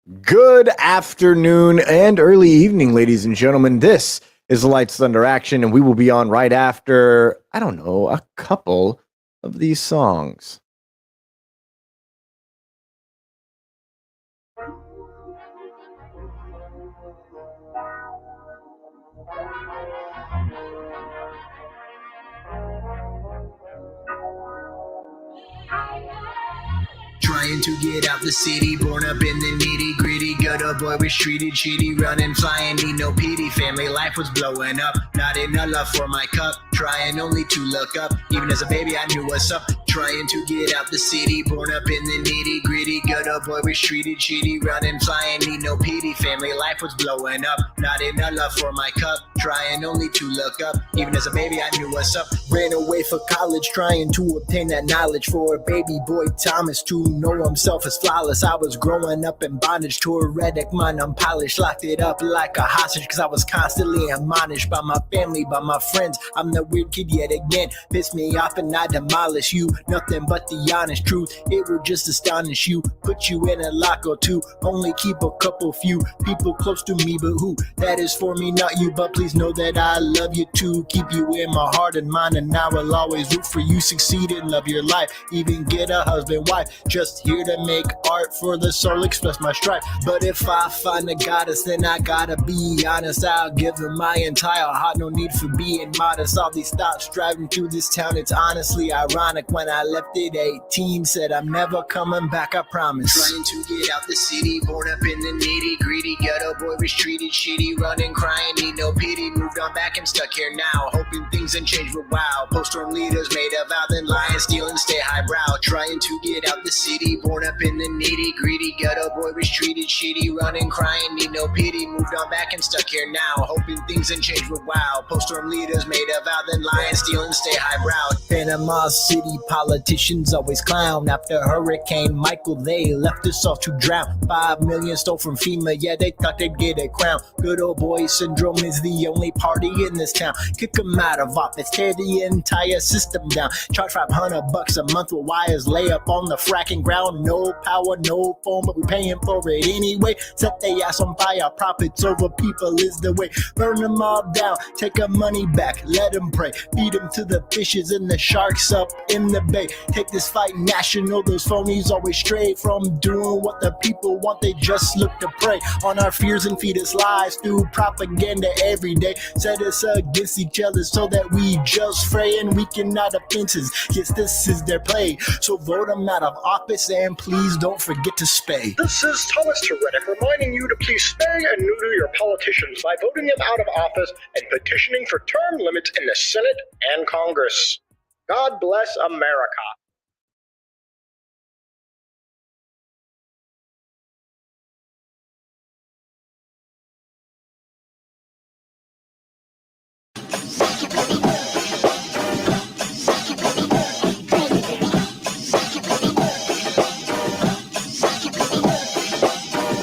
Good afternoon and early evening, ladies and gentlemen. This is Lights Thunder Action, and we will be on right after, I don't know, a couple of these songs. Trying to get out the city, born up in the nitty gritty. Gutter boy was treated shitty, running, flying, need no pity. Family life was blowing up, not enough for my cup. Trying only to look up, even as a baby I knew what's up. Trying to get out the city, born up in the nitty gritty. Gutter boy was treated shitty, running, flying, need no pity. Family life was blowing up, not enough for my cup. Trying only to look up, even as a baby I knew what's up. Ran away for college, trying to obtain that knowledge. For a baby boy Thomas to know himself as flawless. I was growing up in bondage to a redneck mind unpolished. Locked it up like a hostage, cause I was constantly admonished by my family, by my friends. I'm the weird kid yet again. Piss me off and I demolish you. Nothing but the honest truth. It will just astonish you. Put you in a lock or two. Only keep a couple few people close to me, but who? That is for me, not you. But please know that I love you too. Keep you in my heart and mind, and I will always root for you. Succeed and love your life. Even get a husband, wife. Just here to make art for the soul, express my strife. But if I find a goddess, then I gotta be honest. I'll give her my entire heart, no need for being modest. All these thoughts driving through this town, it's honestly ironic. When I left at 18, said I'm never coming back, I promise. Trying to get out the city, born up in the nitty gritty. Ghetto boy was treated shitty, running, crying, need no pity. Moved on back, I'm stuck here now, hoping things and change, but wow. Post-storm leaders made a vow, then lie and steal and stay highbrow. Trying to get out the city, born up in the nitty gritty. Ghetto boy was treated shitty, running, crying, need no pity. Moved on back and stuck here now, hoping things and change, but wow. Post-storm leaders made a vow, then lie and steal and stay highbrow. Panama City politicians always clown. After Hurricane Michael, they left us all to drown. 5 million stole from FEMA, yeah, they thought they'd get a crown. Good old boy syndrome is the only party in this town. Kick them out of office, tear the entire system down. Charge $500 a month with wires, lay up on the fracking ground. No power, no phone, but we're paying for it anyway. Set they ass on fire, profits over people is the way. Burn them all down, take our money back, let them pray. Feed them to the fishes and the sharks up in the bay. Take this fight national, those phonies always stray from doing what the people want. They just look to prey on our fears and feed us lies through propaganda every day. Set us against each other so that we just fray and weaken our defenses. Yes, this is their play, so vote them out of office and please don't forget to spay. This is Thomas Teretic reminding you to please spay and neuter your politicians by voting them out of office and petitioning for term limits in the Senate and Congress. God bless America.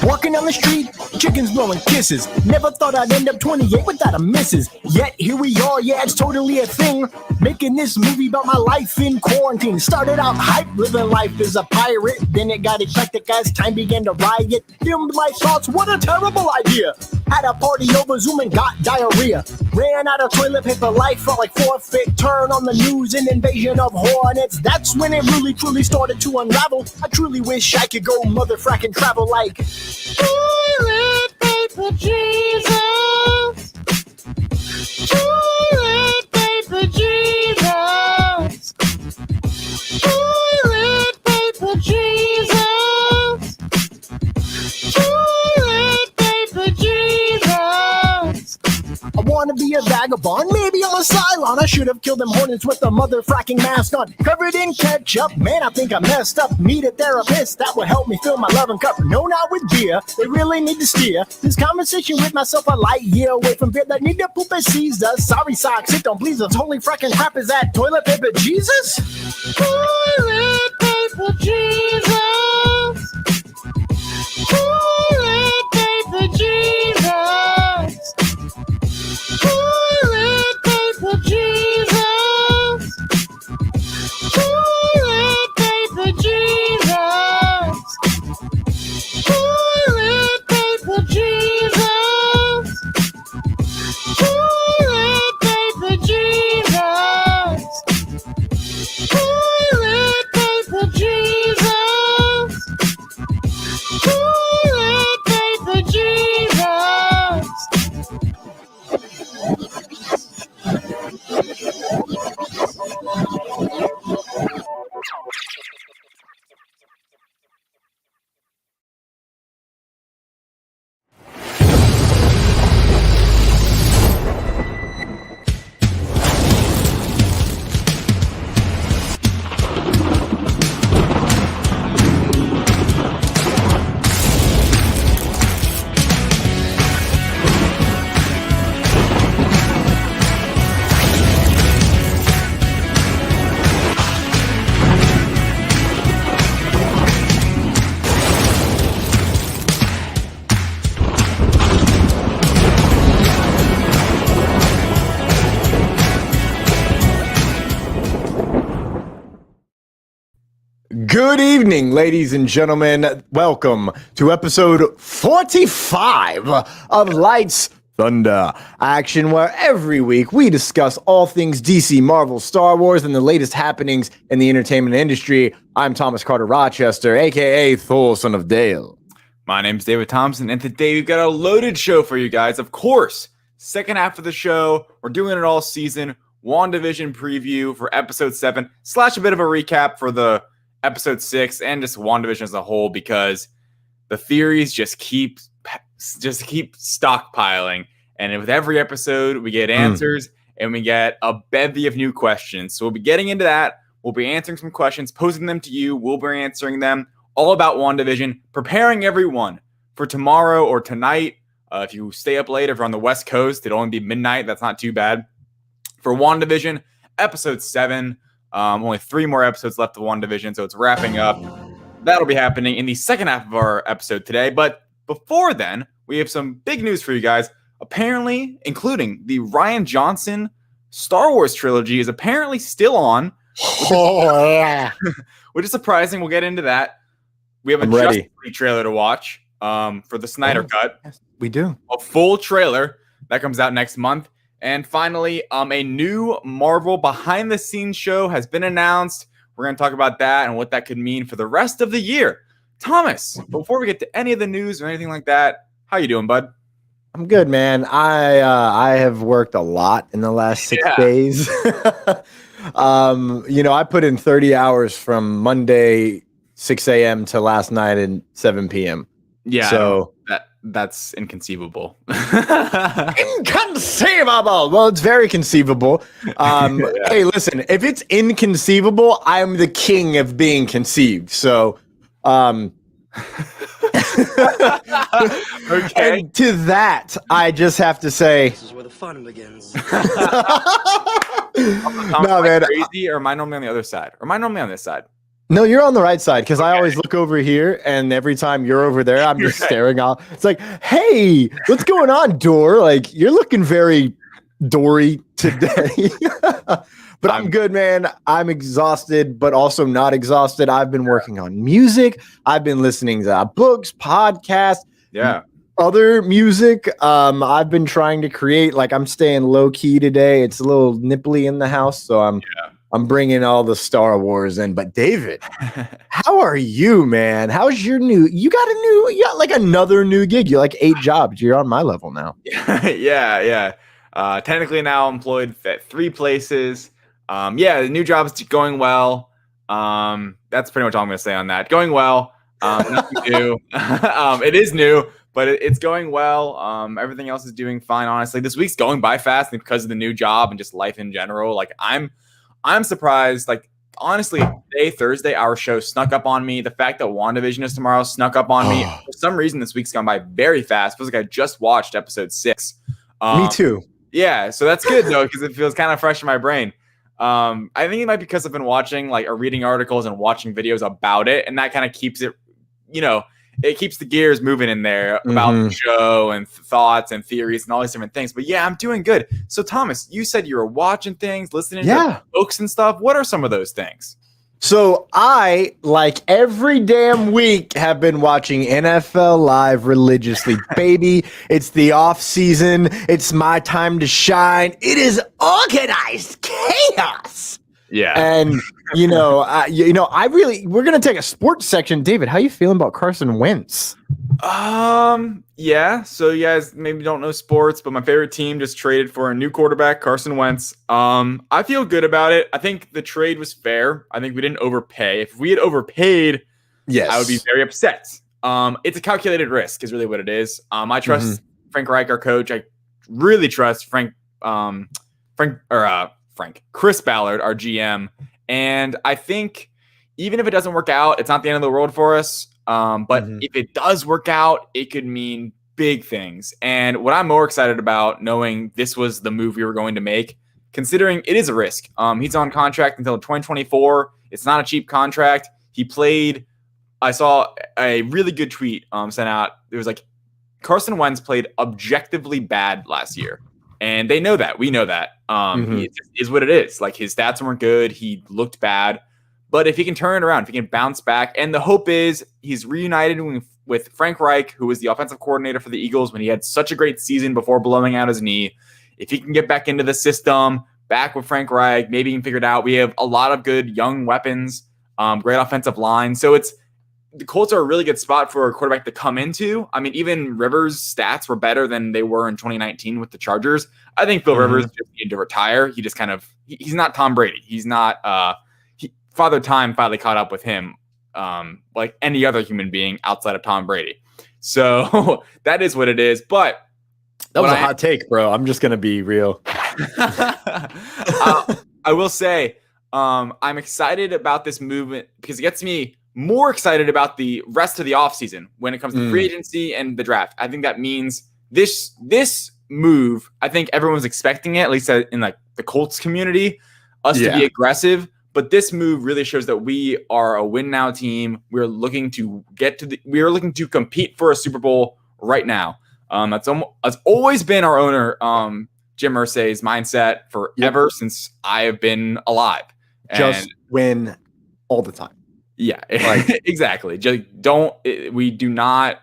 Walking down the street, chickens blowing kisses. Never thought I'd end up 28 without a missus. Yet here we are, yeah, it's totally a thing. Making this movie about my life in quarantine. Started out hype, living life as a pirate. Then it got eclectic as time began to riot. Filmed my thoughts, what a terrible idea. Had a party over Zoom and got diarrhea. Ran out of toilet paper, life felt like forfeit. Turn on the news, an invasion of hornets. That's when it really truly started to unravel. I truly wish I could go motherfracking travel like toilet paper Jesus. Toilet paper Jesus. Toilet paper Jesus. Toilet paper Jesus. I wanna be a vagabond, maybe I'm a Cylon. I should have killed them hornets with a motherfracking mask on. Covered in ketchup, man, I think I messed up. Need a therapist that would help me fill my loving cup. No, not with beer, they really need to steer this conversation with myself a light year away from fear that need to poop and seize us. Sorry socks, it don't please us. Holy fracking crap, is that toilet paper Jesus? Toilet paper Jesus. Toilet paper Jesus. Toilet paper Jesus. Toilet paper Jesus. Toilet Good evening, ladies and gentlemen. Welcome to episode 45 of Lights, Thunder, Action, where every week we discuss all things DC, Marvel, Star Wars, and the latest happenings in the entertainment industry. I'm Thomas Carter Rochester, aka Thor, son of Dale. My name's David Thompson, and today we've got a loaded show for you guys. Of course, second half of the show, we're doing it all season. WandaVision preview for episode 7, / a bit of a recap for the episode 6 and just WandaVision as a whole, because the theories just keep stockpiling, and with every episode we get answers and we get a bevy of new questions. So we'll be getting into that. We'll be answering some questions, posing them to you. We'll be answering them all about WandaVision, preparing everyone for tomorrow or tonight. If you stay up late, if you're on the West Coast, it'll only be midnight. That's not too bad. For WandaVision, episode 7. Only 3 more episodes left of WandaVision, so it's wrapping up. That'll be happening in the second half of our episode today. But before then, we have some big news for you guys. Apparently, including the Rian Johnson Star Wars trilogy is apparently still on. Which is surprising. We'll get into that. We have a Justice League trailer to watch for the Snyder cut. Yes, we do. A full trailer that comes out next month. And finally, a new Marvel behind-the-scenes show has been announced. We're going to talk about that and what that could mean for the rest of the year. Thomas, before we get to any of the news or anything like that, how you doing, bud? I'm good, man. I have worked a lot in the last 6 days. I put in 30 hours from Monday 6 a.m. to last night at 7 p.m. Yeah, so that's inconceivable. Inconceivable. Well, it's very conceivable. Hey, listen, if it's inconceivable, I'm the king of being conceived. So, okay. And to that, I just have to say, this is where the fun begins. No, man. Crazy, or am I normally on the other side? Or am I normally on this side? No, you're on the right side, because I always look over here, and every time you're over there, I'm just staring out. It's like, hey, what's going on, Dor? Like, you're looking very Dory today. But I'm good, man. I'm exhausted, but also not exhausted. I've been working on music. I've been listening to books, podcasts, other music. I've been trying to create, like, I'm staying low key today. It's a little nipply in the house, so I'm bringing all the Star Wars in. But David, how are you, man? How's your you got like another new gig. You like 8 jobs. You're on my level now. Yeah. Technically now employed at 3 places. The new job is going well. That's pretty much all I'm going to say on that. Going well. Nothing new. It is new, but it's going well. Everything else is doing fine, honestly. This week's going by fast because of the new job and just life in general. Like, I'm surprised. Like, honestly, today, Thursday, our show snuck up on me. The fact that WandaVision is tomorrow snuck up on me. For some reason, this week's gone by very fast. Feels like I just watched episode 6. Me too. Yeah, so that's good, though, because it feels kind of fresh in my brain. I think it might be because I've been watching, like, or reading articles and watching videos about it, and that kind of keeps it, it keeps the gears moving in there about the show and thoughts and theories and all these different things. But yeah, I'm doing good. So Thomas, you said you were watching things, listening to books and stuff. What are some of those things? So I, like every damn week, have been watching NFL Live religiously. Baby, it's the off season. It's my time to shine. It is organized chaos. Yeah. And, we're going to take a sports section. David, how you feeling about Carson Wentz? Yeah. So you guys maybe don't know sports, but my favorite team just traded for a new quarterback, Carson Wentz. I feel good about it. I think the trade was fair. I think we didn't overpay. If we had overpaid, I would be very upset. It's a calculated risk is really what it is. I trust Frank Reich, our coach. I really trust Chris Ballard, our GM. And I think even if it doesn't work out, it's not the end of the world for us. But if it does work out, it could mean big things. And what I'm more excited about, knowing this was the move we were going to make, considering it is a risk. He's on contract until 2024. It's not a cheap contract. I saw a really good tweet sent out. It was like, Carson Wentz played objectively bad last year. And they know that. We know that. It is what it is. Like, his stats weren't good. He looked bad. But if he can turn it around, if he can bounce back, and the hope is he's reunited with Frank Reich, who was the offensive coordinator for the Eagles when he had such a great season before blowing out his knee. If he can get back into the system, back with Frank Reich, maybe he can figure it out. We have a lot of good young weapons, great offensive line. So the Colts are a really good spot for a quarterback to come into. I mean, even Rivers' stats were better than they were in 2019 with the Chargers. I think Phil Rivers just needed to retire. He just he's not Tom Brady. He's not Father Time finally caught up with him like any other human being outside of Tom Brady. So that is what it is. But that was a hot take, bro. I'm just going to be real. I will say I'm excited about this movement because it gets me more excited about the rest of the offseason when it comes to free agency and the draft. I think that means this move, I think everyone's expecting it, at least in like the Colts community, us to be aggressive. But this move really shows that we are a win now team. We're looking to compete for a Super Bowl right now. That's always been our owner, Jim Irsay's mindset forever since I have been alive. Just win all the time. Yeah, exactly. Just we do not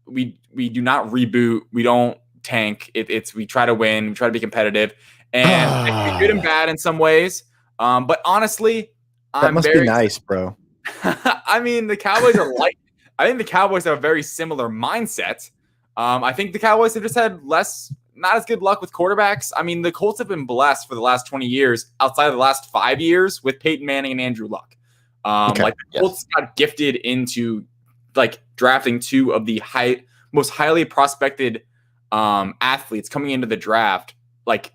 reboot. We don't tank. We try to win. We try to be competitive, and it can be good and bad in some ways. But honestly, that must be nice, bro. I mean, the Cowboys are I think the Cowboys have a very similar mindset. I think the Cowboys have just had not as good luck with quarterbacks. I mean, the Colts have been blessed for the last 20 years, outside of the last 5 years, with Peyton Manning and Andrew Luck. The Colts got gifted into like drafting two of the most highly prospected athletes coming into the draft. Like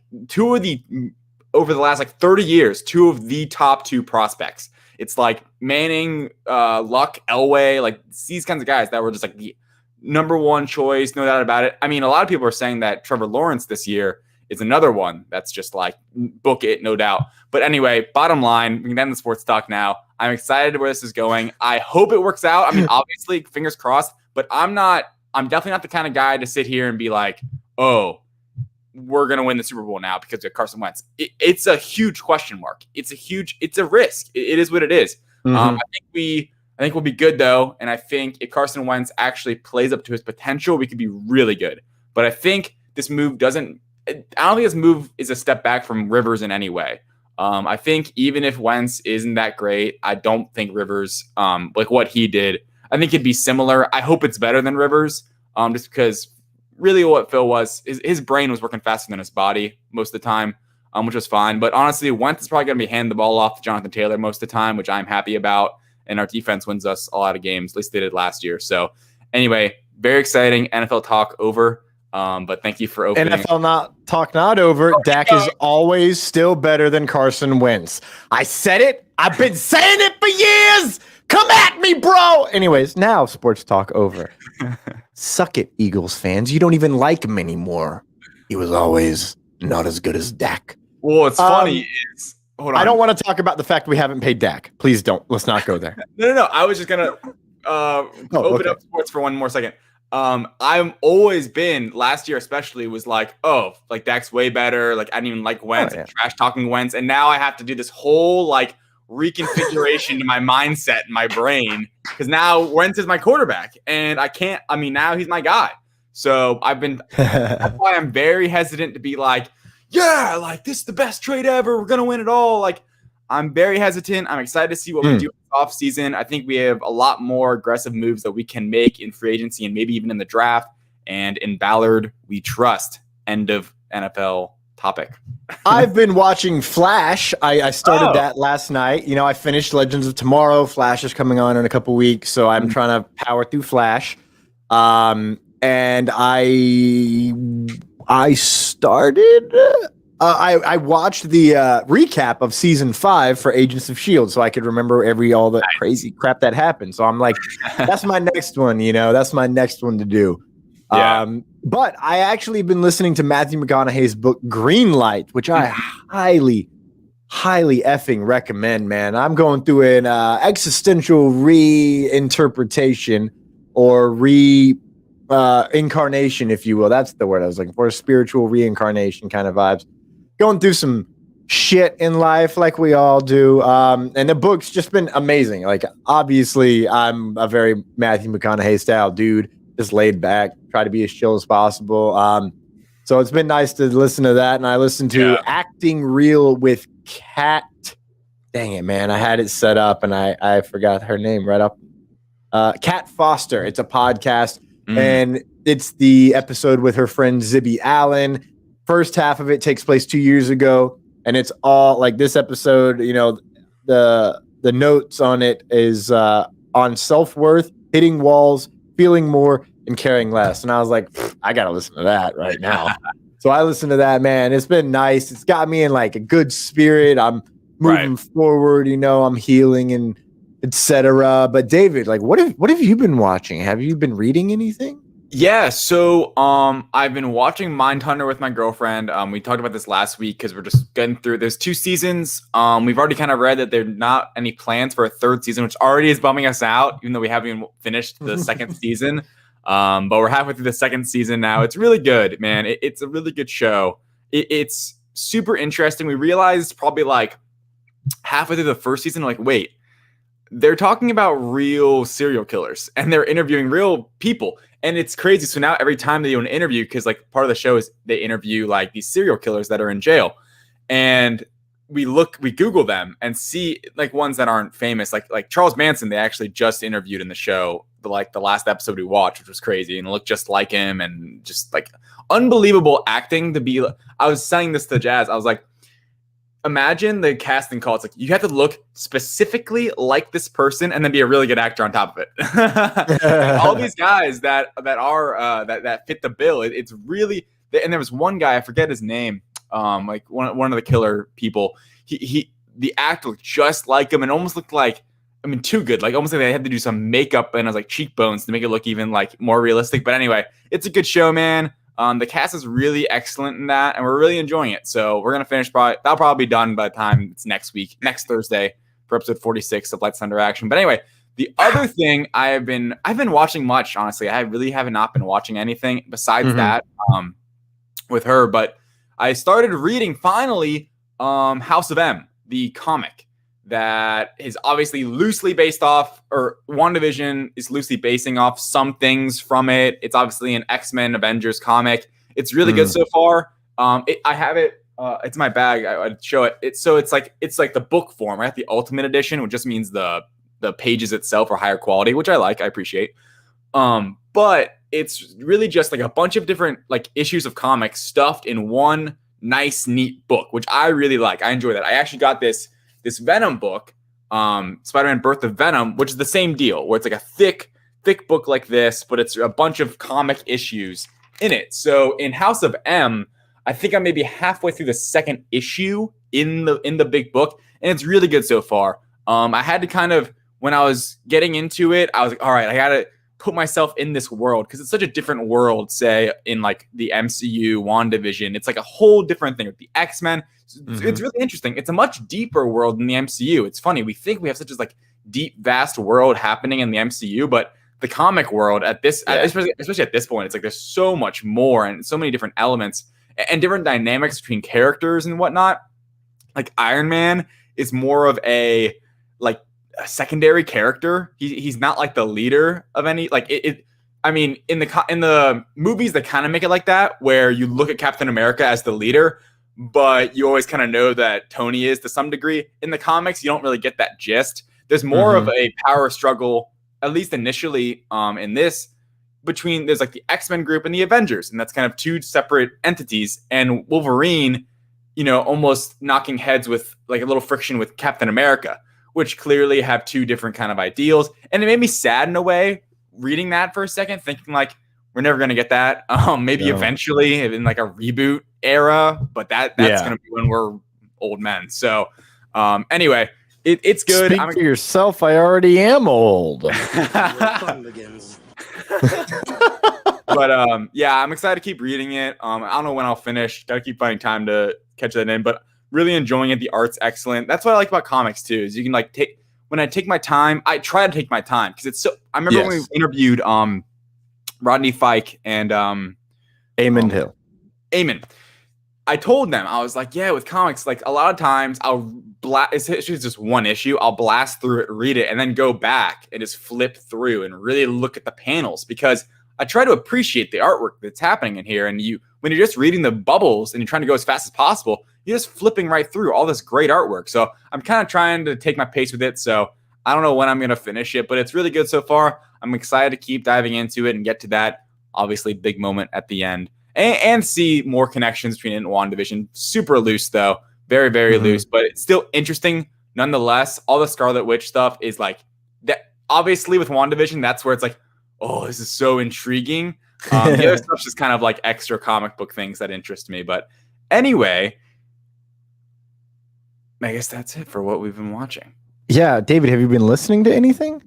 over the last like 30 years, two of the top two prospects. It's like Manning, Luck, Elway, like these kinds of guys that were just like the number one choice, no doubt about it. I mean, a lot of people are saying that Trevor Lawrence this year is another one that's just like book it, no doubt. But anyway, bottom line, we can end the sports talk now. I'm excited where this is going. I hope it works out. I mean, obviously, fingers crossed, but I'm definitely not the kind of guy to sit here and be like, oh, we're going to win the Super Bowl now because of Carson Wentz. It's a huge question mark. It's a risk. It is what it is. I think we'll be good though. And I think if Carson Wentz actually plays up to his potential, we could be really good. But I think this move I don't think this move is a step back from Rivers in any way. I think even if Wentz isn't that great, I don't think Rivers, like what he did, I think it'd be similar. I hope it's better than Rivers, just because really what Phil was, his brain was working faster than his body most of the time, which was fine. But honestly, Wentz is probably going to be handing the ball off to Jonathan Taylor most of the time, which I'm happy about. And our defense wins us a lot of games, at least they did last year. So anyway, very exciting NFL talk over. But thank you for opening. NFL not over. Dak is always still better than Carson Wentz. I said it. I've been saying it for years. Come at me, bro. Anyways, now sports talk over. Suck it, Eagles fans. You don't even like him anymore. He was always not as good as Dak. Well, it's funny. Hold on. I don't want to talk about the fact we haven't paid Dak. Please don't. Let's not go there. No. I was just going to open up sports for one more second. I've always been, last year especially, was like, oh, like Dak's way better. Like I didn't even like Wentz, trash talking Wentz. And now I have to do this whole like reconfiguration to my mindset and my brain because now Wentz is my quarterback and now he's my guy. So that's why I'm very hesitant to be like, yeah, like this is the best trade ever. We're going to win it all. Like I'm very hesitant. I'm excited to see what we do off season. I think we have a lot more aggressive moves that we can make in free agency and maybe even in the draft. And in Ballard, we trust. End of NFL topic. I've been watching Flash. I started that last night. You know, I finished Legends of Tomorrow. Flash is coming on in a couple weeks, so I'm trying to power through Flash. And I started. I watched the recap of season 5 for Agents of S.H.I.E.L.D. so I could remember all the crazy crap that happened. So I'm like, that's my next one, that's my next one to do. Yeah. But I actually been listening to Matthew McConaughey's book Green Light, which I highly effing recommend, man. I'm going through an existential reinterpretation or incarnation, if you will. That's the word I was looking for. Spiritual reincarnation kind of vibes. Going through some shit in life like we all do. And the book's just been amazing. Like, obviously, I'm a very Matthew McConaughey style dude, just laid back, try to be as chill as possible. So it's been nice to listen to that. And I listened to Acting Real with Kat. Dang it, man. I had it set up and I forgot her name right up. Kat Foster. It's a podcast. And it's the episode with her friend Zibby Allen. First half of it takes place 2 years ago. And it's all like this episode, you know, the notes on it is on self-worth, hitting walls, feeling more, and caring less. And I was like, I got to listen to that right now. So I listened to that, man. It's been nice. It's got me in like a good spirit. I'm moving forward, you know, I'm healing and etc. But David, like, what have you been watching? Have you been reading anything? Yeah, so I've been watching Mindhunter with my girlfriend. We talked about this last week because we're just getting through. There's 2 seasons. We've already kind of read that there are not any plans for a 3rd season, which already is bumming us out, even though we haven't even finished the 2nd season. But we're halfway through the 2nd season now. It's really good, man. It's a really good show. It's super interesting. We realized probably like halfway through the 1st season, like, wait, they're talking about real serial killers and they're interviewing real people. And it's crazy. So now every time they do an interview, because like part of the show is they interview like these serial killers that are in jail. And we Google them and see like ones that aren't famous, like Charles Manson, they actually just interviewed in the show, the last episode we watched, which was crazy and looked just like him and just like unbelievable acting to be. I was saying this to Jazz. I was like, imagine the casting call. It's like you have to look specifically like this person and then be a really good actor on top of it. All these guys that fit the bill. It's really. And there was one guy, I forget his name, like one of the killer people. The actor looked just like him and almost looked like, I mean, too good. Like almost like they had to do some makeup and like cheekbones to make it look even like more realistic. But anyway, it's a good show, man. The cast is really excellent in that, and we're really enjoying it. So we're gonna finish. That'll probably be done by the time it's next Thursday for episode 46 of Lights Thunder Action. But anyway, the other thing I've been watching much. Honestly, I really have not been watching anything besides that with her. But I started reading finally House of M, the comic that is obviously loosely based off, or WandaVision is loosely basing off some things from it. It's obviously an X-Men Avengers comic. It's really good so far. I have it. It's in my bag. I'd show it. It's like the book form, right? The Ultimate Edition, which just means the pages itself are higher quality, which I like. I appreciate. But it's really just like a bunch of different like issues of comics stuffed in one nice, neat book, which I really like. I enjoy that. I actually got this Venom book, Spider-Man Birth of Venom, which is the same deal, where it's like a thick book like this, but it's a bunch of comic issues in it. So in House of M, I think I'm maybe halfway through the 2nd issue in the big book, and it's really good so far. I had to kind of, when I was getting into it, I was like, all right, I got to put myself in this world, because it's such a different world, say, in like the MCU, WandaVision. It's like a whole different thing with the X-Men. It's really interesting. It's a much deeper world than the MCU. It's funny. We think we have such a like deep, vast world happening in the MCU, but the comic world at this, especially at this point, it's like there's so much more and so many different elements and different dynamics between characters and whatnot. Like Iron Man is more of a secondary character. He's not like the leader of any I mean, in the movies, they kind of make it like that, where you look at Captain America as the leader, but you always kind of know that Tony is to some degree. In the comics, you don't really get that gist. There's more of a power struggle, at least initially, in this, between there's like the X-Men group and the Avengers, and that's kind of 2 separate entities. And Wolverine, almost knocking heads with like a little friction with Captain America, which clearly have 2 different kind of ideals. And it made me sad in a way reading that for a second, thinking like, we're never going to get that. Maybe eventually in like a reboot era, but that's going to be when we're old men. So anyway, it's good. Speak for yourself. I already am old. But yeah, I'm excited to keep reading it. I don't know when I'll finish. Got to keep finding time to catch that in, but really enjoying it. The art's excellent. That's what I like about comics too, is you can like when I take my time, I try to take my time, because it's so, I remember when we interviewed Rodney Fike and Eamon Hill. Eamon. I told them, I was like, yeah, with comics, like a lot of times I'll blast, it's just one issue. I'll blast through it, read it, and then go back and just flip through and really look at the panels because I try to appreciate the artwork that's happening in here. And when you're just reading the bubbles and you're trying to go as fast as possible, you're just flipping right through all this great artwork. So I'm kind of trying to take my pace with it. So I don't know when I'm going to finish it, but it's really good so far. I'm excited to keep diving into it and get to that obviously big moment at the end. And see more connections between it and WandaVision. Super loose, though. Very, very loose, but it's still interesting nonetheless. All the Scarlet Witch stuff is like that. Obviously, with WandaVision, that's where it's like, oh, this is so intriguing. The other stuff's just kind of like extra comic book things that interest me. But anyway, I guess that's it for what we've been watching. Yeah, David, have you been listening to anything?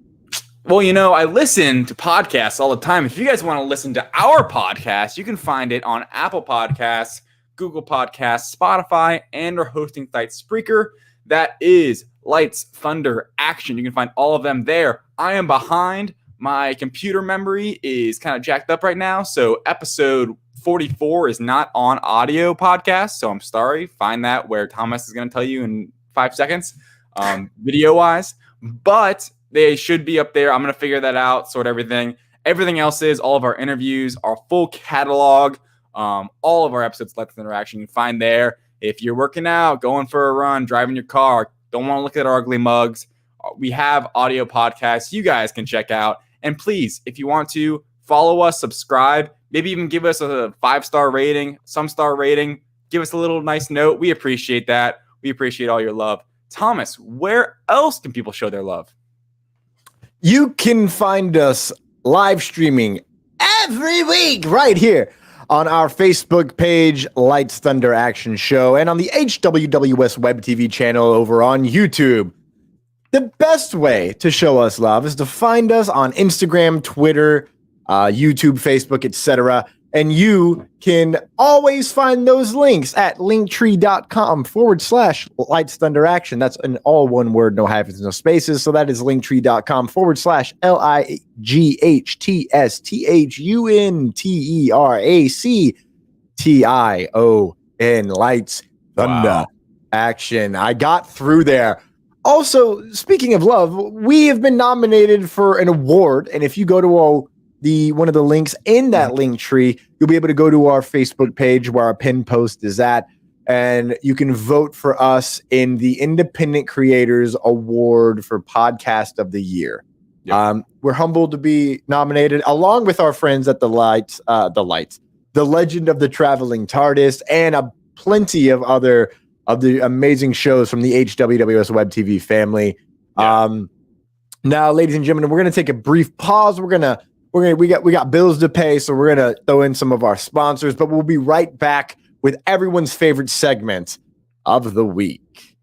Well, I listen to podcasts all the time. If you guys want to listen to our podcast, you can find it on Apple Podcasts, Google Podcasts, Spotify, and our hosting site Spreaker. That is Lights, Thunder, Action. You can find all of them there. I am behind. My computer memory is kind of jacked up right now, so episode 44 is not on audio podcast, so I'm sorry. Find that where Thomas is going to tell you in 5 seconds, video-wise. But they should be up there. I'm going to figure that out, sort everything. Everything else is all of our interviews, our full catalog, all of our episodes, Let's Interaction, you can find there. If you're working out, going for a run, driving your car, don't want to look at our ugly mugs, we have audio podcasts you guys can check out. And please, if you want to, follow us, subscribe, maybe even give us a 5-star rating, some star rating. Give us a little nice note. We appreciate that. We appreciate all your love. Thomas, where else can people show their love? You can find us live streaming every week right here on our Facebook page, Lights, Thunder, Action Show, and on the HWWS WebTV channel over on YouTube. The best way to show us love is to find us on Instagram, Twitter, YouTube, Facebook, etc. And you can always find those links at linktree.com/Lights Thunder Action. That's an all one word, no hyphens, no spaces. So that is lighthstunteration. Lights Thunder Action. I got through there. Also, speaking of love, we have been nominated for an award. And if you go to one of the links in that link tree, you'll be able to go to our Facebook page where our pinned post is at, and you can vote for us in the Independent Creators Award for Podcast of the Year. Yep. We're humbled to be nominated along with our friends at the Legend of the Traveling Tardis, and plenty of other of the amazing shows from the HWWS WebTV family. Yeah. Now, ladies and gentlemen, we're going to take a brief pause. We got bills to pay, so we're going to throw in some of our sponsors, but we'll be right back with everyone's favorite segment of the week.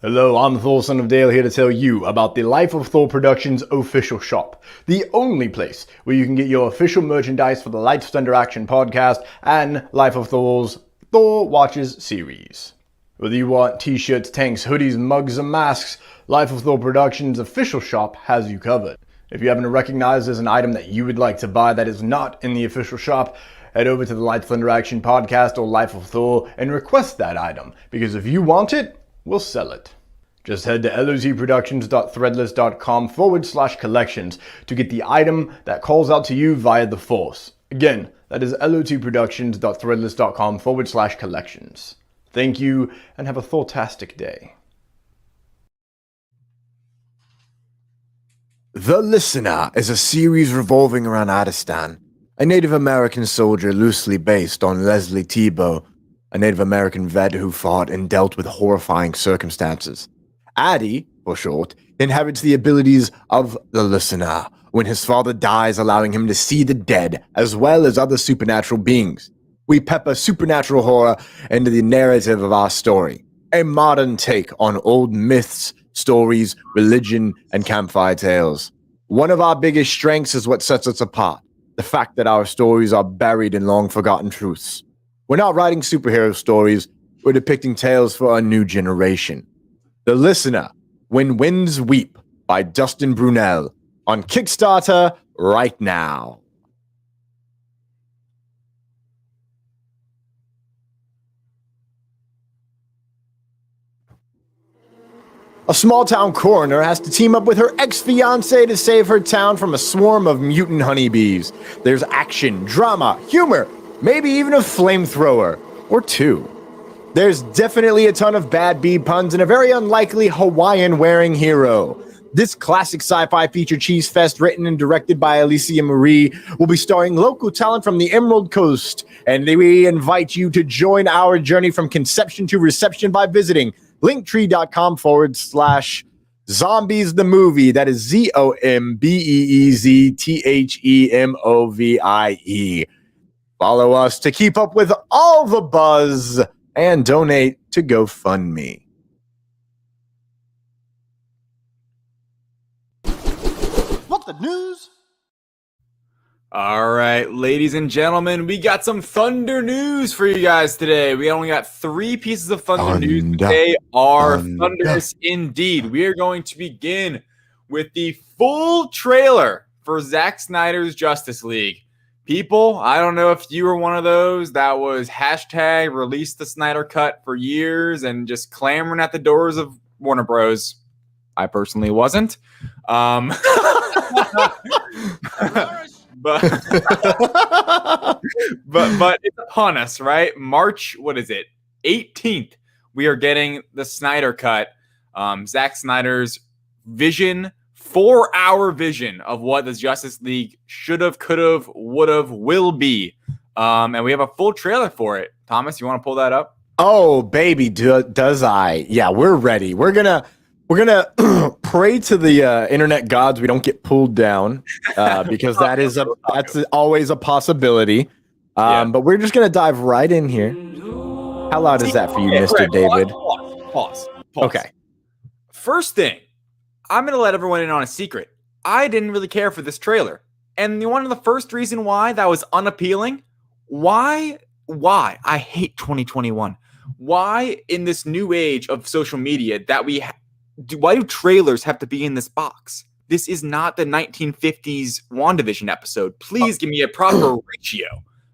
Hello, I'm Thor, son of Dale, here to tell you about the Life of Thor Productions official shop, the only place where you can get your official merchandise for the Lights, Thunder, Action podcast and Life of Thor's Thor Watches series. Whether you want t-shirts, tanks, hoodies, mugs, and masks, Life of Thor Productions official shop has you covered. If you happen to recognize there's an item that you would like to buy that is not in the official shop, head over to the Lights, Thunder, Action podcast or Life of Thor and request that item, because if you want it, we'll sell it. Just head to lotproductions.threadless.com/collections to get the item that calls out to you via the Force. Again, that is lotproductions.threadless.com/collections. Thank you, and have a Thortastic day. The Listener is a series revolving around Adistan, a Native American soldier loosely based on Leslie Tebow, a Native American vet who fought and dealt with horrifying circumstances. Addy, for short, inherits the abilities of the Listener when his father dies, allowing him to see the dead as well as other supernatural beings. We pepper supernatural horror into the narrative of our story, a modern take on old myths, stories, religion, and campfire tales. One of our biggest strengths is what sets us apart, the fact that our stories are buried in long-forgotten truths. We're not writing superhero stories, we're depicting tales for a new generation. The Listener, When Winds Weep, by Dustin Brunel, on Kickstarter right now. A small-town coroner has to team up with her ex-fiancé to save her town from a swarm of mutant honeybees. There's action, drama, humor, maybe even a flamethrower. Or two. There's definitely a ton of bad bee puns and a very unlikely Hawaiian-wearing hero. This classic sci-fi feature cheese fest, written and directed by Alicia Marie, will be starring local talent from the Emerald Coast, and we invite you to join our journey from conception to reception by visiting linktree.com/zombies the movie. That is ZOMBEEZTHEMOVIE. Follow us to keep up with all the buzz and donate to GoFundMe. What the news? All right, ladies and gentlemen, we got some thunder news for you guys today. We only got 3 pieces of thunder news. They are thunderous indeed. We are going to begin with the full trailer for Zack Snyder's Justice League. People, I don't know if you were one of those that was hashtag release the Snyder Cut for years and just clamoring at the doors of Warner Bros. I personally wasn't. But it's upon us, right? March, what is it? 18th. We are getting the Snyder Cut. Zack Snyder's vision, 4-hour vision of what the Justice League should have, could have, would have, will be. And we have a full trailer for it. Thomas, you want to pull that up? Oh, baby, does I? Yeah, we're ready. We're gonna pray to the internet gods we don't get pulled down because that's always a possibility. But we're just gonna dive right in here. How loud is that for you, Mr. David? Pause. Okay. First thing, I'm going to let everyone in on a secret. I didn't really care for this trailer. And one of the first reason why that was unappealing, why I hate 2021. Why in this new age of social media that why do trailers have to be in this box? This is not the 1950s WandaVision episode. Please give me a proper ratio.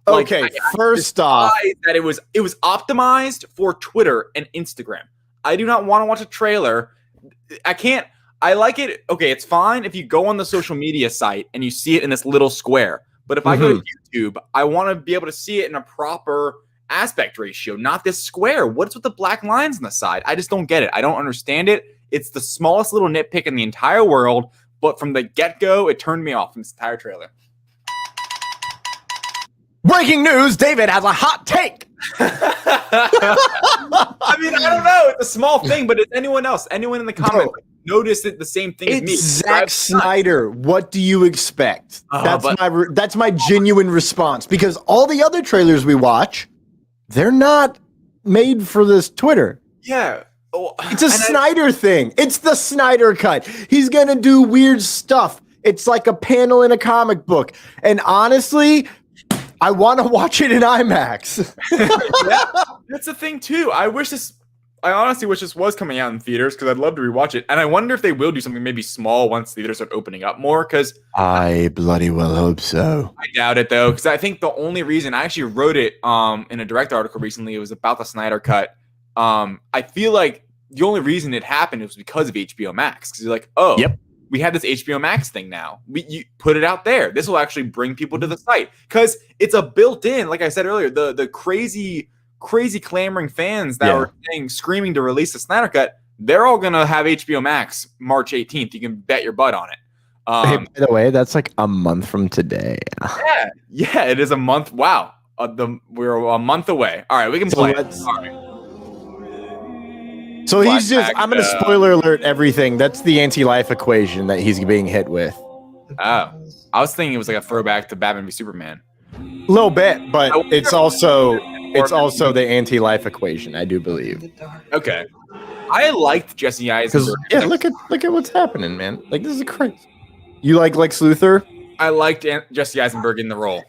Okay, first off, that it was optimized for Twitter and Instagram. I do not want to watch a trailer. I like it. Okay, it's fine if you go on the social media site and you see it in this little square. But if I go to YouTube, I want to be able to see it in a proper aspect ratio, not this square. What's with the black lines on the side? I just don't get it. I don't understand it. It's the smallest little nitpick in the entire world. But from the get-go, it turned me off from this entire trailer. Breaking news, David has a hot take. I mean, I don't know. It's a small thing, but it's anyone else. Anyone in the comments noticed it the same thing as me. It's Zack Snyder. What do you expect? That's my genuine response, because all the other trailers we watch, they're not made for this Twitter. Yeah. It's a Snyder thing. It's the Snyder Cut. He's going to do weird stuff. It's like a panel in a comic book. And honestly, I want to watch it in IMAX. Yeah, that's the thing too. I honestly wish this was coming out in theaters because I'd love to rewatch it. And I wonder if they will do something maybe small once theaters start opening up more. Because I bloody well hope so. I doubt it though, because I think the only reason I actually wrote it in a direct article recently, it was about the Snyder Cut. I feel like the only reason it happened was because of HBO Max. Because you're like, oh, yep, we have this HBO Max thing now. You put it out there. This will actually bring people to the site because it's a built-in. Like I said earlier, the crazy clamoring fans that were screaming to release the Snyder Cut, they're all gonna have HBO Max March 18th. You can bet your butt on it. Hey, by the way, that's like a month from today. Yeah, it is a month. Wow, we're a month away. All right, we can play. So he's just, I'm going to spoiler alert everything. That's the anti-life equation that he's being hit with. Oh, I was thinking it was like a throwback to Batman v Superman. A little bit, but it's also the anti-life equation, I do believe. Okay. I liked Jesse Eisenberg. Yeah, look at what's happening, man. Like, this is crazy. You like Lex Luthor? I liked Jesse Eisenberg in the role.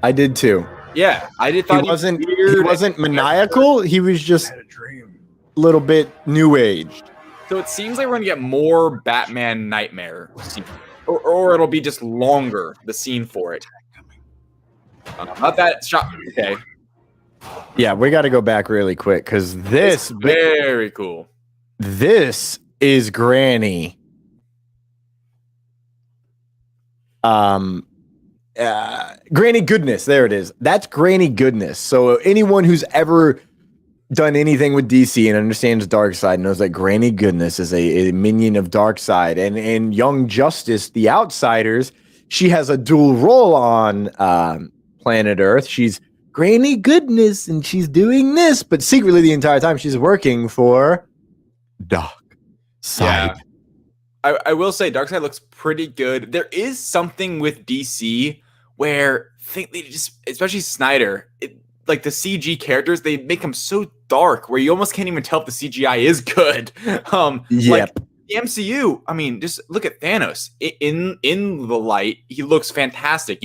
I did too. Yeah, I did. He wasn't maniacal. He was just little bit new aged. So it seems like we're gonna get more Batman Nightmare scene. Or it'll be just longer, the scene for it. Not that shot. Okay. Yeah, we got to go back really quick because this very cool. This is Granny. Granny Goodness. There it is. That's Granny Goodness. So anyone who's ever done anything with DC and understands Darkseid knows that Granny Goodness is a minion of Darkseid. And in Young Justice, The Outsiders, she has a dual role on planet Earth. She's Granny Goodness and she's doing this, but secretly the entire time she's working for Darkseid. Yeah. I will say Darkseid looks pretty good. There is something with DC where I think they just, especially Snyder, like the CG characters, they make them so dark where you almost can't even tell if the CGI is good. Like the MCU, I mean, just look at Thanos in the light. He looks fantastic.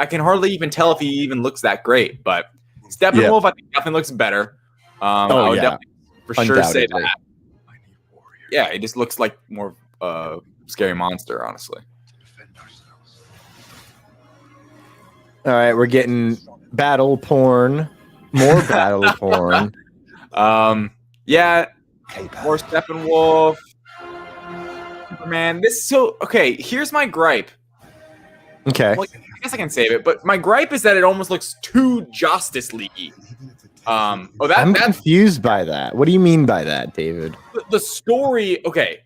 I can hardly even tell if he even looks that great, but Steppenwolf, I think definitely looks better. I would definitely for sure say that. Yeah, it just looks like more scary monster, honestly. All right, we're getting battle porn, more battle porn. Yeah, more Steppenwolf, Superman. Okay. Here's my gripe. Okay, well, I guess I can save it, but my gripe is that it almost looks too Justice League-y. I'm confused by that. What do you mean by that, David? The story, okay.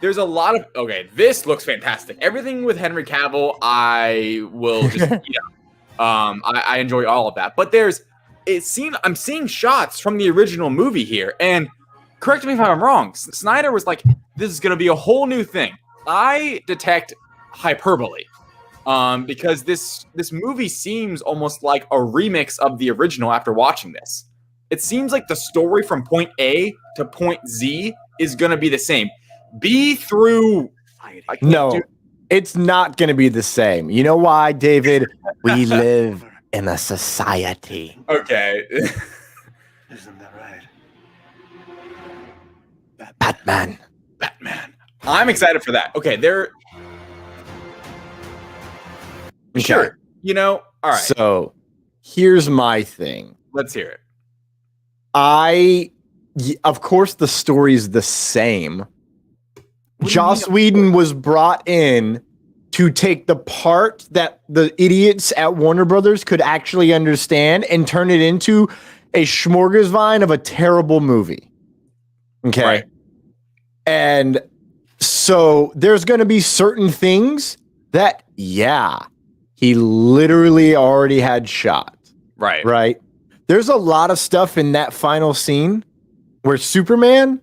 There's a lot of this looks fantastic. Everything with Henry Cavill, I will just I enjoy all of that. But I'm seeing shots from the original movie here, and correct me if I'm wrong. Snyder was like, this is gonna be a whole new thing. I detect hyperbole. Because this movie seems almost like a remix of the original after watching this. It seems like the story from point A to point Z is going to be the same. B through... No, it's not going to be the same. You know why, David? We live in a society. Okay. Isn't that right? Batman. I'm excited for that. Okay, Sure. All right. So here's my thing. Let's hear it. Of course, the story's the same. Joss Whedon was brought in to take the part that the idiots at Warner Brothers could actually understand and turn it into a smorgasbord of a terrible movie. Okay. Right. And so there's going to be certain things that, he literally already had shot. Right. There's a lot of stuff in that final scene where Superman,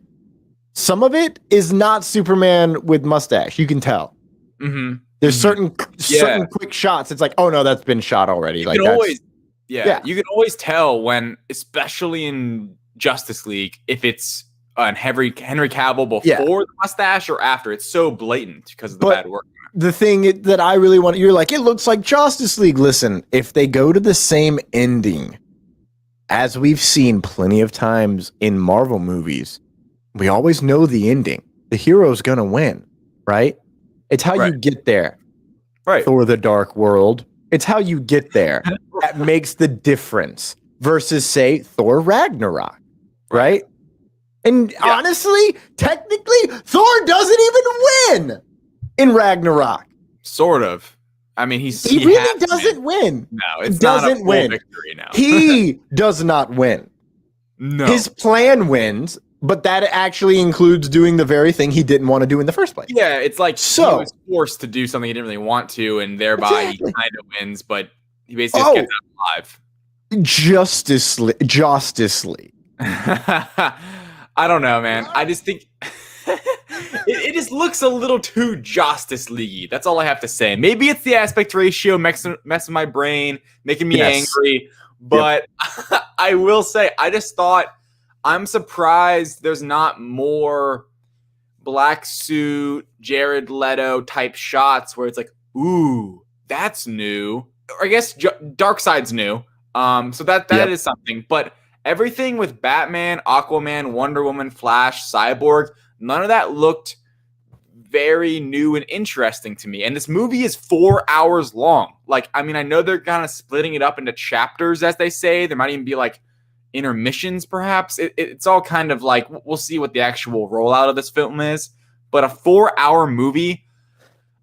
some of it is not Superman with mustache. You can tell. Mm-hmm. There's certain quick shots. It's like, oh no, that's been shot already. You can always tell when, especially in Justice League, if it's Henry Cavill before the mustache or after. It's so blatant because of the bad work. The thing that I really want, you're like, it looks like Justice League. Listen, if they go to the same ending, as we've seen plenty of times in Marvel movies, we always know the ending. The hero's going to win, right? It's how you get there. Right. Thor the Dark World. It's how you get there. That makes the difference versus, say, Thor Ragnarok, right? And honestly, technically, Thor doesn't even win in Ragnarok. Sort of. I mean, he really doesn't win. No, it's not a full victory now. He does not win. No. His plan wins, but that actually includes doing the very thing he didn't want to do in the first place. Yeah, it's like he was forced to do something he didn't really want to, and thereby he kind of wins, but he basically just gets out alive. Justice League. I don't know, man. I just think it just looks a little too Justice League-y. That's all I have to say. Maybe it's the aspect ratio messing my brain, making me angry. But I will say, I just thought, I'm surprised there's not more black suit, Jared Leto type shots where it's like, ooh, that's new. Or I guess Darkseid's new. So that is something. But everything with Batman, Aquaman, Wonder Woman, Flash, Cyborg, none of that looked very new and interesting to me. And this movie is 4 hours long. Like, I mean, I know they're kind of splitting it up into chapters, as they say. There might even be like intermissions, perhaps. It's all kind of like, we'll see what the actual rollout of this film is. But a 4-hour movie,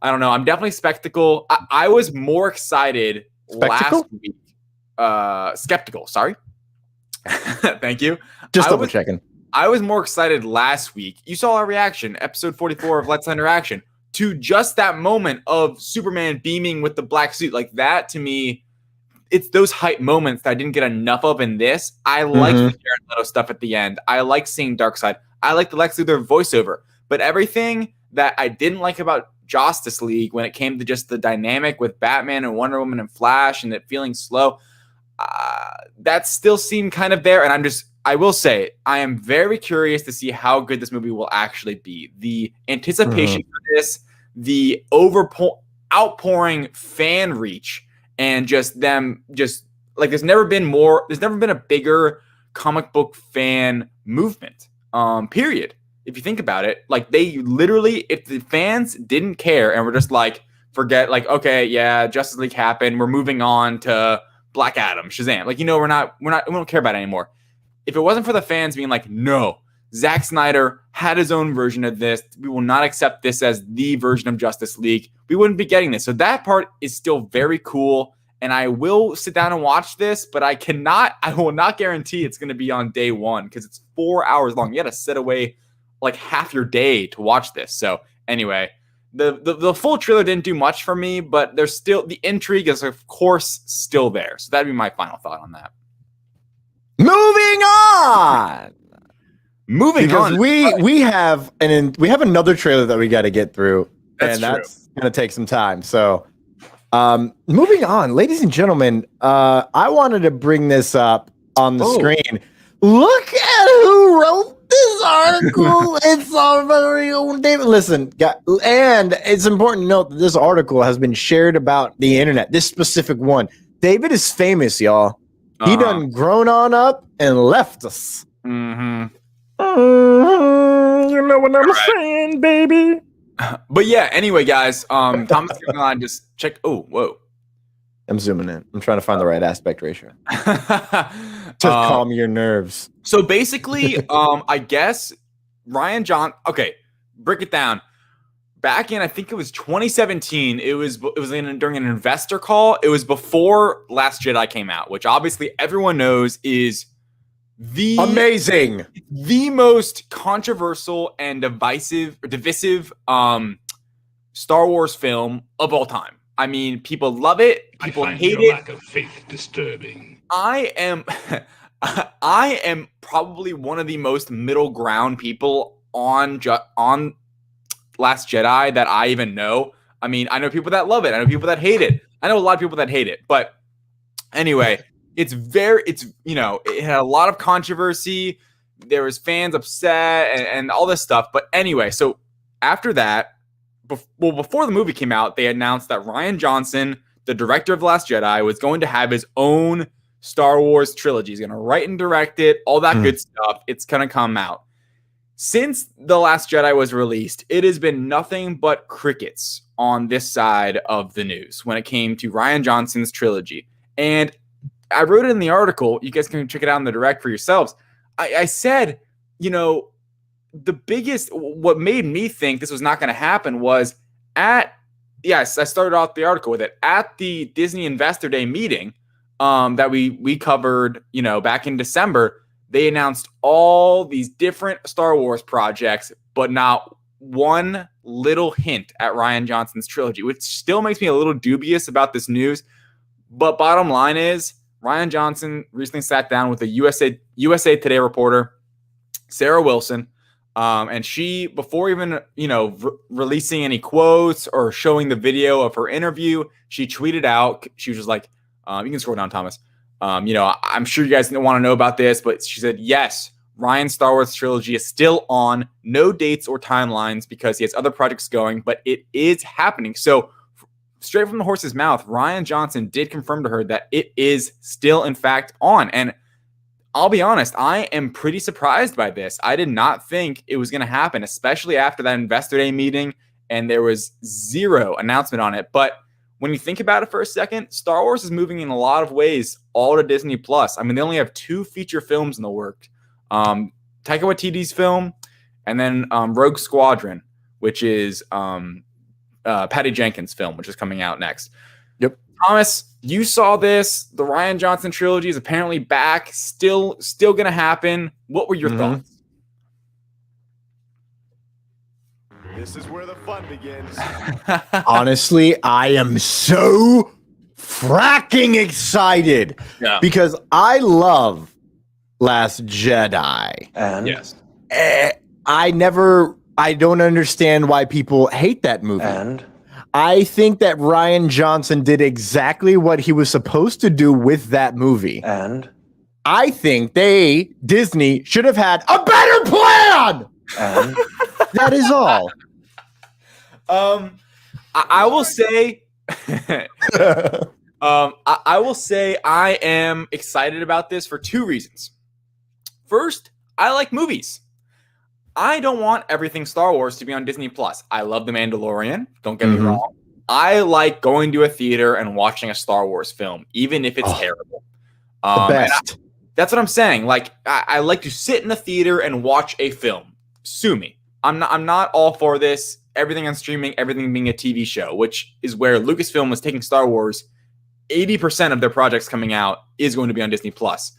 I don't know. I'm definitely skeptical. I was more excited last week. Skeptical, sorry. Thank you. Just double checking. I was more excited last week. You saw our reaction, episode 44 of Let's Interaction, to just that moment of Superman beaming with the black suit. Like that, to me, it's those hype moments that I didn't get enough of in this. I like the Jared Leto stuff at the end. I like seeing Darkseid. I like the Lex Luthor voiceover. But everything that I didn't like about Justice League when it came to just the dynamic with Batman and Wonder Woman and Flash and it feeling slow, that still seemed kind of there. And I will say, I am very curious to see how good this movie will actually be. The anticipation for this, the outpouring fan reach, and just them, just like there's never been a bigger comic book fan movement, period. If you think about it, like they literally, if the fans didn't care and were just like, forget, like, okay, yeah, Justice League happened, we're moving on to Black Adam, Shazam. Like, we don't care about it anymore. If it wasn't for the fans being like, no, Zack Snyder had his own version of this, we will not accept this as the version of Justice League, we wouldn't be getting this. So that part is still very cool. And I will sit down and watch this, but I will not guarantee it's going to be on day one because it's 4 hours long. You got to sit away like half your day to watch this. So anyway, the full trailer didn't do much for me, but there's still, the intrigue is of course still there. So that'd be my final thought on that. Moving on. We have another trailer that we got to get through, that's going to take some time. So moving on, ladies and gentlemen, I wanted to bring this up on the screen. Look at who wrote this article. It's our very own David. Listen, and it's important to note that this article has been shared about the internet. This specific one. David is famous, y'all. He done grown on up and left us. You know what I'm saying, baby. But yeah, anyway, guys, Thomas, just check. Oh, whoa. I'm zooming in. I'm trying to find the right aspect ratio. To calm your nerves. So basically, I guess Ryan John. Okay, break it down. Back in, I think it was 2017. It was during an investor call. It was before Last Jedi came out, which obviously everyone knows is the most controversial and divisive Star Wars film of all time. I mean, people love it. People hate it. Lack of faith disturbing. I am probably one of the most middle ground people on Last Jedi that I even know. I mean, I know people that love it. I know people that hate it. I know a lot of people that hate it. But anyway, it had a lot of controversy. There was fans upset and all this stuff. But anyway, so after that, before the movie came out, they announced that Rian Johnson, the director of The Last Jedi, was going to have his own Star Wars trilogy. He's going to write and direct it, all that good stuff. It's going to come out. Since The Last Jedi was released, it has been nothing but crickets on this side of the news when it came to Rian Johnson's trilogy. And I wrote it in the article. You guys can check it out in the direct for yourselves. I said, what made me think this was not going to happen was I started off the article with it at the Disney Investor Day meeting that we covered, back in December. They announced all these different Star Wars projects, but not one little hint at Rian Johnson's trilogy, which still makes me a little dubious about this news. But bottom line is, Rian Johnson recently sat down with a USA Today reporter, Sarah Wilson, and she, before even releasing any quotes or showing the video of her interview, she tweeted out. She was just like, "You can scroll down, Thomas. I'm sure you guys don't want to know about this, but she said, yes, Ryan's Star Wars trilogy is still on, no dates or timelines because he has other projects going, but it is happening." So straight from the horse's mouth, Rian Johnson did confirm to her that it is still, in fact, on. And I'll be honest, I am pretty surprised by this. I did not think it was going to happen, especially after that Investor Day meeting, and there was zero announcement on it. But when you think about it for a second, Star Wars is moving in a lot of ways all to Disney Plus. I mean, they only have 2 feature films in the works. Taika Waititi's film, and then Rogue Squadron, which is Patty Jenkins' film, which is coming out next. Yep. Thomas, you saw this. The Rian Johnson trilogy is apparently back. Still going to happen. What were your thoughts? This is where the fun begins. Honestly, I am so fracking excited because I love Last Jedi. And Yes. I don't understand why people hate that movie. and I think that Rian Johnson did exactly what he was supposed to do with that movie. and I think Disney should have had a better plan. and That is all. I will say, I will say I am excited about this for 2 reasons. First, I like movies. I don't want everything Star Wars to be on Disney Plus. I love The Mandalorian. Don't get me wrong. I like going to a theater and watching a Star Wars film, even if it's terrible. The best. That's what I'm saying. Like, I like to sit in a theater and watch a film. Sue me. I'm not all for this. Everything on streaming, everything being a TV show, which is where Lucasfilm was taking Star Wars. 80% of their projects coming out is going to be on Disney Plus.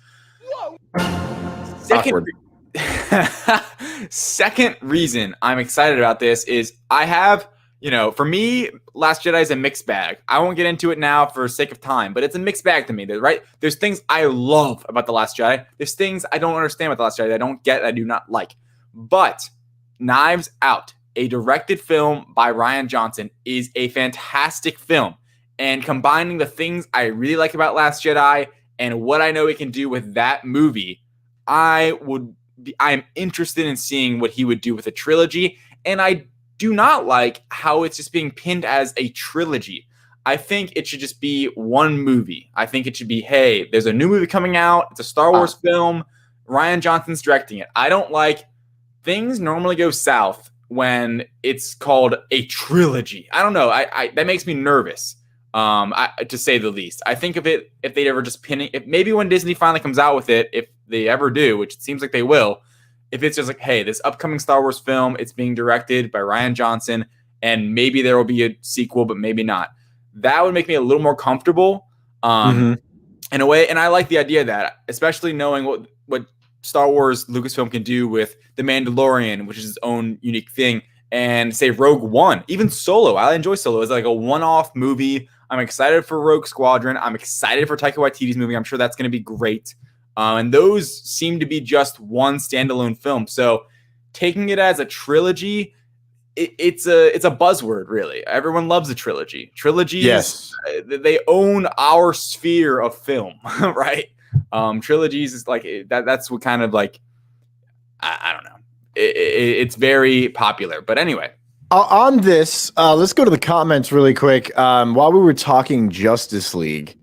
Second reason I'm excited about this is I have, for me, Last Jedi is a mixed bag. I won't get into it now for sake of time, but it's a mixed bag to me. There's things I love about The Last Jedi. There's things I don't understand about The Last Jedi that I don't get, I do not like. But Knives Out, a directed film by Rian Johnson, is a fantastic film. And combining the things I really like about Last Jedi and what I know he can do with that movie, I am interested in seeing what he would do with a trilogy. And I do not like how it's just being pinned as a trilogy. I think it should just be one movie. I think it should be, hey, there's a new movie coming out. It's a Star Wars film. Rian Johnson's directing it. I don't like things normally go south when it's called a trilogy. I don't know. I that makes me nervous, to say the least. I think of it, if they'd ever just pinning, if maybe when Disney finally comes out with it, if they ever do, which it seems like they will, if it's just like, hey, this upcoming Star Wars film, it's being directed by Rian Johnson, and maybe there will be a sequel, but maybe not. That would make me a little more comfortable in a way. And I like the idea of that, especially knowing what Star Wars Lucasfilm can do with The Mandalorian, which is its own unique thing, and say Rogue One, even Solo. I enjoy Solo. It's like a one-off movie. I'm excited for Rogue Squadron. I'm excited for Taika Waititi's movie. I'm sure that's going to be great. And those seem to be just one standalone film. So taking it as a trilogy, it's a buzzword, really. Everyone loves a trilogy. Trilogies, Yes. They own our sphere of film, right? Trilogies is like that's what kind of like I don't know. It's very popular, but anyway. On this, let's go to the comments really quick. While we were talking Justice League,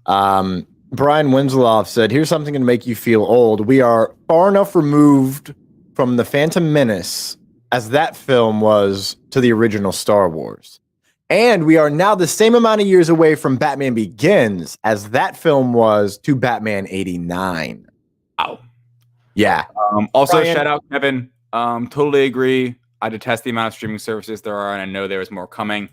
Brian Winslow said, "Here's something to make you feel old. We are far enough removed from the Phantom Menace as that film was to the original Star Wars, and we are now the same amount of years away from Batman Begins as that film was to Batman '89." Wow. Yeah. Also, Brian, shout out Kevin. Totally agree. I detest the amount of streaming services there are, and I know there is more coming.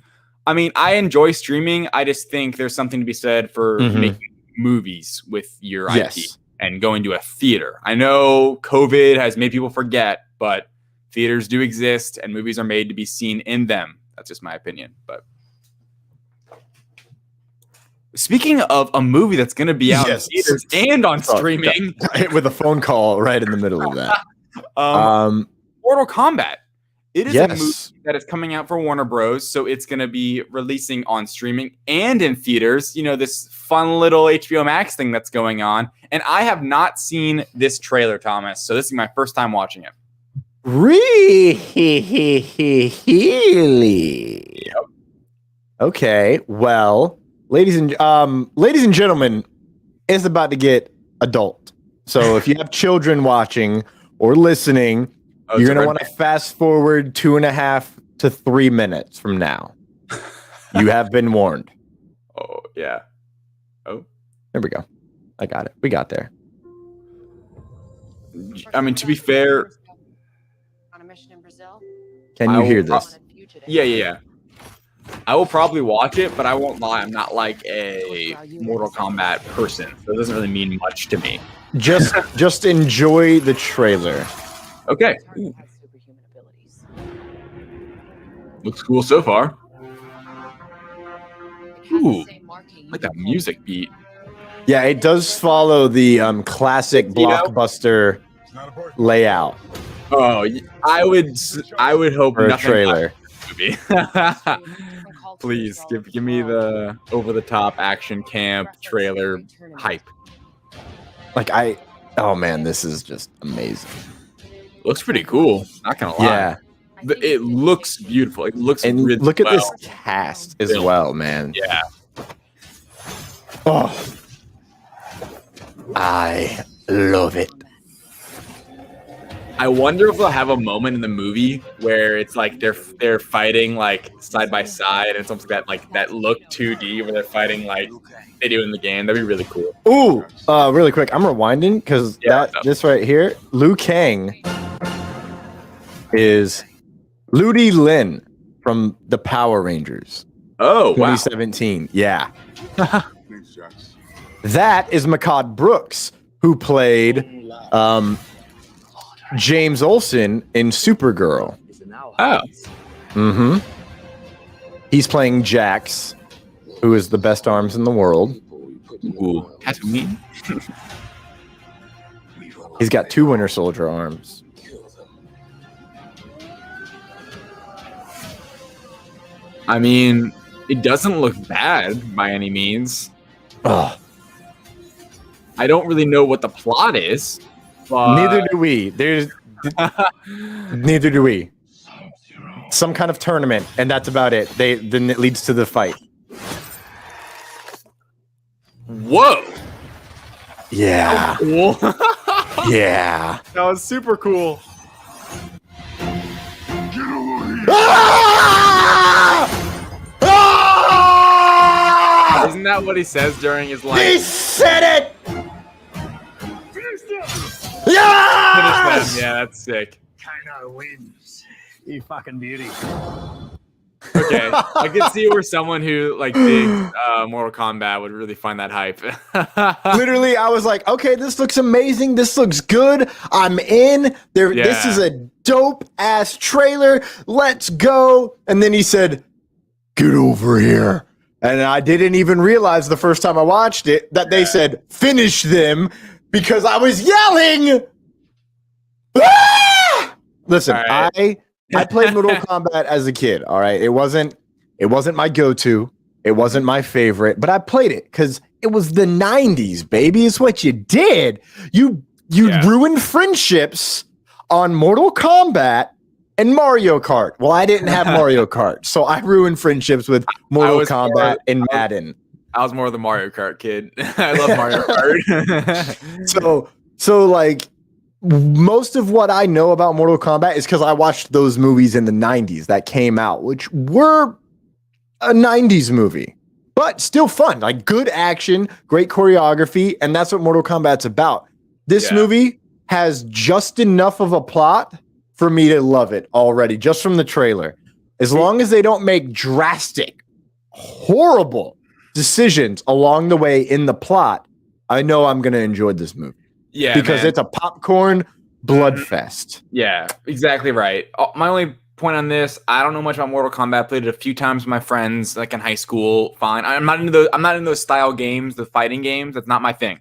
I mean, I enjoy streaming. I just think there's something to be said for making movies with your IP and going to a theater. I know COVID has made people forget, but theaters do exist, and movies are made to be seen in them. That's just my opinion. But speaking of a movie that's going to be out in theaters and on streaming, with a phone call right in the middle of that, Mortal Kombat. It is a movie that is coming out for Warner Bros. So it's going to be releasing on streaming and in theaters. You know, this fun little HBO Max thing that's going on. And I have not seen this trailer, Thomas. So this is my first time watching it. Really? Yep. Okay. Well, ladies and gentlemen, it's about to get adult. So if you have children watching or listening, you're going to want to fast forward 2.5 to 3 minutes from now. You have been warned. Yeah. Oh. There we go. I got it. We got there. I mean, to be fair, on a mission in Brazil. Can you hear this? yeah. I will probably watch it, but I won't lie. I'm not like a Mortal Kombat person, so it doesn't really mean much to me. Just enjoy the trailer. Okay. Ooh. Looks cool so far. Ooh, like that music beat. Yeah, it does follow the classic blockbuster layout Oh, I would hope for a nothing trailer. movie. Please give me the over the top action camp trailer hype. Oh man, this is just amazing. Looks pretty cool. Not gonna lie. Yeah, It looks beautiful. It looks and really look at this well. cast as well, man. Yeah. Oh, I love it. I wonder if they'll have a moment in the movie where it's like they're fighting like side by side, and it's almost that look 2D where they're fighting like they do in the game. That'd be really cool. Ooh, really quick, I'm rewinding because this right here, Liu Kang is Ludi Lin from the Power Rangers. Oh, wow. 2017. Yeah. That is Makad Brooks, who played James Olsen in Supergirl. Oh. Mm-hmm. He's playing Jax, who is the best arms in the world. Ooh, that's me. He's got 2 Winter Soldier arms. I mean, it doesn't look bad by any means. Oh, I don't really know what the plot is. But neither do we. Neither do we. Some kind of tournament, and that's about it. Then it leads to the fight. Whoa. Yeah. Cool. Yeah. That was super cool. Isn't that what he says during his life? He said it. Finish Yes! them. Yeah, that's sick. Kinda wins. You fucking beauty. Okay, I could see where someone who like digs Mortal Kombat would really find that hype. Literally, I was like, okay, this looks amazing. This looks good. I'm in. This is a dope ass trailer. Let's go. And then he said, get over here. And I didn't even realize the first time I watched it that they said, finish them, because I was yelling. Ah! Listen, right. I played Mortal Kombat as a kid. All right. It wasn't my go-to. It wasn't my favorite, but I played it because it was the 90s, baby. It's what you did. You ruined friendships on Mortal Kombat and Mario Kart. Well, I didn't have Mario Kart, so I ruined friendships with Mortal Kombat and Madden. I was more the Mario Kart kid. I love Mario Kart. So like, most of what I know about Mortal Kombat is because I watched those movies in the 90s that came out, which were a 90s movie, but still fun, like good action, great choreography, and that's what Mortal Kombat's about. This movie has just enough of a plot for me to love it already, just from the trailer. As long as they don't make drastic, horrible decisions along the way in the plot, I know I'm going to enjoy this movie. Yeah, because it's a popcorn bloodfest. Yeah, exactly right. My only point on this, I don't know much about Mortal Kombat. I played it a few times with my friends, like in high school. Fine. I'm not into those style games, the fighting games. That's not my thing.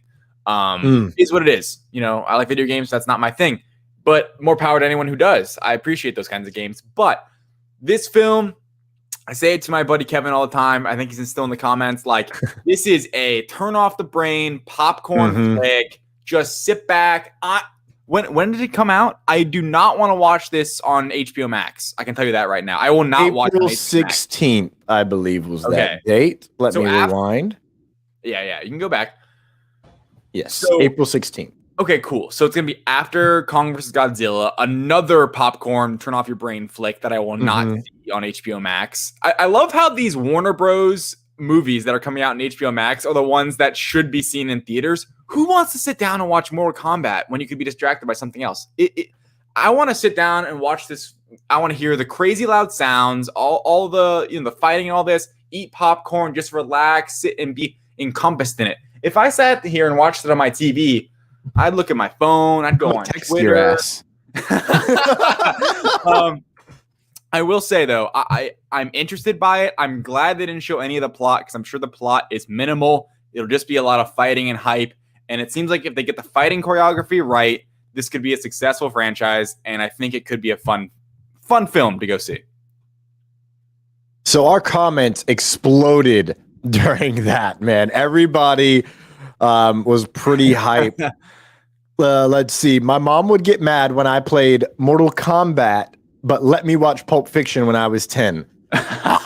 Is what it is. You know, I like video games. That's not my thing. But more power to anyone who does. I appreciate those kinds of games. But this film, I say it to my buddy Kevin all the time. I think he's still in the comments. Like, this is a turn off the brain popcorn flick. Just sit back. When did it come out? I do not want to watch this on HBO Max. I can tell you that right now. I will not watch it on April HBO 16th, I believe, was that date. Let me rewind. Yeah, you can go back. Yes, So- April 16th. Okay, cool. So it's going to be after Kong vs. Godzilla, another popcorn, turn off your brain flick that I will not see on HBO Max. I love how these Warner Bros. movies that are coming out in HBO Max are the ones that should be seen in theaters. Who wants to sit down and watch Mortal Kombat when you could be distracted by something else? I want to sit down and watch this. I want to hear the crazy loud sounds, all the the fighting and all this. Eat popcorn, just relax, sit and be encompassed in it. If I sat here and watched it on my TV, I'd look at my phone. I'd go on text Twitter. your ass. I will say though, I'm interested by it. I'm glad they didn't show any of the plot because I'm sure the plot is minimal. It'll just be a lot of fighting and hype. And it seems like if they get the fighting choreography right, this could be a successful franchise. And I think it could be a fun film to go see. So our comments exploded during that, man. Everybody was pretty hype. Let's see. My mom would get mad when I played Mortal Kombat, but let me watch Pulp Fiction when I was 10.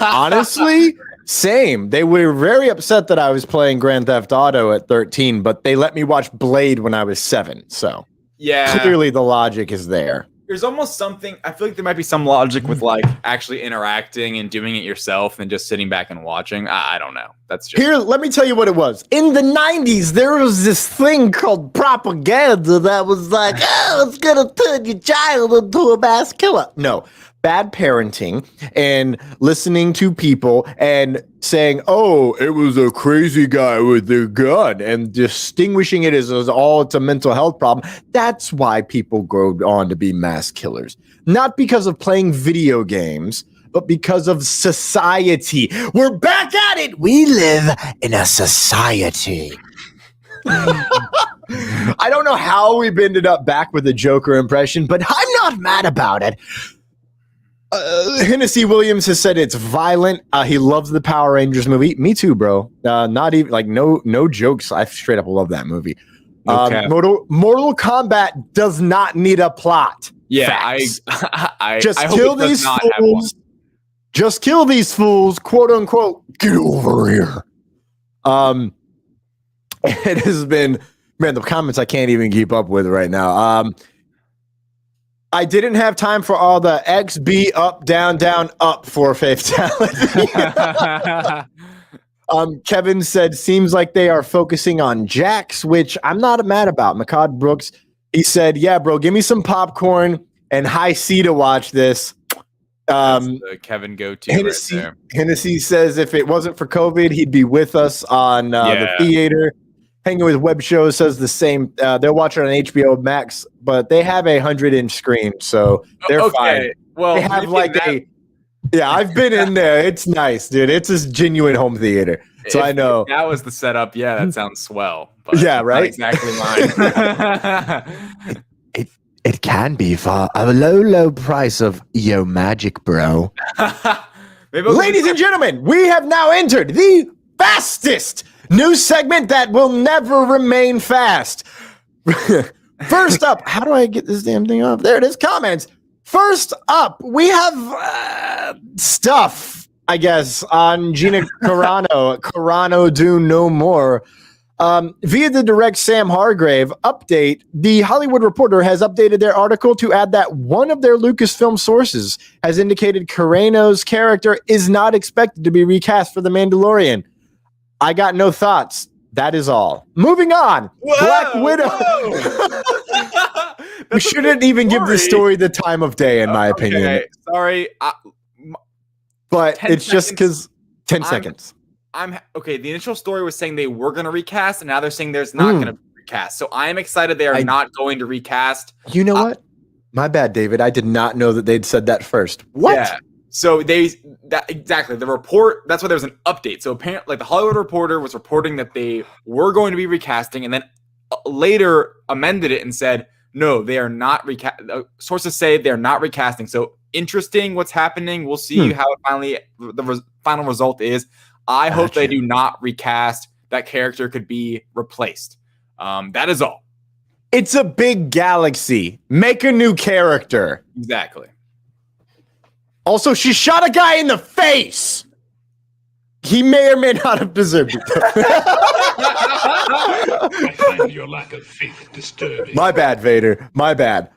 Honestly, same. They were very upset that I was playing Grand Theft Auto at 13, but they let me watch Blade when I was 7. So yeah, clearly the logic is there. There's almost something, I feel like there might be some logic with like actually interacting and doing it yourself and just sitting back and watching. I don't know. That's just Here, let me tell you what it was. In the 90s, there was this thing called propaganda that was like, oh, it's gonna turn your child into a mass killer. No, bad parenting and listening to people and saying, oh, it was a crazy guy with a gun and distinguishing it as all it's a mental health problem. That's why people grow on to be mass killers. Not because of playing video games, but because of society. We're back at it. We live in a society. I don't know how we've ended up back with the Joker impression, but I'm not mad about it. Hennessy Williams has said it's violent. He loves the Power Rangers movie. Me too, bro. Not even like no jokes. I straight up love that movie. Okay. Mortal Kombat does not need a plot. Yeah, I just kill these fools. Just kill these fools, quote unquote. Get over here. It has been, man, the comments I can't even keep up with right now. I didn't have time for all the XB up, down, down, up for fatality. Kevin said, seems like they are focusing on Jax, which I'm not mad about. McCod Brooks, he said, yeah, bro, give me some popcorn and high C to watch this. The Kevin go-to Hennessy, right there. Hennessy says if it wasn't for COVID, he'd be with us on the theater. Hanging with Web Shows says the same. They're watching on HBO Max, but they have 100-inch screen, so they're fine. Well, they have like I've been in there. It's nice, dude. It's a genuine home theater. So I know. If that was the setup. Yeah, that sounds swell. But yeah, right. Exactly mine. It can be for a low price of yo magic, bro. Ladies and gentlemen, we have now entered the fastest news segment that will never remain fast. First up, how do I get this damn thing up? There it is, comments. First up, we have stuff, I guess, on Gina Carano. Carano do no more. Via the direct Sam Hargrave update, the Hollywood Reporter has updated their article to add that one of their Lucasfilm sources has indicated Carano's character is not expected to be recast for The Mandalorian. I got no thoughts. That is all. Moving on. Black Widow. We shouldn't even give this story the time of day, in my opinion. Sorry. But it's just because 10 seconds. Okay. The initial story was saying they were going to recast, and now they're saying there's not going to be recast. So I am excited they are not going to recast. You know what? My bad, David. I did not know that they'd said that first. What? Yeah. So exactly the report. That's why there was an update. So apparently, like the Hollywood Reporter was reporting that they were going to be recasting, and then later amended it and said no, they are not recasting. Sources say they're not recasting. So interesting, what's happening. We'll see how it final result is. I hope they do not recast. That character could be replaced. That is all. It's a big galaxy. Make a new character. Exactly. Also, she shot a guy in the face. He may or may not have deserved it. I find your lack of faith disturbing. My bad, Vader. My bad.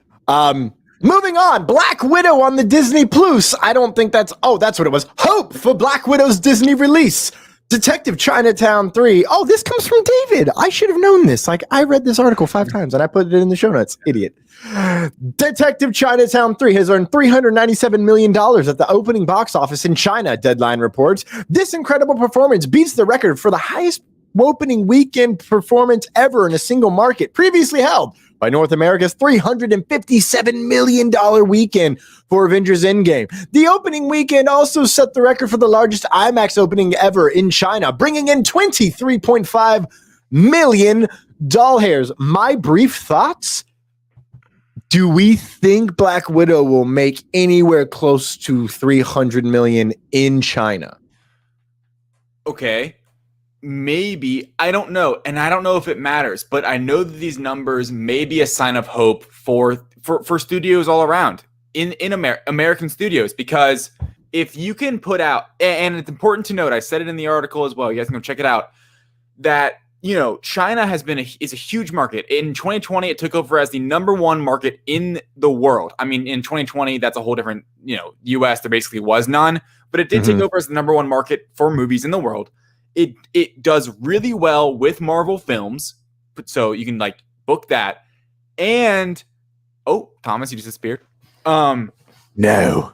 Moving on. Black Widow on the Disney Plus. I don't think that's... Oh, that's what it was. Hope for Black Widow's Disney release. Detective Chinatown 3. Oh, this comes from David. I should have known this. Like, I read this article 5 times and I put it in the show notes. Idiot. Detective Chinatown 3 has earned $397 million at the opening box office in China, Deadline reports. This incredible performance beats the record for the highest opening weekend performance ever in a single market, previously held by North America's $357 million weekend for Avengers Endgame. The opening weekend also set the record for the largest IMAX opening ever in China, bringing in 23.5 million doll hairs. My brief thoughts: do we think Black Widow will make anywhere close to 300 million in China? Okay. Maybe. I don't know. And I don't know if it matters, but I know that these numbers may be a sign of hope for studios all around in American studios, because if you can put out, and it's important to note, I said it in the article as well, you guys can go check it out, that, you know, China is a huge market. In 2020, it took over as the #1 market in the world. I mean, in 2020, that's a whole different, you know, US, there basically was none, but it did take over as the #1 market for movies in the world. It does really well with Marvel films, so you can like book that. And Thomas, you just disappeared. No.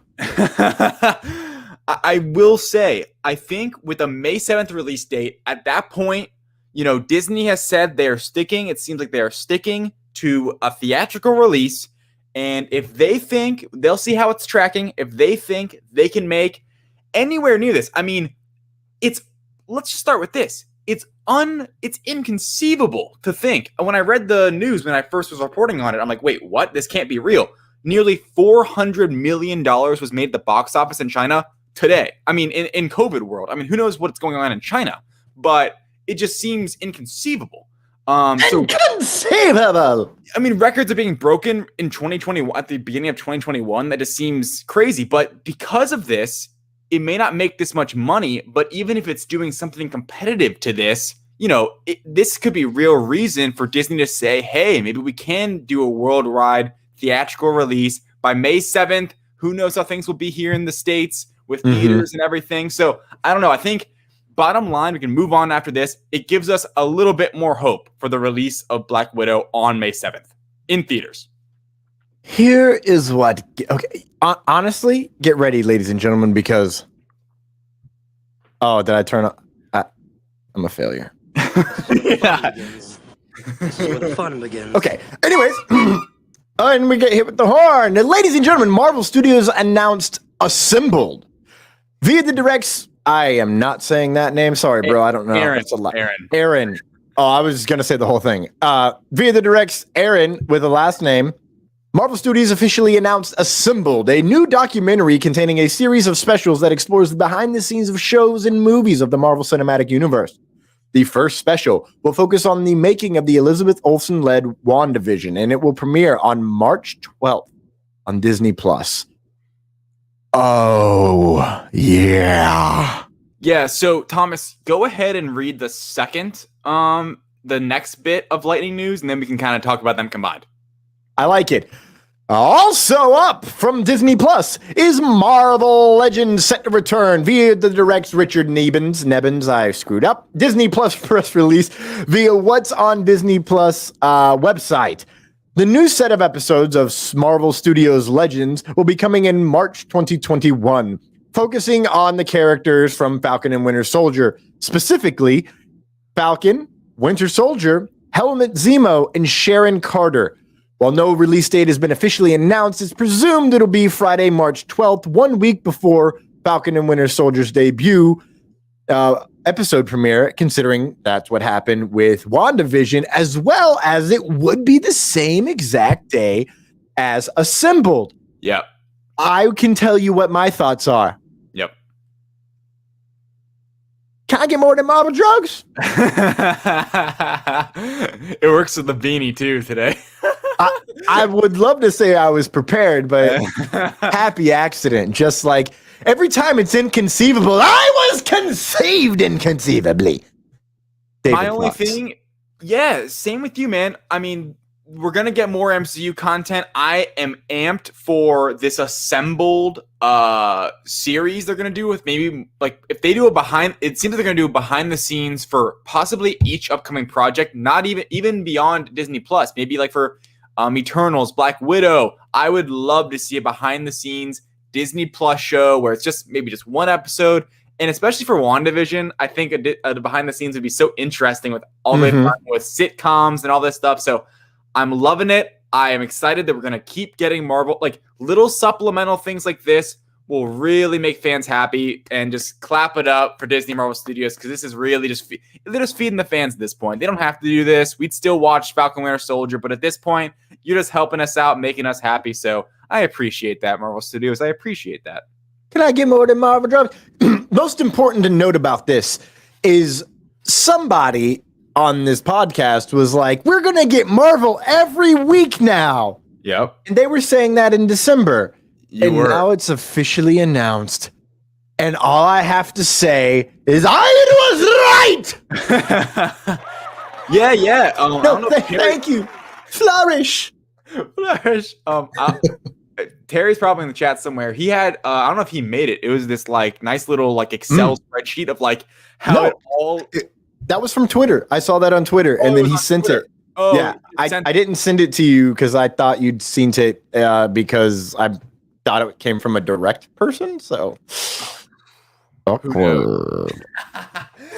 I will say, I think with a May 7th release date, at that point, you know, Disney has said they're sticking. It seems like they are sticking to a theatrical release. And if they think, they'll see how it's tracking. If they think they can make anywhere near this, I mean, let's just start with this. It's inconceivable to think. When I read the news, when I first was reporting on it, I'm like, wait, what? This can't be real. Nearly $400 million was made at the box office in China today. I mean, in COVID world. I mean, who knows what's going on in China? But it just seems inconceivable. Inconceivable! I mean, records are being broken in 2021, at the beginning of 2021. That just seems crazy. But because of this, it may not make this much money, but even if it's doing something competitive to this, you know, this could be real reason for Disney to say, hey, maybe we can do a worldwide theatrical release by May 7th. Who knows how things will be here in the States with theaters and everything. So I don't know. I think bottom line, we can move on after this. It gives us a little bit more hope for the release of Black Widow on May 7th in theaters. Here is what. Okay, honestly, get ready, ladies and gentlemen, because. Oh, did I turn on? I'm a failure. Yeah. This is where the fun begins. Okay. Anyways, and we get hit with the horn. And ladies and gentlemen, Marvel Studios announced Assembled via the directs. I am not saying that name. Sorry, bro. I don't know. Aaron. It's a lot. Aaron. Oh, I was gonna say the whole thing. Via the directs, Aaron with a last name. Marvel Studios officially announced Assembled, a new documentary containing a series of specials that explores the behind-the-scenes of shows and movies of the Marvel Cinematic Universe. The first special will focus on the making of the Elizabeth Olsen-led WandaVision, and it will premiere on March 12th on Disney+. Oh, yeah. Yeah, so Thomas, go ahead and read the second, the next bit of lightning news, and then we can kind of talk about them combined. I like it. Also up from Disney Plus is Marvel Legends set to return via the direct's Richard Nebbins. I screwed up. Disney Plus press release via What's on Disney Plus website. The new set of episodes of Marvel Studios Legends will be coming in March 2021, focusing on the characters from Falcon and Winter Soldier, specifically Falcon, Winter Soldier, Helmut Zemo, and Sharon Carter. While no release date has been officially announced, it's presumed it'll be Friday, March 12th, 1 week before Falcon and Winter Soldier's debut episode premiere, considering that's what happened with WandaVision, as well as it would be the same exact day as Assembled. Yep. I can tell you what my thoughts are. Yep. Can I get more than Marvel drugs? It works with the beanie too today. I would love to say I was prepared, but happy accident. Just like every time it's inconceivable, I was conceived inconceivably. My only thing, yeah, same with you, man. I mean, we're gonna get more MCU content. I am amped for this assembled series they're gonna do with maybe like if they do a behind. It seems like they're gonna do a behind the scenes for possibly each upcoming project. Not even beyond Disney Plus. Maybe like for Eternals, Black Widow. I would love to see a behind the scenes Disney Plus show where it's just maybe just one episode. And especially for WandaVision, I think a behind the scenes would be so interesting with all the with sitcoms and all this stuff. So I'm loving it. I am excited that we're going to keep getting Marvel, like little supplemental things like this will really make fans happy, and just clap it up for Disney Marvel Studios, because this is really they're just feeding the fans at this point. They don't have to do this. We'd still watch Falcon Winter Soldier, but at this point, you're just helping us out, making us happy. So I appreciate that, Marvel Studios. I appreciate that. Can I get more than Marvel drops? Most important to note about this is somebody on this podcast was like, we're going to get Marvel every week now. Yep. And they were saying that in December. Now it's officially announced. And all I have to say is I was right. Yeah. Thank you. Flourish. Terry's probably in the chat somewhere. He had, I don't know if he made it. It was this like nice little like Excel spreadsheet of like how that was from Twitter. I saw that on Twitter, and then he sent it. Oh, yeah, I didn't send it to you because I thought you'd seen it because I thought it came from a direct person. So awkward.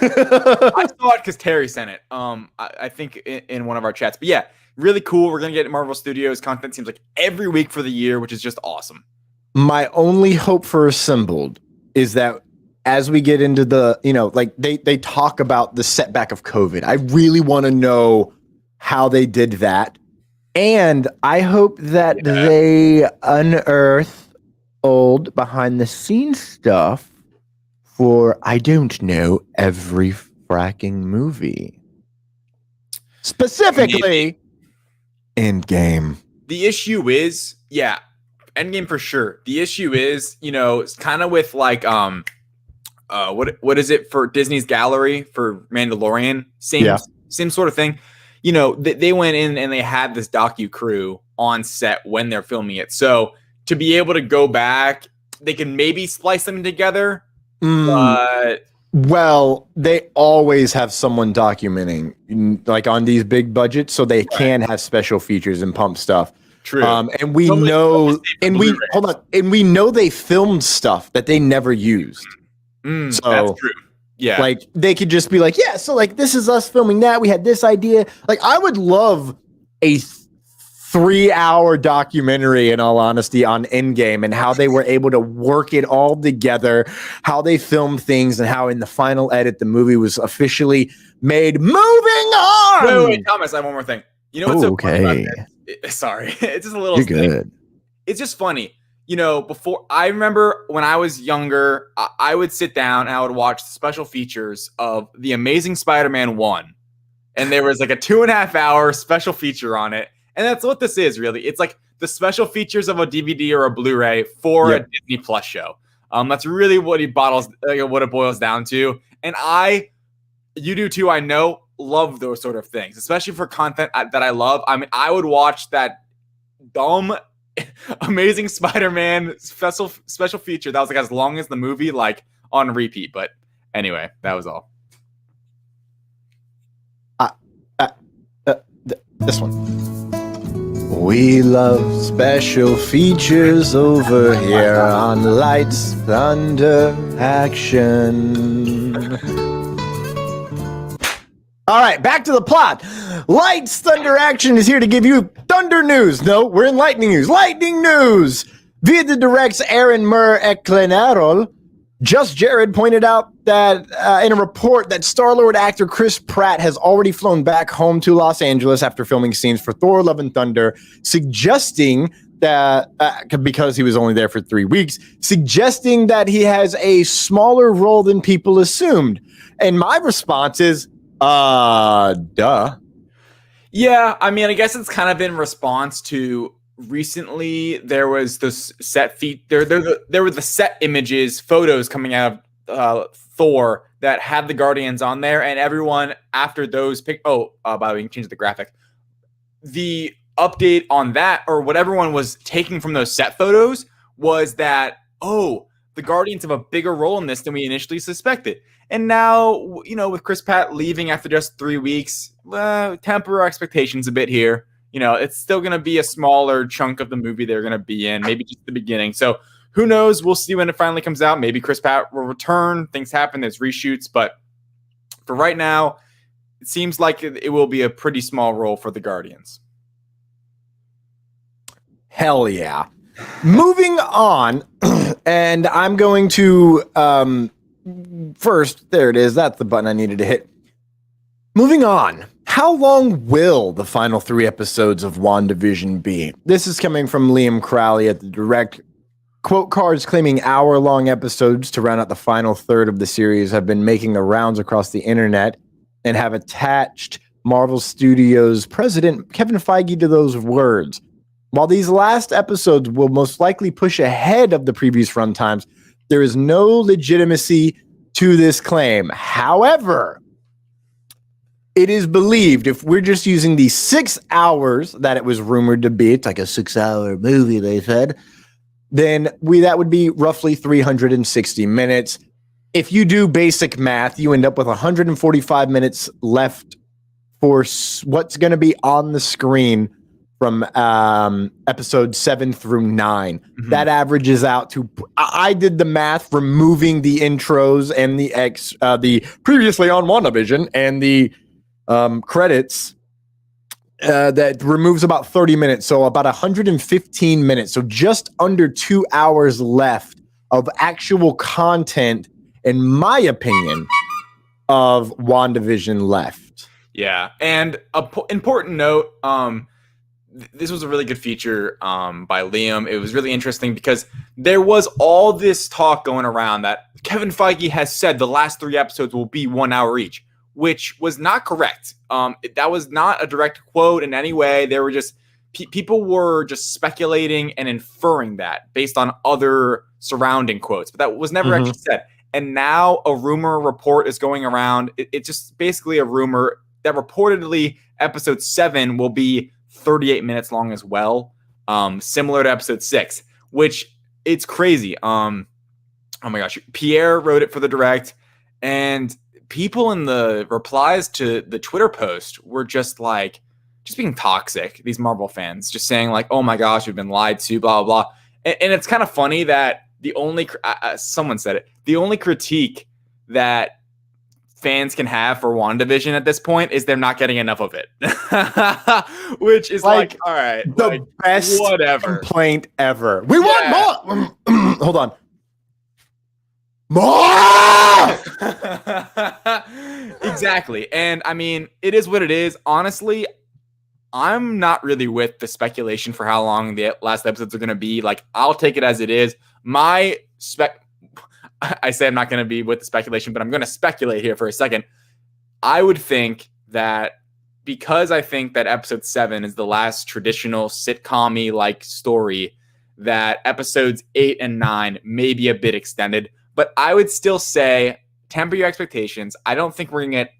I saw it because Terry sent it. I think in one of our chats. But yeah, really cool. We're gonna get Marvel Studios content. Seems like every week for the year, which is just awesome. My only hope for Assembled is that as we get into the, like they talk about the setback of COVID. I really want to know how they did that. And I hope that they unearth old behind the scenes stuff for, I don't know, every fracking movie. Specifically, Endgame. The issue is, Endgame for sure. The issue is, it's kind of with like, what is it for Disney's Gallery for Mandalorian? Same sort of thing. They went in and they had this docu crew on set when they're filming it. So to be able to go back, they can maybe splice them together. But they always have someone documenting like on these big budgets, so they can have special features and pump stuff. True. And we know they filmed stuff that they never used. So that's true. Yeah. Like they could just be like, so like this is us filming that. We had this idea. Like I would love a 3-hour documentary, in all honesty, on Endgame and how they were able to work it all together, how they filmed things, and how in the final edit the movie was officially made. Moving on. Wait, Thomas, I have one more thing. You know what's so funny about this? Sorry, it's just a little. You're good. It's just funny. Before, I remember when I was younger, I would sit down and I would watch the special features of The Amazing Spider-Man 1. And there was like a 2.5-hour special feature on it. And that's what this is, really. It's like the special features of a DVD or a Blu-ray for a Disney Plus show. That's really what it boils down to. And you do too, I know, love those sort of things, especially for content that I love. I mean, I would watch that dumb Amazing Spider-Man special feature that was like as long as the movie, like on repeat. But anyway, that was all. This one. We love special features over here on Lights, Thunder, Action. All right, back to the plot. Lights, Thunder, Action is here to give you thunder news. No, we're in lightning news. Lightning news! Via the Direct's Aaron Murr Eklenarol, Just Jared pointed out that in a report that Star-Lord actor Chris Pratt has already flown back home to Los Angeles after filming scenes for Thor: Love and Thunder, suggesting that, because he was only there for 3 weeks, suggesting that he has a smaller role than people assumed. And my response is, duh. Yeah, I mean, I guess it's kind of in response to recently there was this set there were the set images, photos coming out of Thor that had the Guardians on there, and everyone after those by the way, you can change the graphic. The update on that, or what everyone was taking from those set photos, was that, oh, the Guardians have a bigger role in this than we initially suspected. And now, you know, with Chris Pratt leaving after just 3 weeks, temper our expectations a bit here. You know, it's still going to be a smaller chunk of the movie they're going to be in, maybe just the beginning. So who knows? We'll see when it finally comes out. Maybe Chris Pratt will return. Things happen. There's reshoots. But for right now, it seems like it will be a pretty small role for the Guardians. Hell yeah. Moving on, and I'm going to first, there it is. That's the button I needed to hit. Moving on. How long will the final 3 episodes of WandaVision be? This is coming from Liam Crowley at the Direct. Quote cards claiming hour-long episodes to round out the final third of the series have been making the rounds across the internet and have attached Marvel Studios president Kevin Feige to those words. While these last episodes will most likely push ahead of the previous runtimes, there is no legitimacy to this claim. However, it is believed, if we're just using the 6 hours that it was rumored to be, it's like a 6-hour movie, they said, then that would be roughly 360 minutes. If you do basic math, you end up with 145 minutes left for what's going to be on the screen from episode 7 through 9. Mm-hmm. That averages out to, I did the math, removing the intros and the previously on WandaVision and the credits, that removes about 30 minutes. So about 115 minutes. So just under 2 hours left of actual content, in my opinion, of WandaVision left. Yeah. And an important note, this was a really good feature by Liam. It was really interesting because there was all this talk going around that Kevin Feige has said the last 3 episodes will be 1 hour each, which was not correct. That was not a direct quote in any way. There were just people were just speculating and inferring that based on other surrounding quotes, but that was never actually said. And now a rumor report is going around. It's just basically a rumor that reportedly episode 7 will be 38 minutes long as well, similar to episode 6, which it's crazy. Oh my gosh, Pierre wrote it for the Direct, and people in the replies to the Twitter post were just being toxic. These Marvel fans just saying like, "Oh my gosh, we've been lied to," blah blah blah. And it's kind of funny that the only someone said it. The only critique that fans can have for WandaVision at this point is they're not getting enough of it, which is like all right, the best complaint ever. We want more. Hold on. More! Exactly. And I mean, it is what it is. Honestly, I'm not really with the speculation for how long the last episodes are going to be. Like, I'll take it as it is. I say I'm not going to be with the speculation, but I'm going to speculate here for a second. I would think that because I think that episode 7 is the last traditional sitcom-y like story, that episodes 8 and 9 may be a bit extended. But I would still say temper your expectations. I don't think we're going to get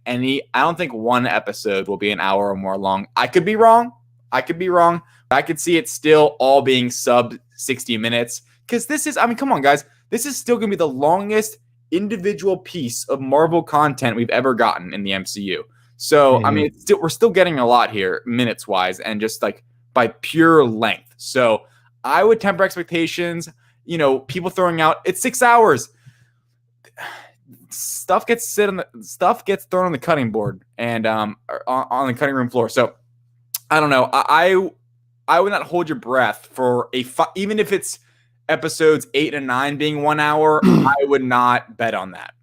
I don't think one episode will be an hour or more long. I could be wrong. But I could see it still all being sub 60 minutes. Because this is, I mean, come on, guys. This is still going to be the longest individual piece of Marvel content we've ever gotten in the MCU. So, I mean, we're still getting a lot here, minutes-wise, and just like by pure length. So I would temper expectations. You know, people throwing out, it's 6 hours. Stuff gets thrown on the cutting board and on the cutting room floor. So I don't know. I would not hold your breath for even if it's episodes 8 and 9 being 1 hour. I would not bet on that.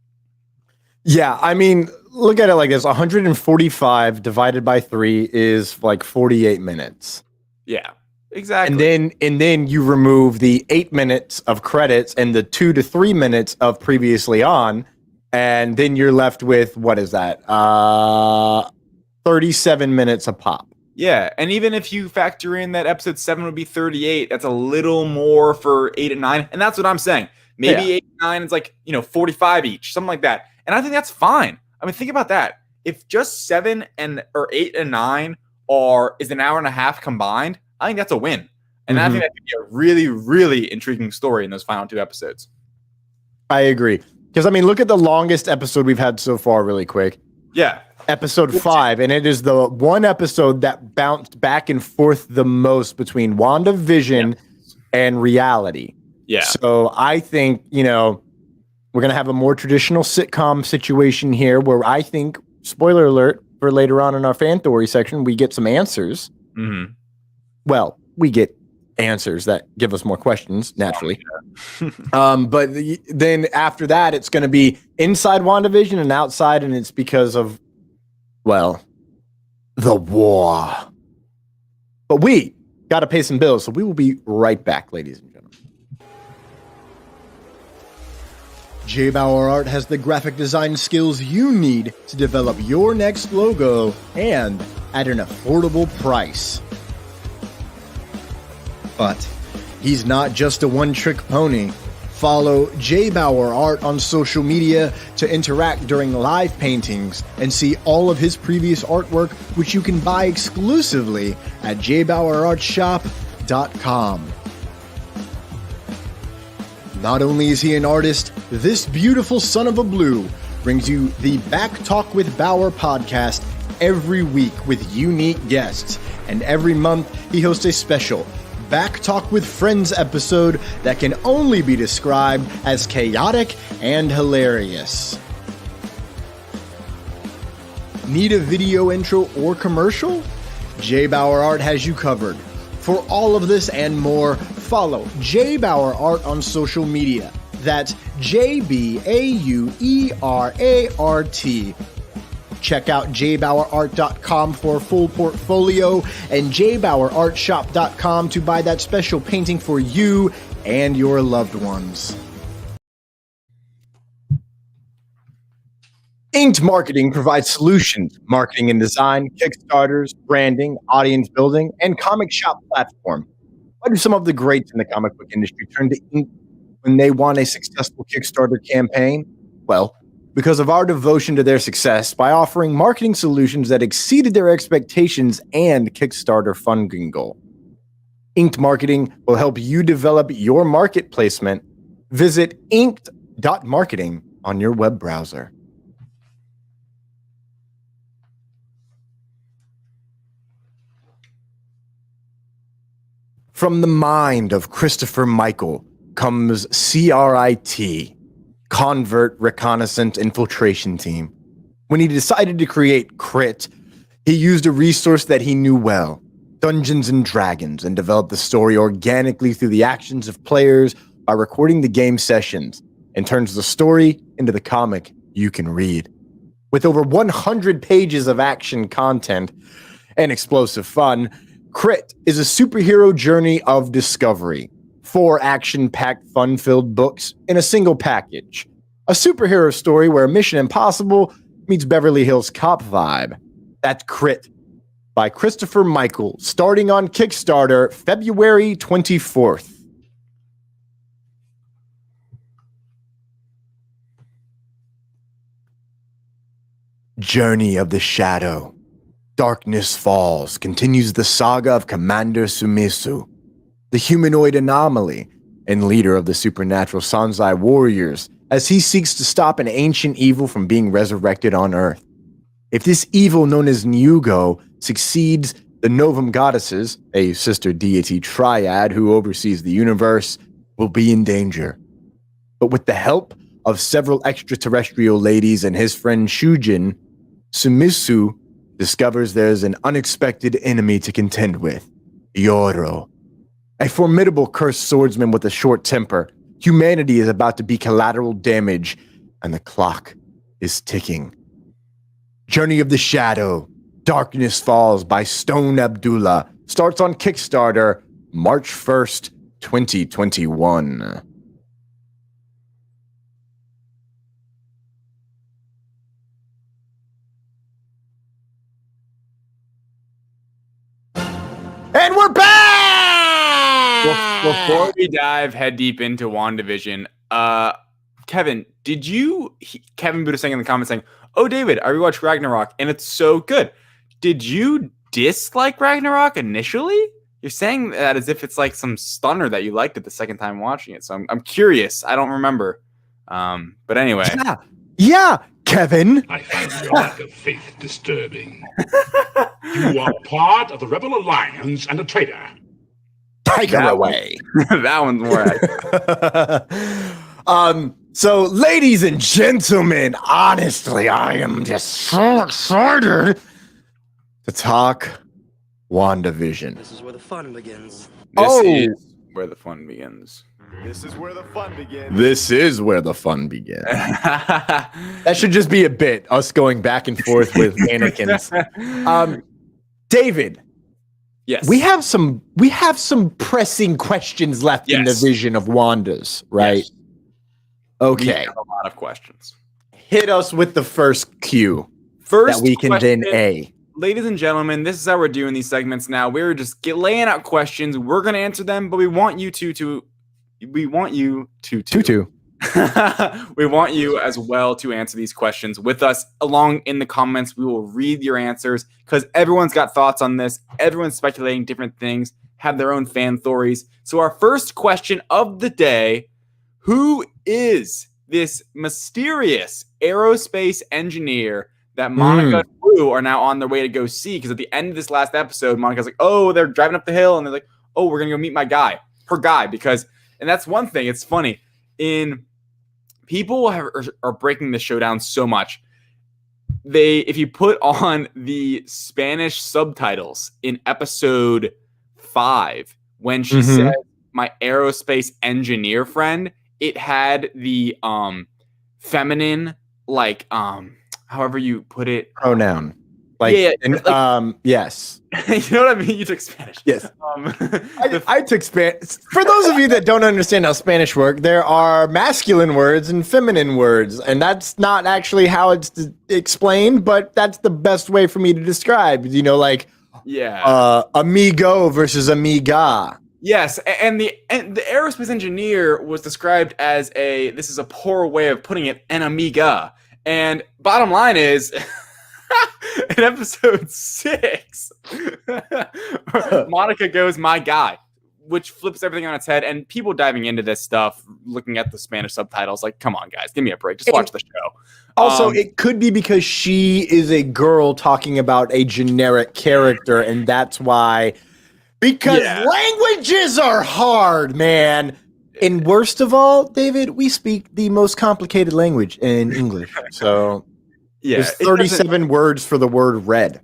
Yeah, I mean, look at it like this: 145 divided by 3 is like 48 minutes. Yeah. Exactly. And then you remove the 8 minutes of credits and the 2 to 3 minutes of previously on, and then you're left with, what is that? 37 minutes a pop. Yeah, and even if you factor in that episode 7 would be 38, that's a little more for 8 and 9, and that's what I'm saying. Maybe 8 and 9 is like, 45 each, something like that. And I think that's fine. I mean, think about that. If just 7 or 8 and 9 is an hour and a half combined, I think that's a win. And I think that could be a really, really intriguing story in those final 2 episodes. I agree. Because, I mean, look at the longest episode we've had so far really quick. Yeah. Episode 5, and it is the one episode that bounced back and forth the most between WandaVision and reality. Yeah. So I think, we're going to have a more traditional sitcom situation here where I think, spoiler alert, for later on in our fan theory section, we get some answers. Mm-hmm. Well, we get answers that give us more questions, naturally. But then after that, it's going to be inside WandaVision and outside, and it's because of, well, the war. But we got to pay some bills, so we will be right back, ladies and gentlemen. JBauerArt has the graphic design skills you need to develop your next logo and at an affordable price. But he's not just a one-trick pony. Follow JBauerArt on social media to interact during live paintings and see all of his previous artwork, which you can buy exclusively at JBauerArtShop.com. Not only is he an artist, this beautiful son of a blue brings you the Back Talk with Bauer podcast every week with unique guests, and every month he hosts a special Back Talk with Friends episode that can only be described as chaotic and hilarious. Need a video intro or commercial? JBauerArt has you covered. For all of this and more, follow JBauerArt on social media. That's JBauerArt. Check out JBauerArt.com for a full portfolio and JBauerArtShop.com to buy that special painting for you and your loved ones. Inked Marketing provides solutions, marketing and design, Kickstarters, branding, audience building, and comic shop platform. Why do some of the greats in the comic book industry turn to Ink when they want a successful Kickstarter campaign? Well, because of our devotion to their success by offering marketing solutions that exceeded their expectations and Kickstarter funding goal. Inked Marketing will help you develop your market placement. Visit inked.marketing on your web browser. From the mind of Christopher Michael comes CRIT, Convert Reconnaissance Infiltration Team. When he decided to create CRIT, he used a resource that he knew well, Dungeons and Dragons, and developed the story organically through the actions of players by recording the game sessions, and turns the story into the comic you can read. With over 100 pages of action content and explosive fun, CRIT is a superhero journey of discovery. 4 action-packed, fun-filled books in a single package. A superhero story where Mission Impossible meets Beverly Hills Cop vibe. That's CRIT by Christopher Michael, starting on Kickstarter February 24th. Journey of the Shadow. Darkness Falls continues the saga of Commander Sumisu, the humanoid anomaly and leader of the supernatural Sanzai warriors, as he seeks to stop an ancient evil from being resurrected on Earth. If this evil known as Nyugo succeeds, the Novum Goddesses, a sister deity triad who oversees the universe, will be in danger. But with the help of several extraterrestrial ladies and his friend Shujin, Sumisu discovers there's an unexpected enemy to contend with, Yoro. A formidable cursed swordsman with a short temper. Humanity is about to be collateral damage, and the clock is ticking. Journey of the Shadow, Darkness Falls by Stone Abdullah starts on Kickstarter March 1st, 2021. And we're back! Before we dive head deep into WandaVision, Kevin, Kevin Buddha saying in the comments saying, "Oh, David, I rewatched Ragnarok and it's so good." Did you dislike Ragnarok initially? You're saying that as if it's like some stunner that you liked it the second time watching it. So I'm curious. I don't remember. But anyway. Yeah, Kevin. I find your lack of faith disturbing. You are part of the Rebel Alliance and a traitor. Take her away. That one's more accurate. So, ladies and gentlemen, honestly, I am just so excited to talk WandaVision. This is where the fun begins. This is where the fun begins. This is where the fun begins. This is where the fun begins. That should just be a bit, us going back and forth with mannequins. David. Yes. We have some pressing questions left in the vision of Wanda's, right? Yes. Okay. We have a lot of questions. Hit us with the first cue. First that we can question, then A. Ladies and gentlemen, this is how we're doing these segments now. We're just laying out questions. We're going to answer them, but we want you to we want you as well to answer these questions with us along in the comments. We will read your answers because everyone's got thoughts on this. Everyone's speculating different things, have their own fan theories. So our first question of the day, who is this mysterious aerospace engineer that Monica and Blue are now on their way to go see? Because at the end of this last episode, Monica's like, oh, they're driving up the hill. And they're like, oh, we're going to go meet her guy. And that's one thing. It's funny. People are breaking the show down so much. If you put on the Spanish subtitles in episode 5, when she said, my aerospace engineer friend, it had the feminine, like however you put it, pronoun. Yes. You know what I mean? You took Spanish. Yes. I took Spanish. For those of you that don't understand how Spanish work, there are masculine words and feminine words, and that's not actually how it's explained, but that's the best way for me to describe. Amigo versus amiga. Yes, and the aerospace engineer was described as this is a poor way of putting it, an amiga. And bottom line is, in episode 6, Monica goes, my guy, which flips everything on its head. And people diving into this stuff, looking at the Spanish subtitles, like, come on, guys, give me a break. Just watch the show. Also, it could be because she is a girl talking about a generic character, and that's why. Because languages are hard, man. And worst of all, David, we speak the most complicated language in English. So there's 37 words for the word red.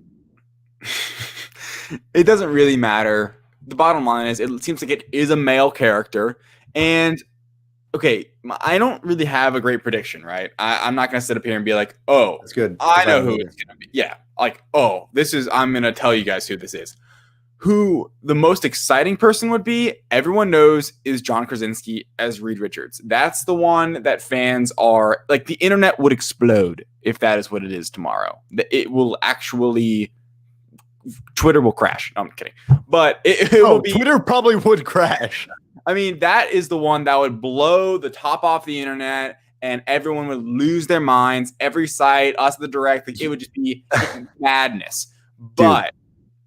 It doesn't really matter. The bottom line is, it seems like it is a male character. And, okay, I don't really have a great prediction, right? I'm not going to sit up here and be like, oh, that's good. I know who it's going to be. Yeah, like, oh, I'm going to tell you guys who this is. Who the most exciting person would be, everyone knows, is John Krasinski as Reed Richards. That's the one that fans are, like, the internet would explode if that is what it is tomorrow. It will actually, Twitter will crash. No, I'm kidding. But it will be. Twitter probably would crash. I mean, that is the one that would blow the top off the internet and everyone would lose their minds. Every site, us, the direct, like, it would just be madness. But. Dude.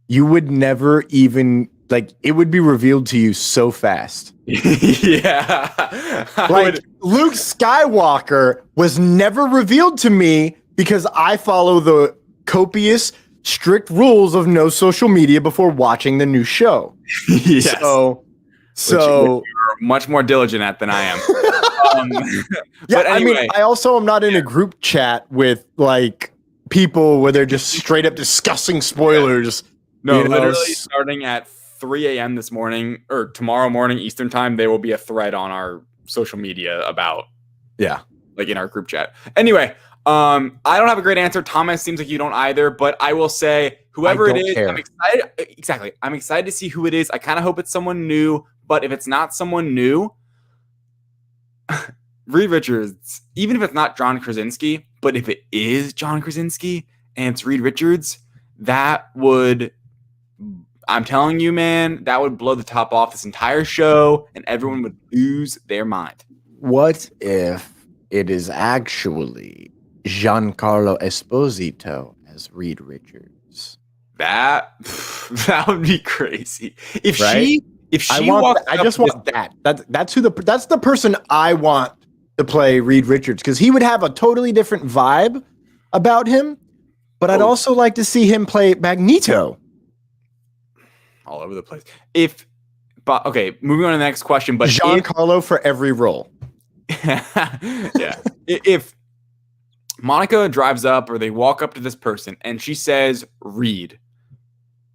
You would never even, like, it would be revealed to you so fast. Yeah. Luke Skywalker was never revealed to me because I follow the copious, strict rules of no social media before watching the new show. Yes. So you're much more diligent at than I am. But anyway. I mean, I also am not in a group chat with, like, people where they're just straight up discussing spoilers. No, literally starting at 3 a.m. this morning or tomorrow morning Eastern time, there will be a thread on our social media about, like in our group chat. Anyway, I don't have a great answer. Thomas, seems like you don't either, but I will say whoever it is, I'm excited. Exactly. I'm excited to see who it is. I kind of hope it's someone new, but if it's not someone new, Reed Richards, even if it's not John Krasinski, but if it is John Krasinski and it's Reed Richards, that would, I'm telling you, man, that would blow the top off this entire show and everyone would lose their mind. What if it is actually Giancarlo Esposito as Reed Richards? That would be crazy. If Right? she I want. walked I up just to want that. That's the person I want to play Reed Richards, because he would have a totally different vibe about him. But I'd also like to see him play Magneto. All over the place. Okay, moving on to the next question. But Giancarlo for every role. Yeah. If Monica drives up or they walk up to this person and she says, Reed,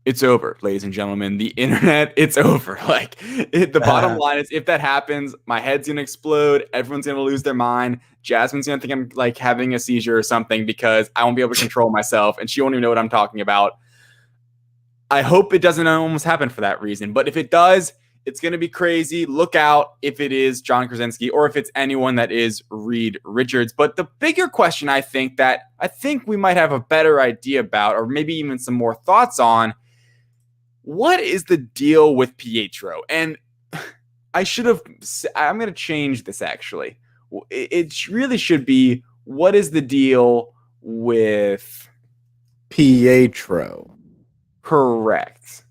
it's over, ladies and gentlemen. The internet, it's over. Like, the bottom line is, if that happens, my head's going to explode. Everyone's going to lose their mind. Jasmine's going to think I'm like having a seizure or something because I won't be able to control myself and she won't even know what I'm talking about. I hope it doesn't almost happen for that reason. But if it does, it's going to be crazy. Look out if it is John Krasinski or if it's anyone that is Reed Richards. But the bigger question I think we might have a better idea about, or maybe even some more thoughts on, what is the deal with Pietro? And I'm going to change this actually. It really should be, what is the deal with Pietro? Correct.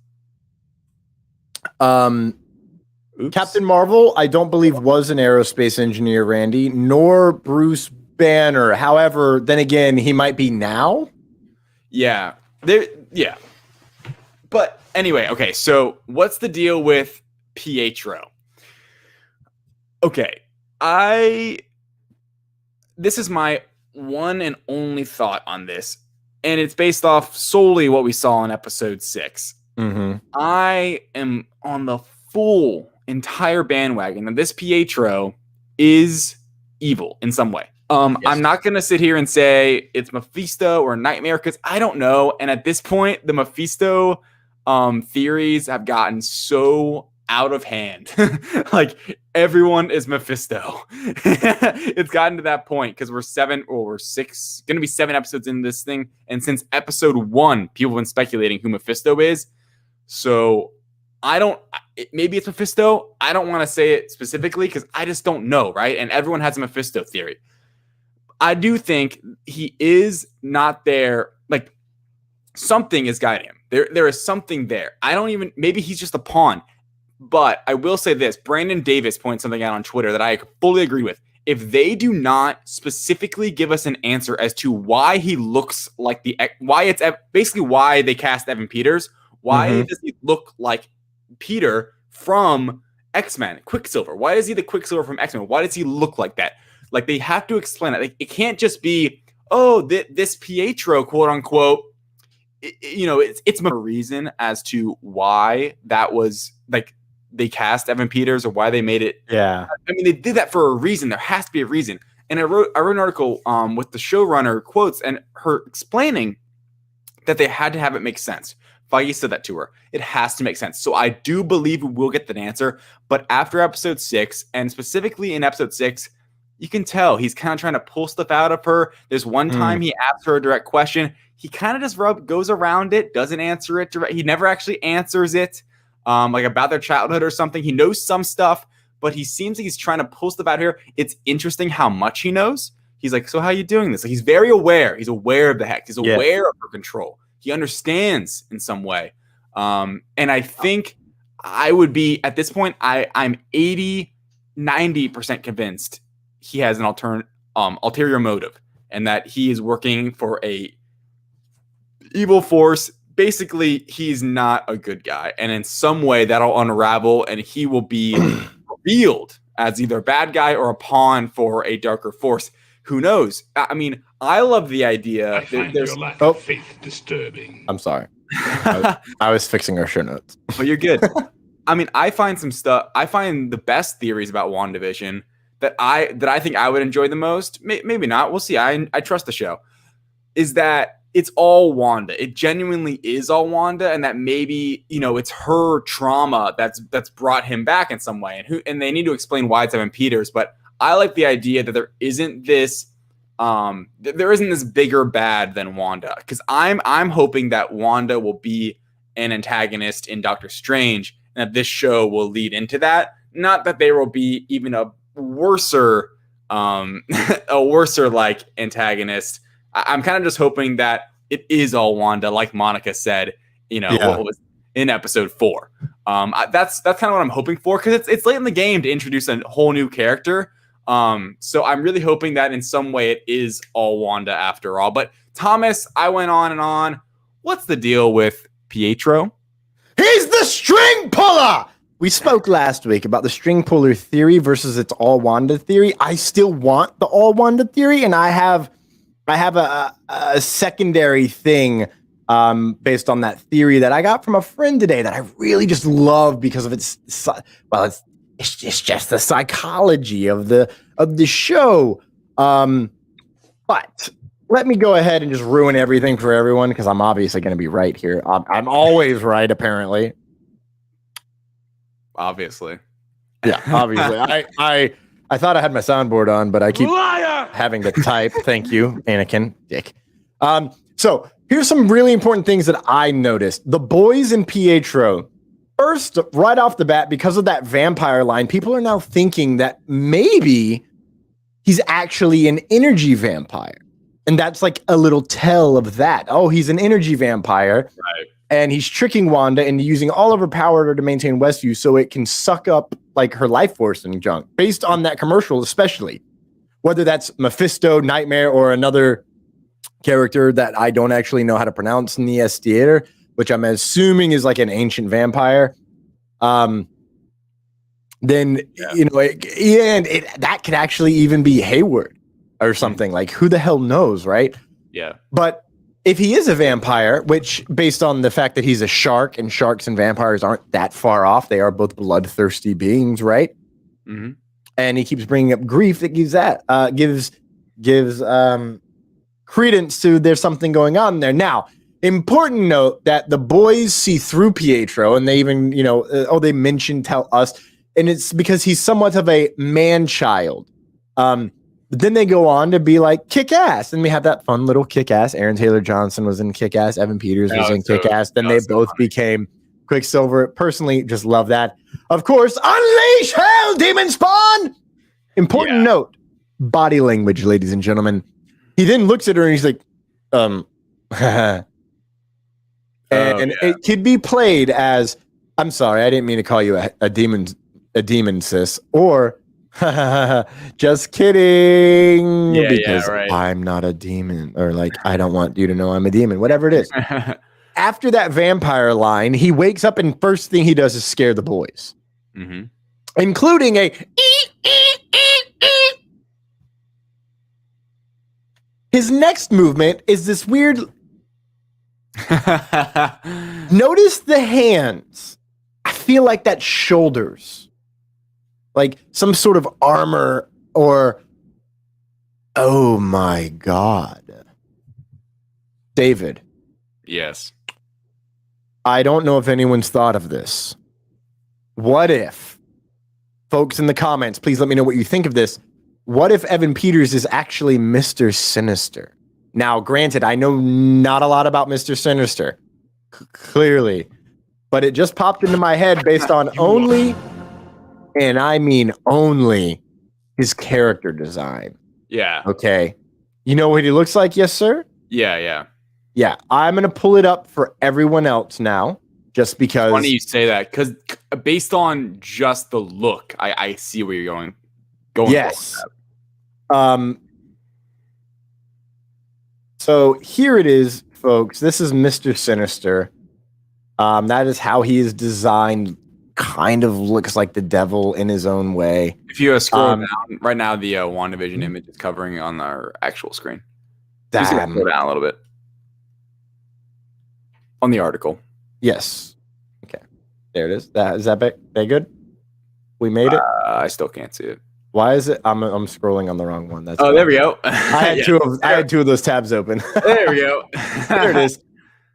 Captain Marvel, I don't believe was an aerospace engineer, Randy, nor Bruce Banner. However, then again, he might be now. Yeah. Yeah. But anyway, okay, so what's the deal with Pietro? Okay, this is my one and only thought on this, and it's based off solely what we saw in episode 6. Mm-hmm. I am on the full entire bandwagon that this Pietro is evil in some way. Yes. I'm not going to sit here and say it's Mephisto or Nightmare because I don't know. And at this point, the Mephisto theories have gotten so out of hand. Like, everyone is Mephisto. It's gotten to that point because we're 7 or 6, going to be 7 episodes in this thing. And since episode 1, people have been speculating who Mephisto is. So maybe it's Mephisto. I don't want to say it specifically because I just don't know, right? And everyone has a Mephisto theory. I do think he is not there. Like, something is guiding him. There is something there. Maybe he's just a pawn. But I will say this. Brandon Davis pointed something out on Twitter that I fully agree with. If they do not specifically give us an answer as to why he looks like why they cast Evan Peters, why does he look like Peter from X-Men, Quicksilver? Why is he the Quicksilver from X-Men? Why does he look like that? Like, they have to explain it. Like, it can't just be, this Pietro, quote unquote, it's a reason as to why that was, like, they cast Evan Peters or why they made it. Yeah. I mean, they did that for a reason. There has to be a reason. And I wrote an article with the showrunner quotes and her explaining that they had to have it make sense. Feige said that to her. It has to make sense. So I do believe we will get that answer. But after episode 6, and specifically in episode 6, you can tell he's kind of trying to pull stuff out of her. There's one time he asks her a direct question. He kind of just goes around it, doesn't answer it direct. He never actually answers it, like about their childhood or something. He knows some stuff, but he seems like he's trying to pull stuff out here. It's interesting how much he knows. He's like, so how are you doing this? Like, he's very aware. He's aware of the hex. He's aware of her control. He understands in some way. And I think I would be, at this point, I'm 90% convinced he has an ulterior motive, and that he is working for a evil force. Basically, he's not a good guy. And in some way, that'll unravel, and he will be revealed as either a bad guy or a pawn for a darker force. Who knows? I mean, I love the idea. I find your lack of faith disturbing. I'm sorry. I was fixing our show notes. But you're good. I mean, I find some stuff. I find the best theories about WandaVision that I think I would enjoy the most. Maybe not. We'll see. I trust the show. Is that it's all Wanda. It genuinely is all Wanda, and that maybe, it's her trauma that's brought him back in some way. And they need to explain why it's Evan Peters. But I like the idea that there isn't this bigger bad than Wanda, because I'm hoping that Wanda will be an antagonist in Doctor Strange, and that this show will lead into that. Not that there will be even a worser like antagonist. I'm kind of just hoping that it is all Wanda, like Monica said, what was in episode 4. That's kind of what I'm hoping for, because it's late in the game to introduce a whole new character. So I'm really hoping that in some way it is all Wanda after all. But Thomas, I went on and on. What's the deal with Pietro? He's the string puller. We spoke last week about the string puller theory versus its all Wanda theory. I still want the all Wanda theory, and I have a secondary thing based on that theory that I got from a friend today that I really just love because of it's just the psychology of the show. But let me go ahead and just ruin everything for everyone, because I'm obviously going to be right here. I'm always right, apparently. Obviously. Yeah, obviously. I thought I had my soundboard on, but I keep having to type. Thank you, Anakin. Dick. So here's some really important things that I noticed. The boys in Pietro. First, right off the bat, because of that vampire line, people are now thinking that maybe he's actually an energy vampire. And that's like a little tell of that. Oh, he's an energy vampire. Right. And he's tricking Wanda into using all of her power to maintain Westview so it can suck up like her life force and junk, based on that commercial, especially. Whether that's Mephisto, Nightmare, or another character that I don't actually know how to pronounce in the S theater, which I'm assuming is like an ancient vampire. Then, that could actually even be Hayward or something. Like, who the hell knows, right? Yeah. But if he is a vampire, which based on the fact that he's a shark, and sharks and vampires aren't that far off, they are both bloodthirsty beings, right? Mm-hmm. And he keeps bringing up grief that gives credence to there's something going on there. Now, important note that the boys see through Pietro, and they even, they tell us, and it's because he's somewhat of a man-child. But then they go on to be like Kick-Ass, and we have that fun little Kick-Ass. Aaron Taylor Johnson was in Kick-Ass. Evan Peters was in Kick-Ass. Then they both became Quicksilver. Personally, just love that. Of course, unleash hell, demon spawn! Important note, body language, ladies and gentlemen. He then looks at her and he's like, it could be played as, I'm sorry, I didn't mean to call you a demon, sis, or just kidding, because I'm not a demon, or like, I don't want you to know I'm a demon, whatever it is. After that vampire line, he wakes up and first thing he does is scare the boys, including his next movement is this weird. Notice the hands. I feel like that's shoulders. Like some sort of armor, or oh my God. David. Yes. I don't know if anyone's thought of this. What if, folks in the comments, please let me know what you think of this. What if Evan Peters is actually Mr. Sinister? Now, granted, I know not a lot about Mr. Sinister, clearly, but it just popped into my head based on only, and I mean only, his character design. Yeah. Okay. You know what he looks like? Yes, sir? Yeah. Yeah. I'm going to pull it up for everyone else now, just because. Funny you say that, because based on just the look, I see where you're going. Yes. So here it is, folks. This is Mr. Sinister. That is how he is designed. Kind of looks like the devil in his own way. If you scroll down, right now the WandaVision image is covering on our actual screen. Just scroll down a little bit. On the article. Yes. Okay. There it is. Is that good? We made it? I still can't see it. Why is it? I'm scrolling on the wrong one. That's there we go. I had two of those tabs open. There we go. There it is.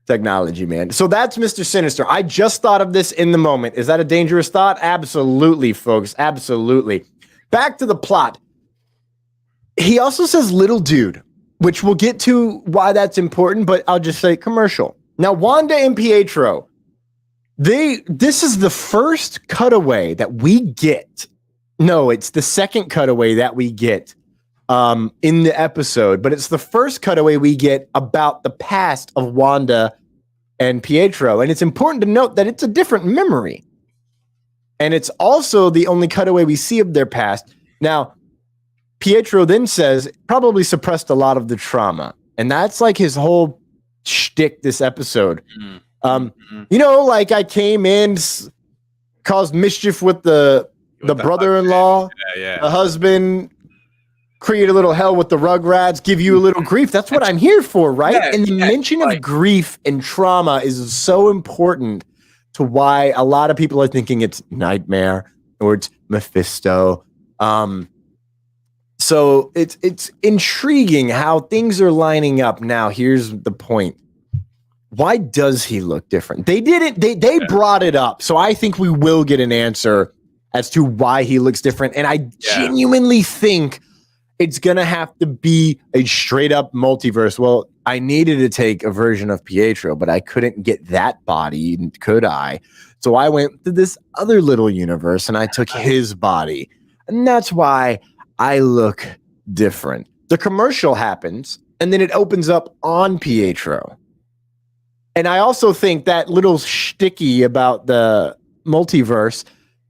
Technology, man. So that's Mr. Sinister. I just thought of this in the moment. Is that a dangerous thought? Absolutely, folks. Absolutely. Back to the plot. He also says little dude, which we'll get to why that's important, but I'll just say commercial. Now, Wanda and Pietro, this is the first cutaway that we get. No, it's the second cutaway that we get in the episode, but it's the first cutaway we get about the past of Wanda and Pietro. And it's important to note that it's a different memory. And it's also the only cutaway we see of their past. Now, Pietro then says, probably suppressed a lot of the trauma. And that's like his whole shtick this episode. You know, like I came in, caused mischief with the brother-in-law, the husband, create a little hell with the Rugrats, give you a little grief. That's what I'm here for, right? And the mention of grief and trauma is so important to why a lot of people are thinking it's Nightmare or it's Mephisto. So it's intriguing how things are lining up. Now, here's the point. Why does he look different? They didn't. They brought it up, so I think we will get an answer as to why he looks different. And I genuinely think it's gonna have to be a straight up multiverse. Well, I needed to take a version of Pietro, but I couldn't get that body, could I? So I went to this other little universe and I took his body, and that's why I look different. The commercial happens, and then it opens up on Pietro. And I also think that little shticky about the multiverse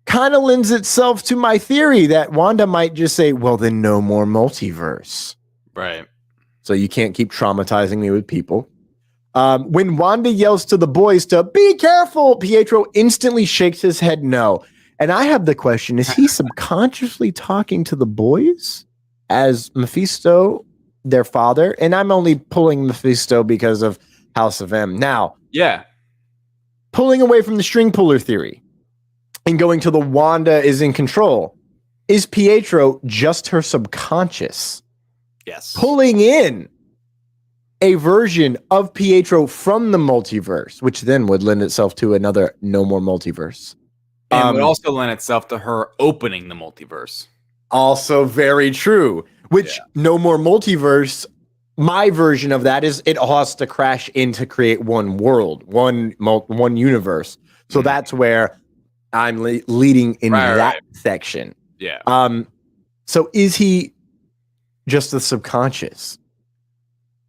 kind of lends itself to my theory that Wanda might just say, well, then no more multiverse. Right. So you can't keep traumatizing me with people. When Wanda yells to the boys to be careful, Pietro instantly shakes his head no. And I have the question, is he subconsciously talking to the boys as Mephisto, their father? And I'm only pulling Mephisto because of House of M. Now, pulling away from the string puller theory and going to the Wanda is in control, is Pietro just her subconscious? Yes. Pulling in a version of Pietro from the multiverse, which then would lend itself to another no more multiverse. And would also lend itself to her opening the multiverse. Also very true. Which no more multiverse, my version of that is it has to crash in to create one world, one universe. So that's where I'm leading in that section. Yeah. So is he just the subconscious?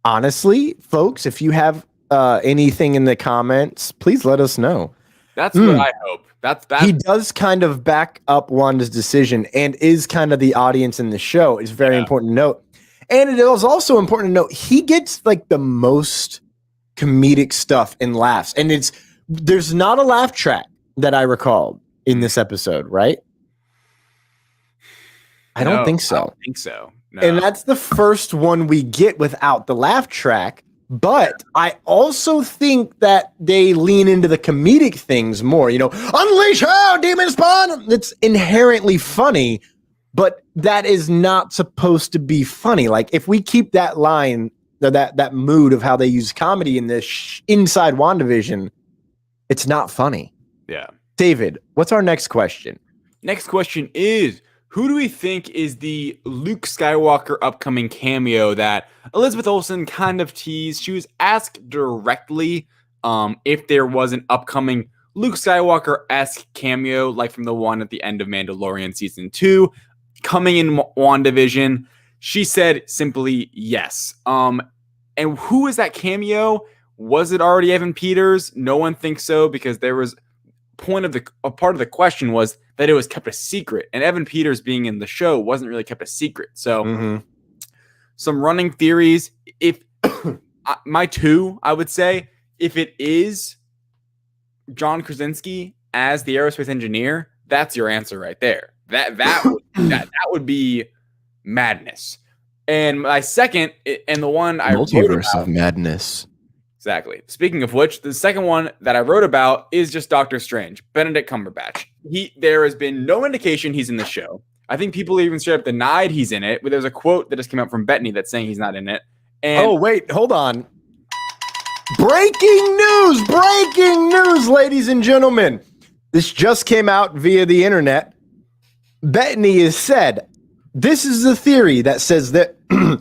Honestly, folks, if you have anything in the comments, please let us know. That's what I hope. He does kind of back up Wanda's decision and is kind of the audience in the show. It's very important to note. And it is also important to note he gets like the most comedic stuff and laughs. And there's not a laugh track that I recalled in this episode, right? I don't think so. I don't think so. No. And that's the first one we get without the laugh track. But I also think that they lean into the comedic things more. You know, unleash hell, demon spawn. It's inherently funny, but that is not supposed to be funny. Like if we keep that line, that mood of how they use comedy in this inside WandaVision, it's not funny. Yeah. David, what's our next question? Next question is, who do we think is the Luke Skywalker upcoming cameo that Elizabeth Olsen kind of teased? She was asked directly if there was an upcoming Luke Skywalker-esque cameo, like from the one at the end of Mandalorian Season 2, coming in WandaVision. She said simply yes. And who is that cameo? Was it already Evan Peters? No one thinks so, because there was a part of the question was that it was kept a secret, and Evan Peters being in the show wasn't really kept a secret. So some running theories. If I would say, if it is John Krasinski as the aerospace engineer, that's your answer right there. That would be madness. And my second, and the one I wrote Multiverse about, of Madness. Exactly. Speaking of which, the second one that I wrote about is just Doctor Strange, Benedict Cumberbatch. There has been no indication he's in the show. I think people even straight up denied he's in it. But there's a quote that just came out from Bettany that's saying he's not in it. And wait, hold on. Breaking news, ladies and gentlemen. This just came out via the internet. Bettany has said, this is the theory that says that,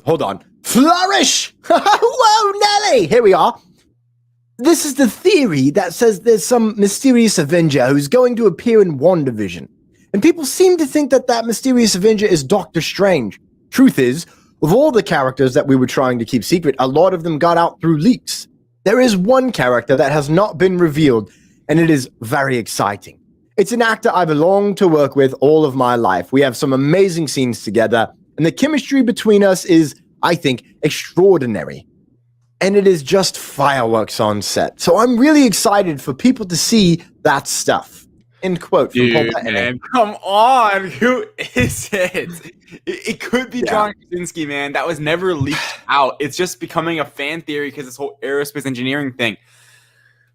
hold on, flourish. Whoa, Nelly. Here we are. This is the theory that says there's some mysterious Avenger who's going to appear in WandaVision. And people seem to think that mysterious Avenger is Doctor Strange. Truth is, of all the characters that we were trying to keep secret, a lot of them got out through leaks. There is one character that has not been revealed, and it is very exciting. It's an actor I've longed to work with all of my life. We have some amazing scenes together, and the chemistry between us is, I think, extraordinary. And it is just fireworks on set. So I'm really excited for people to see that stuff. End quote from Paul Bettany. Man, come on. Who is it? It could be John Krasinski, man. That was never leaked out. It's just becoming a fan theory because this whole aerospace engineering thing.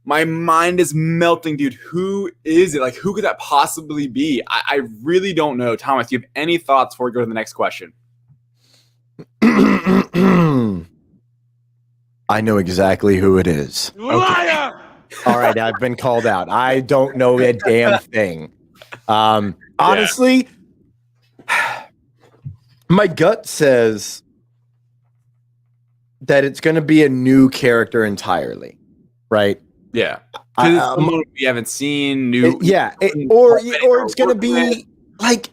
My mind is melting, dude. Who is it? Like, who could that possibly be? I really don't know. Thomas, do you have any thoughts before we go to the next question? I know exactly who it is. Liar! All right, I've been called out. I don't know a damn thing. Honestly, my gut says that it's going to be a new character entirely, right? Yeah. Because it's someone we haven't seen, new. Or it's going to be like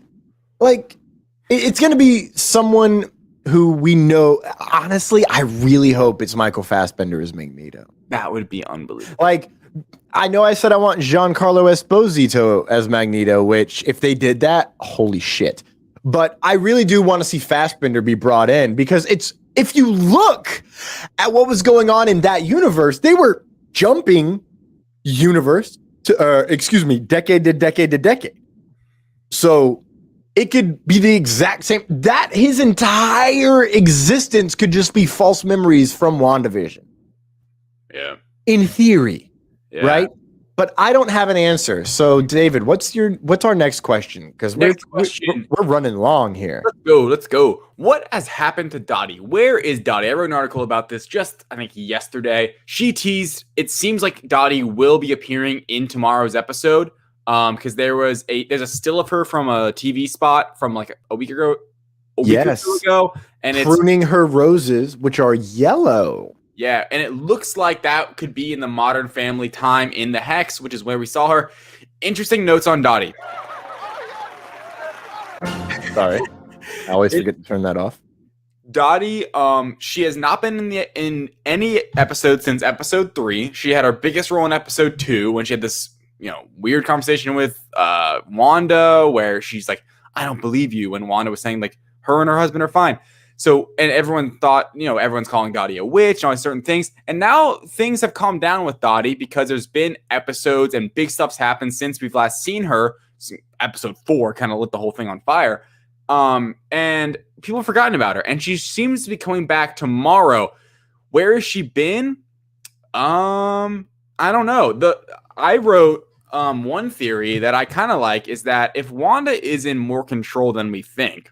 it's going to be someone who we know. Honestly, I really hope it's Michael Fassbender as Magneto. That would be unbelievable. Like, I know I said I want Giancarlo Esposito as Magneto, which if they did that, holy shit. But I really do want to see Fassbender be brought in because if you look at what was going on in that universe, they were jumping universe to, decade to decade to decade. So it could be the exact same. That his entire existence could just be false memories from WandaVision. Yeah. In theory, right? But I don't have an answer. So, David, what's our next question? Because we're running long here. Let's go. What has happened to Dottie? Where is Dottie? I wrote an article about this just, I think, yesterday. She teased, it seems like Dottie will be appearing in tomorrow's episode. Because there's a still of her from a TV spot from like a week or two ago. And it's pruning her roses, which are yellow. Yeah, and it looks like that could be in the Modern Family time in the Hex, which is where we saw her. Interesting notes on Dottie. Sorry, I always forget to turn that off. Dottie, she has not been in any episode since episode 3. She had her biggest role in episode 2 when she had this, weird conversation with Wanda, where she's like, "I don't believe you," when Wanda was saying like her and her husband are fine. So, and everyone thought, everyone's calling Dottie a witch and all these certain things. And now things have calmed down with Dottie because there's been episodes and big stuff's happened since we've last seen her. Episode 4 kind of lit the whole thing on fire. And people have forgotten about her. And she seems to be coming back tomorrow. Where has she been? I don't know. I wrote one theory that I kind of like is that if Wanda is in more control than we think,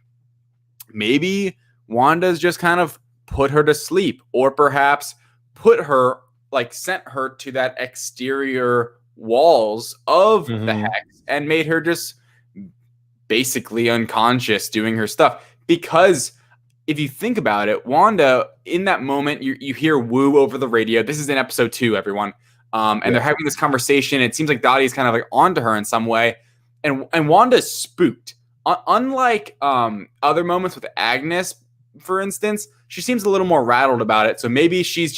maybe Wanda's just kind of put her to sleep, or perhaps sent her to that exterior walls of the Hex and made her just basically unconscious doing her stuff. Because if you think about it, Wanda, in that moment, you hear woo over the radio. This is in episode 2, everyone. And they're having this conversation. It seems like Dottie's kind of like onto her in some way. And Wanda's spooked. Unlike other moments with Agnes, for instance, she seems a little more rattled about it. So maybe she's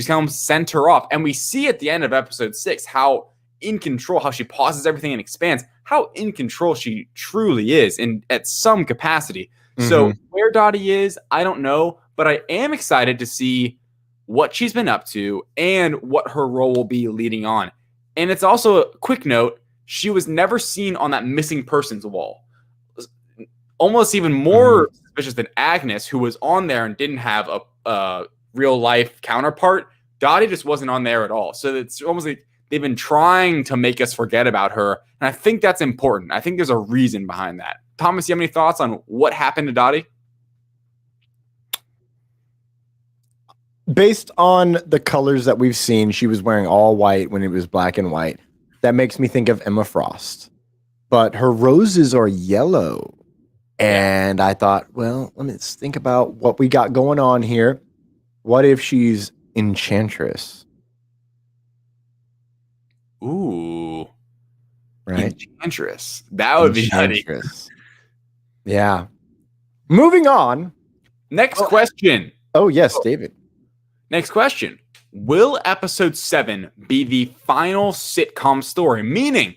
kind of sent her off. And we see at the end of episode 6 how in control, how she pauses everything and expands, how in control she truly is at some capacity. So where Dottie is, I don't know, but I am excited to see what she's been up to and what her role will be leading on. And it's also a quick note, she was never seen on that missing persons wall. Almost even more suspicious than Agnes, who was on there and didn't have a real life counterpart. Dottie just wasn't on there at all. So it's almost like they've been trying to make us forget about her. And I think that's important. I think there's a reason behind that. Thomas, you have any thoughts on what happened to Dottie? Based on the colors that we've seen, she was wearing all white when it was black and white. That makes me think of Emma Frost. But her roses are yellow. And I thought, well, let's think about what we got going on here. What if she's Enchantress? Ooh. Right? Enchantress. That would be funny. Yeah. Moving on. Next question. Oh, yes, David. Next question. Will episode 7 be the final sitcom story? Meaning,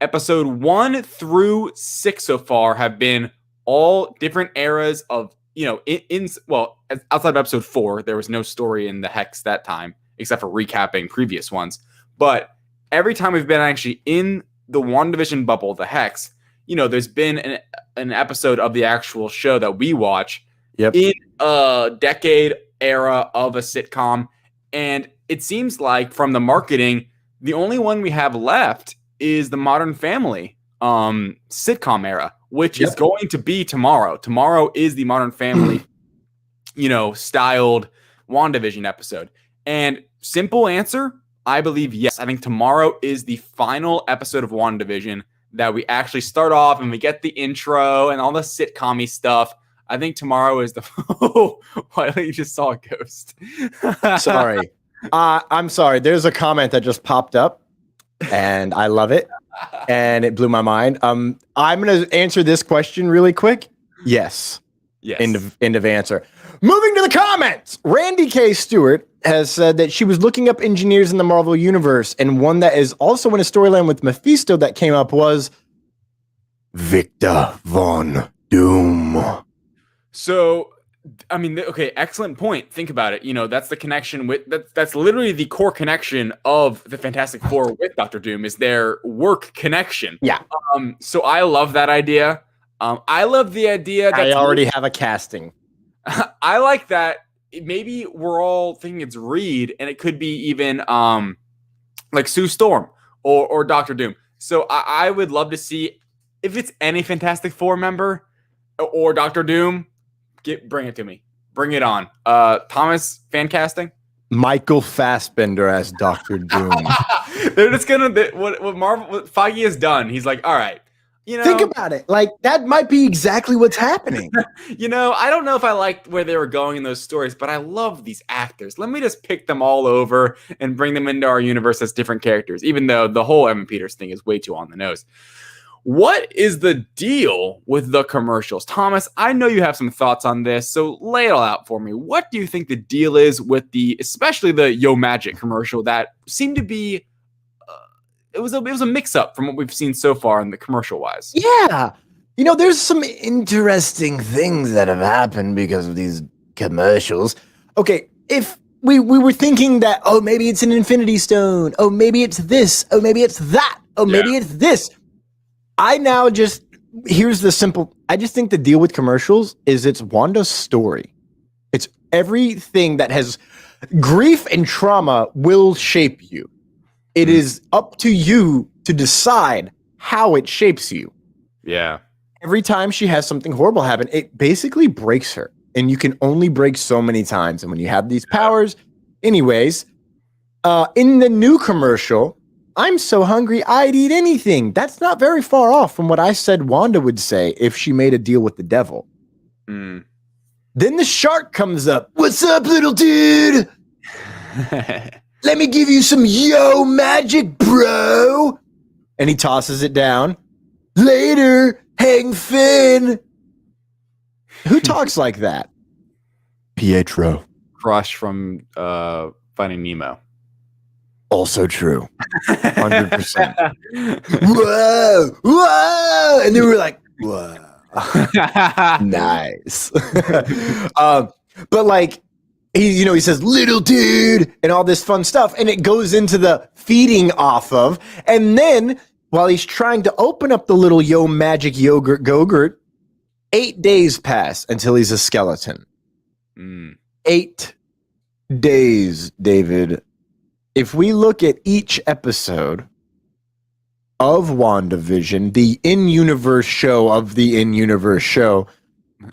episode 1 through 6 so far have been all different eras of, outside of episode 4, there was no story in the Hex that time, except for recapping previous ones. But every time we've been actually in the WandaVision bubble, the Hex, there's been an episode of the actual show that we watch in a decade era of a sitcom. And it seems like from the marketing, the only one we have left is the Modern Family sitcom era, which is going to be tomorrow. Tomorrow is the Modern Family, styled WandaVision episode. And simple answer, I believe yes. I think tomorrow is the final episode of WandaVision that we actually start off and we get the intro and all the sitcom-y stuff. I think tomorrow is the... Wiley just saw a ghost. Sorry. I'm sorry. There's a comment that just popped up, and I love it, and it blew my mind. I'm going to answer this question really quick. Yes. End of answer. Moving to the comments. Randy K. Stewart has said that she was looking up engineers in the Marvel Universe, and one that is also in a storyline with Mephisto that came up was Victor Von Doom. So, I mean, okay, excellent point. Think about it. That's the connection with that's literally the core connection of the Fantastic Four with Doctor Doom is their work connection. Yeah. So I love that idea. I love the idea that I already have a casting. I like that. Maybe we're all thinking it's Reed, and it could be even like Sue Storm or Doctor Doom. So I would love to see if it's any Fantastic Four member or Doctor Doom. Bring it to me. Bring it on. Thomas, fan casting? Michael Fassbender as Doctor Doom. They're just gonna what Feige has done. He's like, all right, think about it. Like that might be exactly what's happening. I don't know if I liked where they were going in those stories, but I love these actors. Let me just pick them all over and bring them into our universe as different characters. Even though the whole Evan Peters thing is way too on the nose. What is the deal with the commercials? Thomas, I know you have some thoughts on this, so lay it all out for me. What do you think the deal is with especially the Yo Magic commercial that seemed to be, it was a mix-up from what we've seen so far in the commercial-wise? Yeah. There's some interesting things that have happened because of these commercials. Okay, if we were thinking that, oh, maybe it's an Infinity Stone, oh, maybe it's this, oh, maybe it's that, oh, maybe it's this. I just think the deal with commercials is it's Wanda's story. It's everything that has grief and trauma will shape you. It is up to you to decide how it shapes you. Yeah. Every time she has something horrible happen, it basically breaks her. And you can only break so many times. And when you have these powers, anyways, in the new commercial, I'm so hungry, I'd eat anything. That's not very far off from what I said Wanda would say if she made a deal with the devil. Mm. Then the shark comes up. What's up, little dude? Let me give you some yo magic, bro. And he tosses it down. Later, Hang Fin. Who talks like that? Pietro. Crush from Finding Nemo. Also true. 100%. Whoa, whoa. And they were like, whoa. Nice. But like, he says, little dude, and all this fun stuff. And it goes into the feeding off of. And then while he's trying to open up the little Yo Magic Yogurt Go-Gurt, 8 days pass until he's a skeleton. 8 days, David. If we look at each episode of WandaVision, the in-universe show of the in-universe show,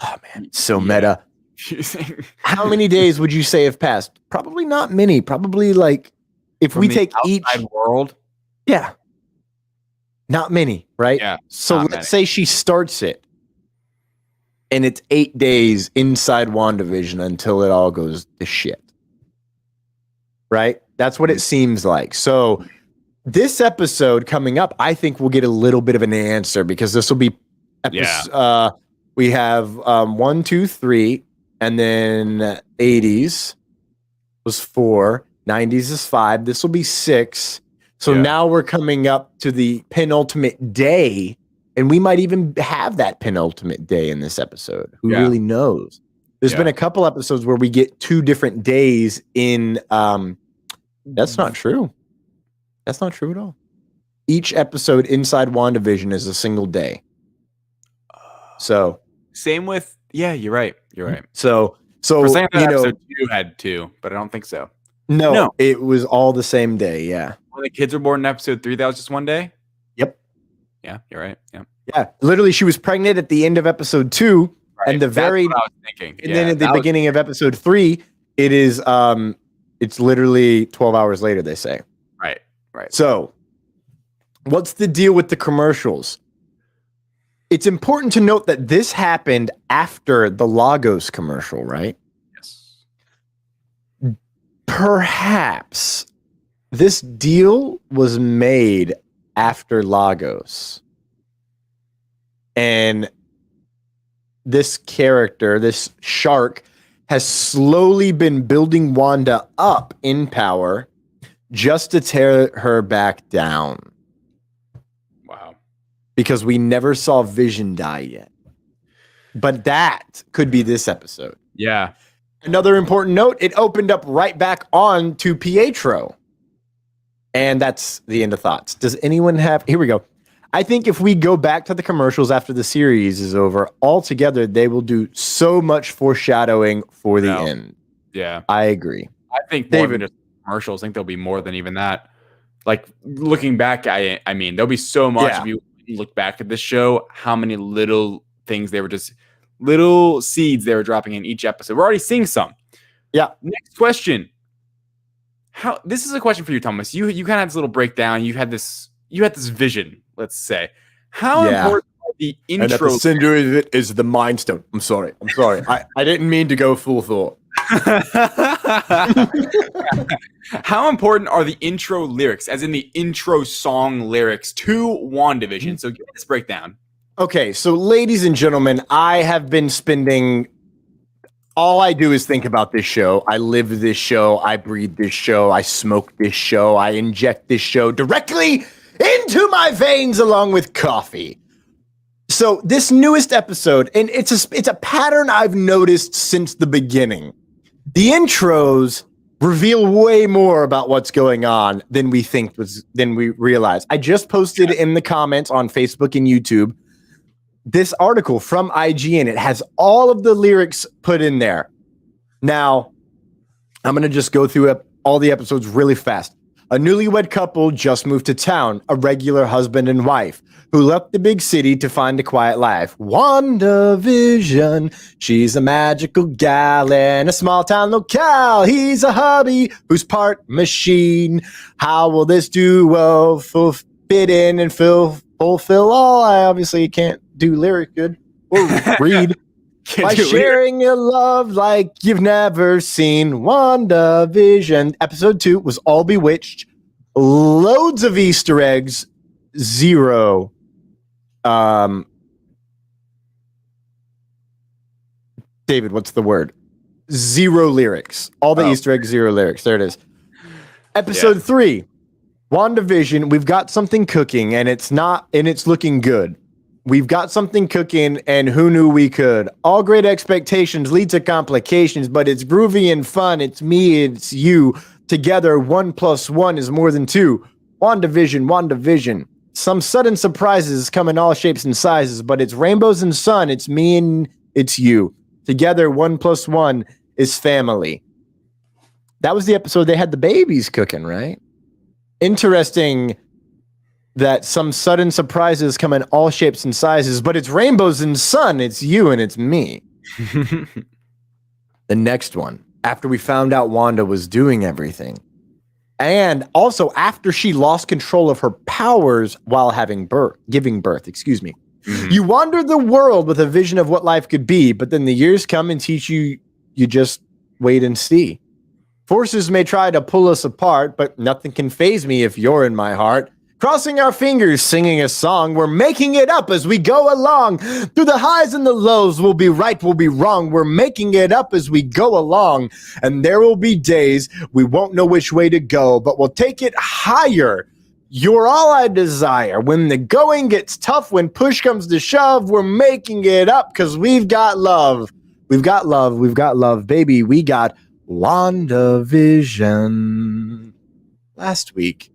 oh man, so meta. How many days would you say have passed? Probably not many. Probably like, if we take each world. Yeah. Not many, right? Yeah. So let's say she starts it and it's 8 days inside WandaVision until it all goes to shit. Right? That's what it seems like. So this episode coming up, I think we'll get a little bit of an answer because this will be we have 1, 2, 3, and then 80s was 4, 90s is 5. This will be 6. So now we're coming up to the penultimate day, and we might even have that penultimate day in this episode. Who really knows? There's been a couple episodes where we get 2 different days in. That's not true. That's not true at all. Each episode inside WandaVision is a single day. So same with you're right. You're right. So For saying that episode 2 had 2, but I don't think so. No, it was all the same day. Yeah. When the kids were born in episode 3, that was just one day. Yep. Yeah, you're right. Yeah. Yeah. Literally, she was pregnant at the end of episode 2, and the very. That's what I was thinking. And then at the beginning of episode 3, it is. It's literally 12 hours later. They say. Right. So, what's the deal with the commercials? It's important to note that this happened after the Lagos commercial, right? Yes. Perhaps this deal was made after Lagos. And this character, this shark, has slowly been building Wanda up in power just to tear her back down. Wow. Because we never saw Vision die yet. But that could be this episode. Yeah. Another important note, it opened up right back on to Pietro. And that's the end of thoughts. Does anyone have... Here we go. I think if we go back to the commercials after the series is over, altogether, they will do so much foreshadowing for the end. Yeah. I agree. I think more than just commercials. I think there'll be more than even that. Like, looking back, I mean, there'll be so much if you look back at this show, how many little things they were just... little seeds they were dropping in each episode. We're already seeing some. Yeah. Next question. This is a question for you, Thomas. You kind of had this little breakdown. You had this vision, let's say. How important are the intro? And at the center of it is the Mind Stone. I'm sorry. I didn't mean to go full Thor. How important are the intro lyrics, as in the intro song lyrics to WandaVision? So give me this breakdown. Okay, so ladies and gentlemen, I have been spending... All I do is think about this show. I live this show. I breathe this show. I smoke this show. I inject this show directly into my veins along with coffee. So this newest episode, and it's a pattern I've noticed since the beginning. The intros reveal way more about what's going on than we realize. I just posted in the comments on Facebook and YouTube this article from IGN. It has all of the lyrics put in there. Now, I'm going to just go through all the episodes really fast. A newlywed couple just moved to town, a regular husband and wife who left the big city to find a quiet life. WandaVision, she's a magical gal in a small town locale. He's a hubby who's part machine. How will this duo fit in and fulfill all? I obviously can't do lyric good or read. By sharing your love like you've never seen. WandaVision. Episode 2 was all bewitched. Loads of Easter eggs. 0. David, what's the word? 0 lyrics. All the Easter eggs, 0 lyrics. There it is. Episode 3. WandaVision. We've got something cooking, and it's looking good. We've got something cooking, and who knew we could? All great expectations lead to complications, but it's groovy and fun. It's me, it's you. Together, 1 + 1 is more than 2. WandaVision. Some sudden surprises come in all shapes and sizes, but it's rainbows and sun. It's me and it's you. Together, 1 + 1 is family. That was the episode they had the babies cooking, right? Interesting that some sudden surprises come in all shapes and sizes, but it's rainbows and sun. It's you and it's me. The next one, after we found out Wanda was doing everything, and also after she lost control of her powers while giving birth, excuse me. Mm-hmm. You wander the world with a vision of what life could be, but then the years come and teach you just wait and see. Forces may try to pull us apart, but nothing can faze me if you're in my heart. Crossing our fingers, singing a song. We're making it up as we go along. Through the highs and the lows, we'll be right, we'll be wrong. We're making it up as we go along. And there will be days we won't know which way to go, but we'll take it higher. You're all I desire. When the going gets tough, when push comes to shove, we're making it up because we've got love. We've got love. We've got love, baby. We got WandaVision last week.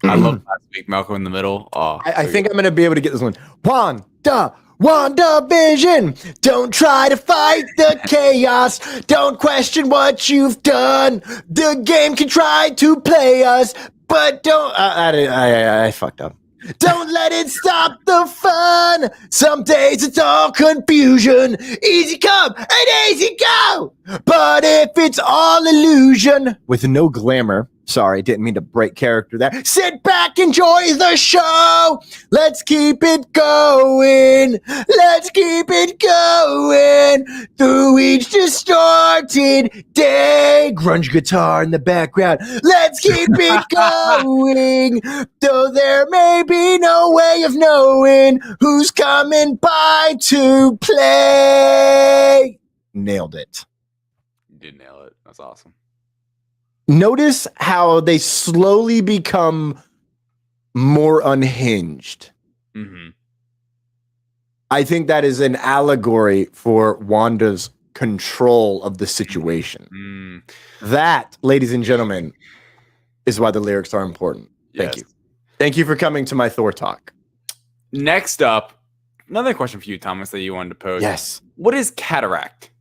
I love last week, Malcolm in the Middle. Oh, I think I'm going to be able to get this one. WandaVision. Don't try to fight the chaos. Don't question what you've done. The game can try to play us, but don't. I fucked up. Don't let it stop the fun. Some days it's all confusion. Easy come and easy go. But if it's all illusion with no glamour, sorry, didn't mean to break character there. Sit back, enjoy the show. Let's keep it going. Let's keep it going through each distorted day. Grunge guitar in the background. Let's keep it going. Though there may be no way of knowing who's coming by to play. Nailed it. You did nail it. That's awesome. Notice how they slowly become more unhinged. Mm-hmm. I think that is an allegory for Wanda's control of the situation. Mm. That, ladies and gentlemen, is why the lyrics are important. Thank Yes. you. Thank you for coming to my Thor talk. Next up, another question for you, Thomas, that you wanted to pose. Yes. What is cataract?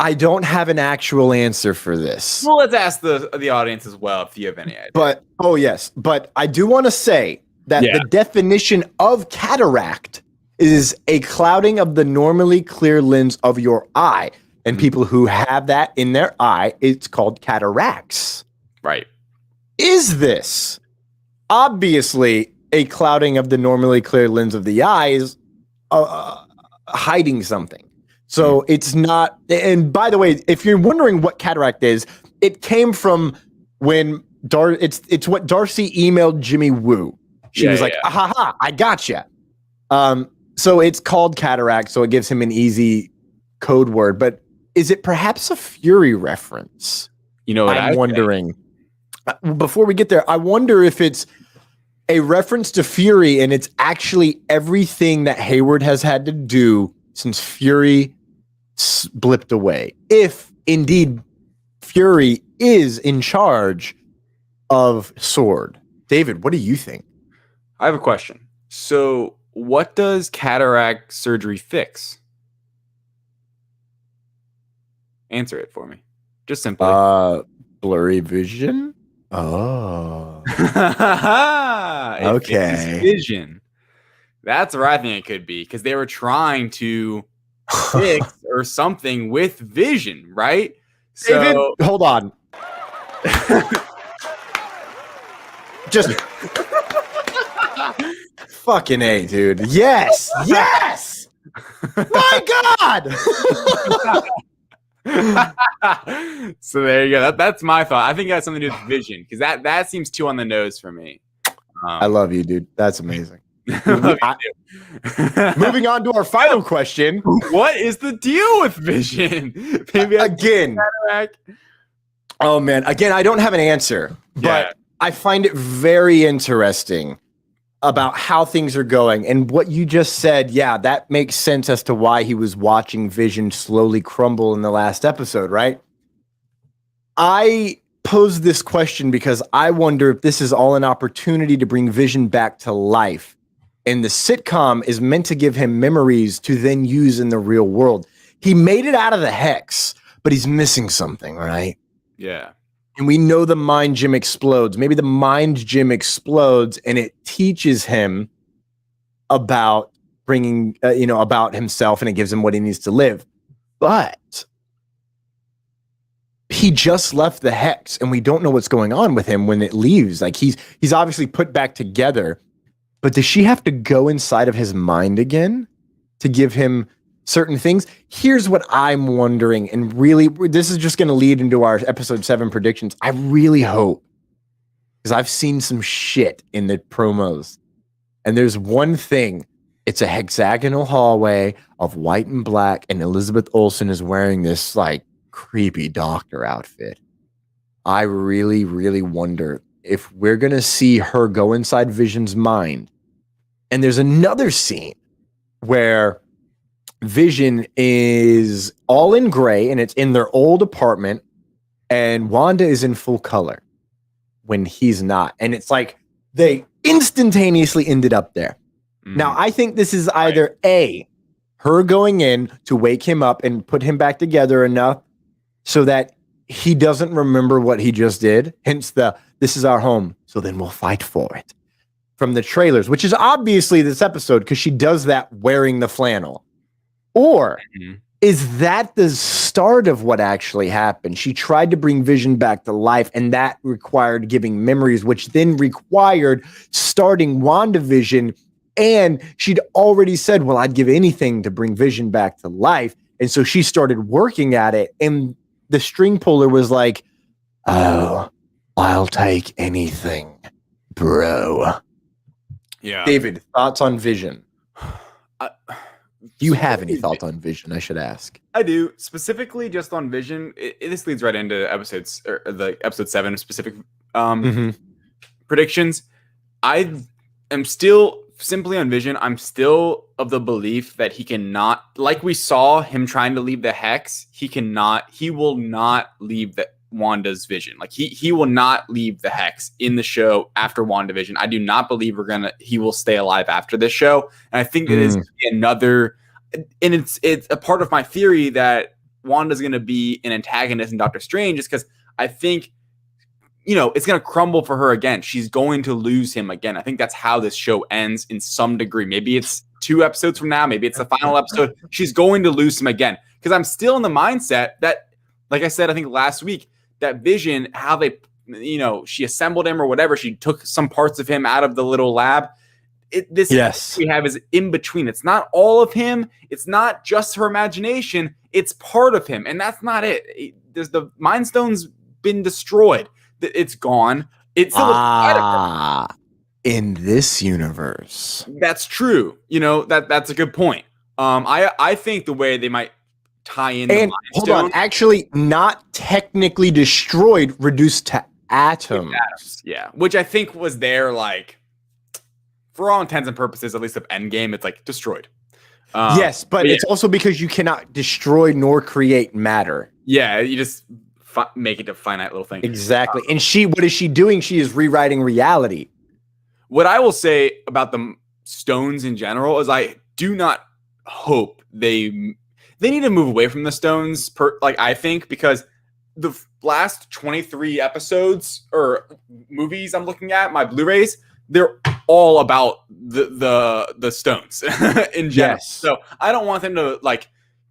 I don't have an actual answer for this. Well, let's ask the audience as well if you have any idea. But, oh yes, but I do want to say that Yeah. the definition of cataract is a clouding of the normally clear lens of your eye. And people who have that in their eye, it's called cataracts. Right. Is this obviously a clouding of the normally clear lens of the eyes, hiding something? So it's not, and by the way, if you're wondering what cataract is, it came from when it's what Darcy emailed Jimmy Woo. She was like, "Ha ha, I gotcha." So it's called cataract, so it gives him an easy code word. But is it perhaps a Fury reference? You know what I'm wondering. Before we get there, I wonder if it's a reference to Fury, and it's actually everything that Hayward has had to do since Fury blipped away. If indeed Fury is in charge of Sword. David, what do you think? I have a question. So, what does cataract surgery fix? Answer it for me. Just simply. Blurry vision? Oh. Okay. Vision. That's where I think it could be, because they were trying to fix or something with vision, right? So David, hold on. Just fucking A, dude. Yes. Yes. My God. So there you go. That's my thought. I think it has something to do with vision, because that seems too on the nose for me. I love you, dude. That's amazing. Moving on to our final question. What is the deal with vision? Maybe Again. cataract? Oh man, again, I don't have an answer, but Yeah. I find it very interesting about how things are going. And what you just said, yeah, that makes sense as to why he was watching Vision slowly crumble in the last episode, right? I posed this question because I wonder if this is all an opportunity to bring Vision back to life. And the sitcom is meant to give him memories to then use in the real world. He made it out of the hex, but he's missing something, right? Yeah. And we know the mind gem explodes. Maybe the mind gem explodes and it teaches him about bringing, about himself, and it gives him what he needs to live. But he just left the hex and we don't know what's going on with him when it leaves. Like he's obviously put back together, but does she have to go inside of his mind again to give him certain things? Here's what I'm wondering, and really, this is just going to lead into our episode 7 predictions. I really hope because I've seen some shit in the promos. And there's one thing. It's a hexagonal hallway of white and black, and Elizabeth Olsen is wearing this like creepy doctor outfit. I really, really wonder if we're going to see her go inside Vision's mind. And there's another scene where Vision is all in gray, and it's in their old apartment, and Wanda is in full color when he's not. And it's like they instantaneously ended up there. Now, I think this is either A, her going in to wake him up and put him back together enough so that he doesn't remember what he just did. Hence this is our home, so then we'll fight for it. From the trailers, which is obviously this episode because she does that wearing the flannel. Or is that the start of what actually happened? She tried to bring Vision back to life, and that required giving memories, which then required starting WandaVision. And she'd already said, well, I'd give anything to bring Vision back to life. And so she started working at it. And the string puller was like, oh, I'll take anything, bro. Yeah. David, thoughts on Vision? Do you have any thoughts on Vision? I should ask. I do. Specifically just on Vision. This leads right into episodes, or the episode 7 specific predictions. I am still simply on Vision. I'm still of the belief that he cannot, like we saw him trying to leave the Hex, he will not leave the Wanda's vision. Like he will not leave the Hex in the show after WandaVision. I do not believe he will stay alive after this show. And I think it is another, and it's a part of my theory that Wanda's going to be an antagonist in Doctor Strange, is because I think, it's going to crumble for her again. She's going to lose him again. I think that's how this show ends in some degree. Maybe it's 2 episodes from now. Maybe it's the final episode. She's going to lose him again. Because I'm still in the mindset that, like I said, I think last week, that Vision, how they, she assembled him or whatever. She took some parts of him out of the little lab. We have is in between. It's not all of him. It's not just her imagination. It's part of him. And that's not it. The Mind Stone's been destroyed. It's gone. It's still in this universe. That's true. That's a good point. I think the way they might tie in and hold on, actually not technically destroyed, reduced to atoms. Yeah, which I think was there, like, for all intents and purposes, at least of Endgame, it's like destroyed. Yes, but it's also because you cannot destroy nor create matter. Yeah, you just make it a finite little thing. Exactly. And what is she doing? She is rewriting reality. What I will say about the stones in general is I do not hope they need to move away from the stones, I think, because the last 23 episodes or movies I'm looking at, my Blu-rays, they're all about the stones in general. Yes. So I don't want them to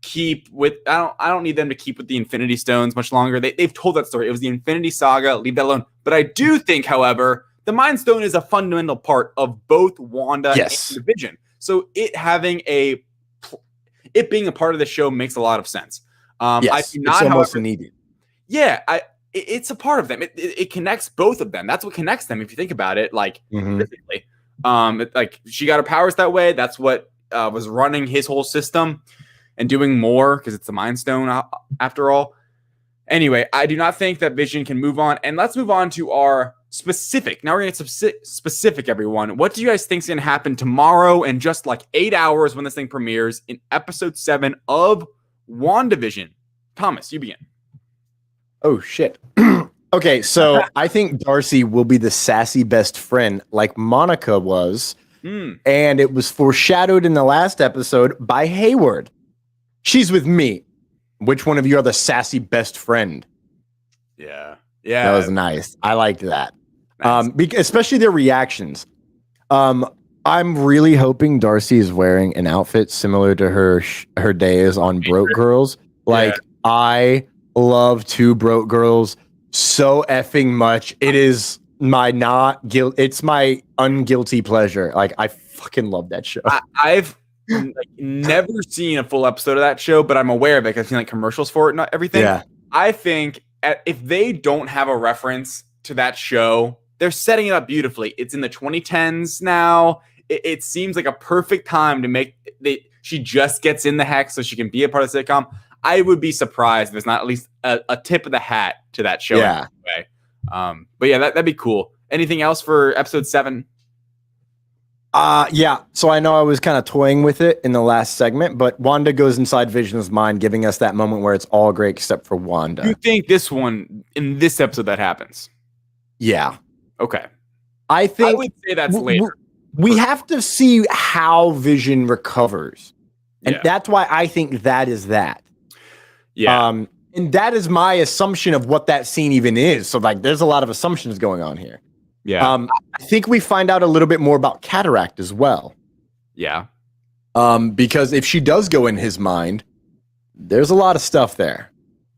keep with. I don't need them to keep with the Infinity Stones much longer. They've told that story. It was the Infinity Saga. Leave that alone. But I do think, however, the Mind Stone is a fundamental part of both Wanda and the Vision. So it being a part of the show makes a lot of sense. I do not, it's almost needed. Yeah, it's a part of them. It connects both of them. That's what connects them. If you think about it, physically, she got her powers that way. That's what was running his whole system and doing more because it's the Mind Stone after all. Anyway, I do not think that Vision can move on. And let's move on to our specific. Now we're going to get specific, everyone. What do you guys think is going to happen tomorrow in just 8 hours when this thing premieres in episode 7 of WandaVision? Thomas, you begin. Oh, shit. Okay, so I think Darcy will be the sassy best friend like Monica was. And it was foreshadowed in the last episode by Hayward. She's with me. Which one of you are the sassy best friend? Yeah. That was nice. I liked that. Nice. Especially their reactions. I'm really hoping Darcy is wearing an outfit similar to her days on Broke Girls. I love 2 Broke Girls so effing much. It is my it's my unguilty pleasure. I fucking love that show. I've never seen a full episode of that show, but I'm aware of it because I've seen commercials for it and everything. Yeah. I think if they don't have a reference to that show they're setting it up beautifully. It's in the 2010s now. It seems like a perfect time to make she just gets in the hex so she can be a part of the sitcom. I would be surprised if there's not at least a tip of the hat to that show. Yeah. Anyway. But yeah, that'd be cool. Anything else for episode 7? Yeah. So I know I was kind of toying with it in the last segment, but Wanda goes inside Vision's mind, giving us that moment where it's all great except for Wanda. You think in this episode that happens? Yeah. Okay. I think I would say that's later. We have to see how Vision recovers. And that's why I think that is that. Yeah. And that is my assumption of what that scene even is. So like there's a lot of assumptions going on here. Yeah. I think we find out a little bit more about Cataract as well. Yeah. Because if she does go in his mind, there's a lot of stuff there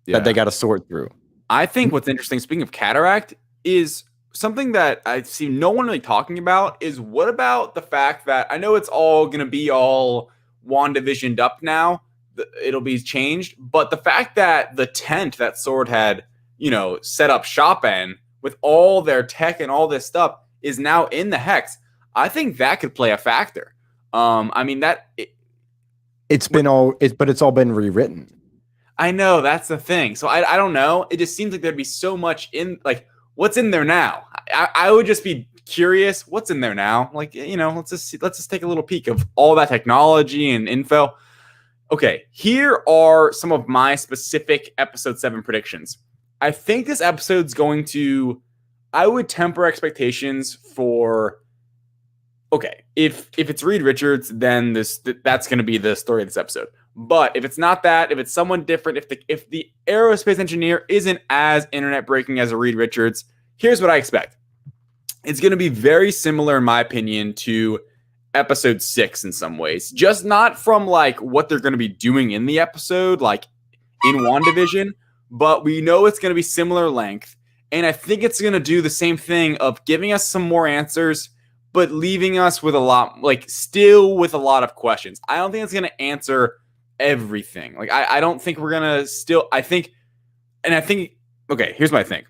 that they got to sort through. I think what's interesting, speaking of Cataract, is something that I see no one really talking about is what about the fact that I know it's all going to be all WandaVisioned up now. It'll be changed. But the fact that the tent that Sword had, set up shop in with all their tech and all this stuff is now in the hex. I think that could play a factor. It's all been rewritten. I know that's the thing. So I don't know. It just seems like there'd be so much in like what's in there now. I would just be curious what's in there now. Like let's just take a little peek of all that technology and info. Okay, here are some of my specific episode 7 predictions. I think this episode's going to. I would temper expectations for. Okay, if it's Reed Richards, then that's going to be the story of this episode. But if it's not that, if it's someone different, if the aerospace engineer isn't as internet breaking as a Reed Richards, here's what I expect. It's going to be very similar, in my opinion, to episode 6 in some ways. Just not from like what they're going to be doing in the episode, like in WandaVision, but we know it's going to be similar length. And I think it's going to do the same thing of giving us some more answers, but leaving us with still with a lot of questions. I don't think it's going to answer everything. Like, I don't think we're going to okay, here's my thing.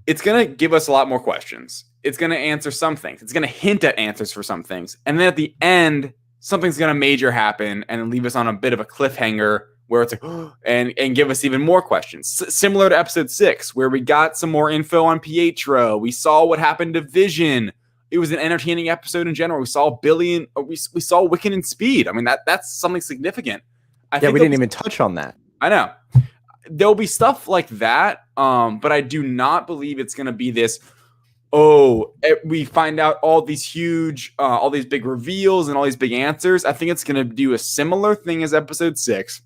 It's going to give us a lot more questions. It's going to answer some things. It's going to hint at answers for some things. And then at the end, something's going to major happen and leave us on a bit of a cliffhanger where it's like, and give us even more questions. Similar to episode 6, where we got some more info on Pietro. We saw what happened to Vision. It was an entertaining episode in general. We saw Billy and we saw Wiccan and Speed. I mean, that's something significant. I think we didn't even touch on that. I know. There'll be stuff like that, but I do not believe it's going to be this, we find out all these huge, all these big reveals and all these big answers. I think it's going to do a similar thing as episode 6,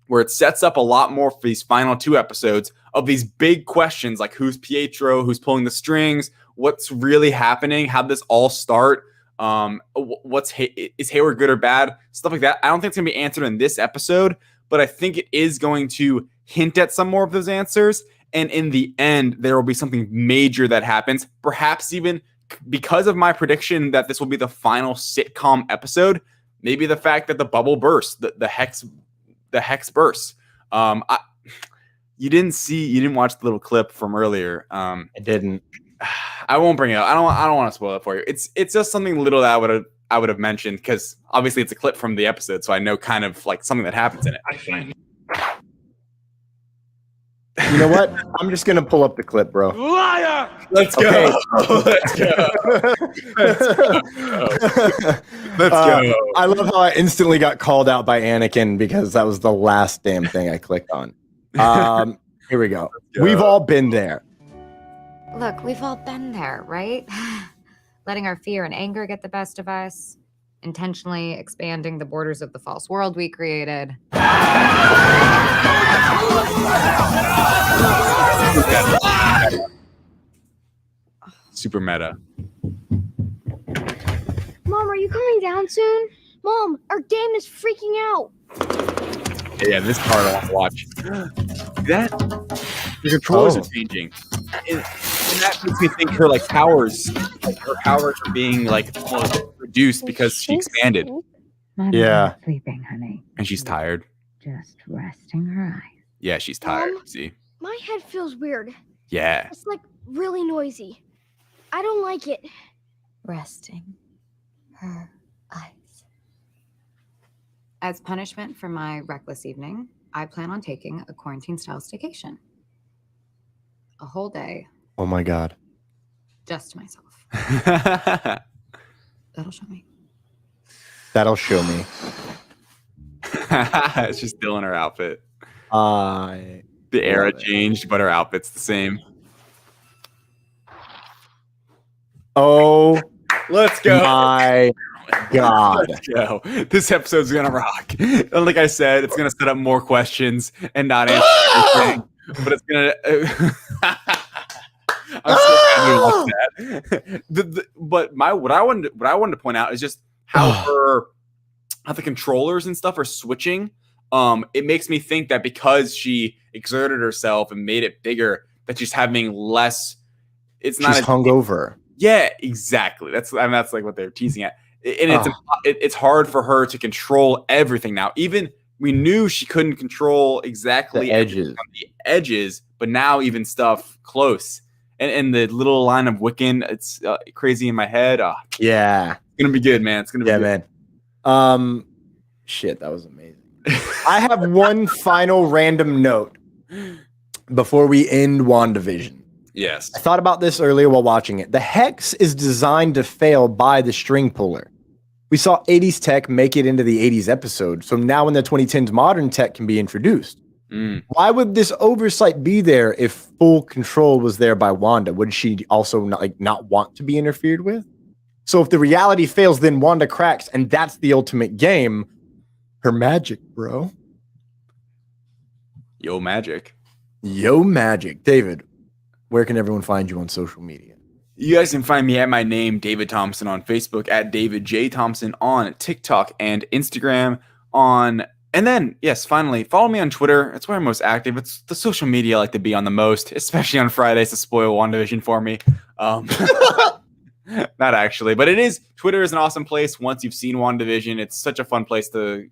where it sets up a lot more for these final 2 episodes of these big questions like who's Pietro, who's pulling the strings, what's really happening, how'd this all start, is Hayward good or bad, stuff like that. I don't think it's going to be answered in this episode, but I think it is going to hint at some more of those answers. And in the end, there will be something major that happens, perhaps even because of my prediction that this will be the final sitcom episode, maybe the fact that the bubble bursts, the hex bursts. You didn't watch the little clip from earlier. I didn't. I won't bring it up. I don't want to spoil it for you. It's just something little that I would have mentioned because obviously it's a clip from the episode, so I know kind of like something that happens in it. I find You know what? I'm just gonna pull up the clip, bro. Liar! Let's go. Okay. Let's go. I love how I instantly got called out by Anakin because that was the last damn thing I clicked on. Here we go. We've all been there. Look, we've all been there, right? Letting our fear and anger get the best of us, intentionally expanding the borders of the false world we created. Super meta. Mom, are you coming down soon? Mom, our game is freaking out. Yeah, this part I want to watch. The controls are changing. And that makes me think her powers are being almost reduced because she expanded. Yeah. Sleeping, honey. And she's tired. Just resting her eyes. Yeah, she's tired. Mom? See? My head feels weird. Yeah. It's really noisy. I don't like it. Resting her eyes. As punishment for my reckless evening, I plan on taking a quarantine-style staycation. A whole day. Oh my God. Just to myself. That'll show me. That'll show me. It's just still in her outfit. I The era love it. changed, but her outfit's the same. Oh Let's go. my God. Let's go. This episode's gonna rock. And like I said, it's gonna set up more questions and not answer everything. But it's gonna. I'm so glad you watched that. But what I wanted to point out is just how how the controllers and stuff are switching. It makes me think that because she exerted herself and made it bigger, that she's having less. It's not She's hungover. Yeah, exactly. That's like what they're teasing at. And it's hard for her to control everything now. Even we knew she couldn't control exactly The edges. on the edges, but now even stuff close. And the little line of Wiccan, it's crazy in my head. Yeah. It's gonna be good, man. It's gonna be good. Man. Shit, that was amazing. I have one final random note before we end WandaVision. Yes. I thought about this earlier while watching it. The hex is designed to fail by the string puller. We saw 80s tech make it into the 80s episode, so now in the 2010s, modern tech can be introduced. Why would this oversight be there if full control was there by Wanda? Would she also not want to be interfered with? So if the reality fails, then Wanda cracks, and that's the ultimate game. Her magic, bro. Yo, magic. Yo, magic. David, where can everyone find you on social media? You guys can find me at my name, David Thompson, on Facebook, at David J. Thompson on TikTok and Instagram and then, yes, finally, follow me on Twitter. It's where I'm most active. It's the social media I like to be on the most, especially on Fridays to spoil WandaVision for me. Not actually, but it is. Twitter is an awesome place. Once you've seen WandaVision, it's such a fun place to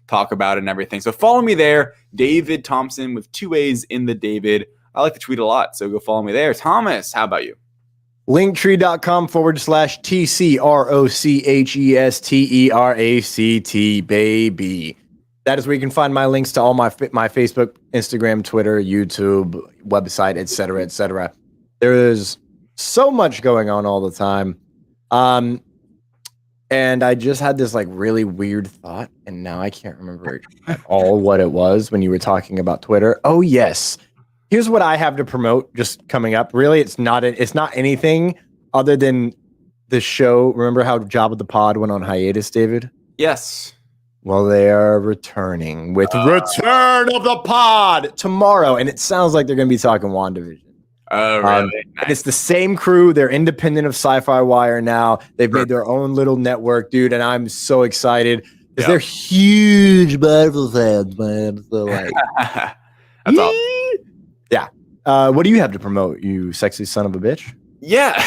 talk about it and everything. So follow me there, David Thompson with 2 A's in the David. I like to tweet a lot, so go follow me there. Thomas, how about you? Linktree.com/TCROCHESTERACT, baby. That is where you can find my links to all my Facebook, Instagram, Twitter, YouTube, website, etc., etc. There is so much going on all the time. And I just had this really weird thought, and now I can't remember at all what it was when you were talking about Twitter. Oh, yes. Here's what I have to promote just coming up. Really, it's not anything other than the show. Remember how Job of the Pod went on hiatus, David? Yes. Well, they are returning with Return of the Pod tomorrow, and it sounds like they're going to be talking WandaVision. Oh, really? Nice. And it's the same crew. They're independent of Sci-Fi Wire now. They've made their own little network, dude, and I'm so excited because they're huge Marvel fans, man. So That's awesome. Yeah. What do you have to promote, you sexy son of a bitch? Yeah.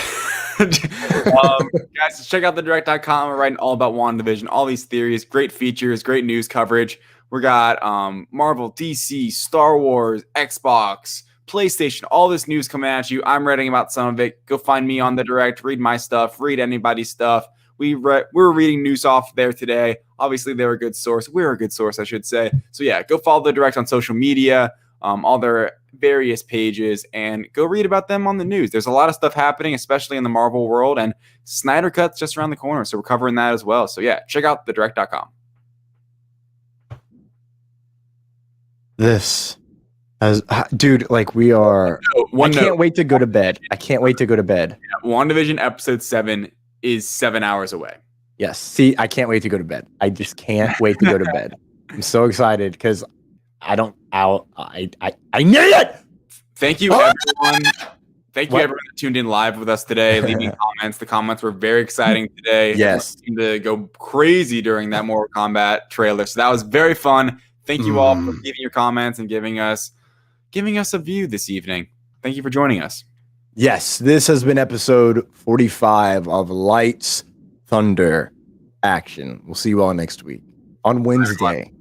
Guys, check out thedirect.com. We're writing all about WandaVision, all these theories, great features, great news coverage. We got Marvel, DC, Star Wars, Xbox, PlayStation, all this news coming at you. I'm writing about some of it. Go find me on the direct, read my stuff, read anybody's stuff. We were reading news off there today. Obviously, they're a good source. We're a good source, I should say. So yeah, go follow the direct on social media. All their various pages, and go read about them on the news. There's a lot of stuff happening, especially in the Marvel world, and Snyder Cut's just around the corner, so we're covering that as well. So yeah, check out thedirect.com. This has, dude, we are. I can't wait to go to bed. I can't wait to go to bed. WandaVision episode 7 is 7 hours away. Yes. See, I can't wait to go to bed. I just can't wait to go to bed. I'm so excited because I need it. Thank you, everyone. Thank you, everyone that tuned in live with us today, leaving comments. The comments were very exciting today. Yes. Seemed to go crazy during that Mortal Kombat trailer. So that was very fun. Thank you all for leaving your comments and giving us a view this evening. Thank you for joining us. Yes, this has been episode 45 of Lights, Thunder, Action. We'll see you all next week on Wednesday.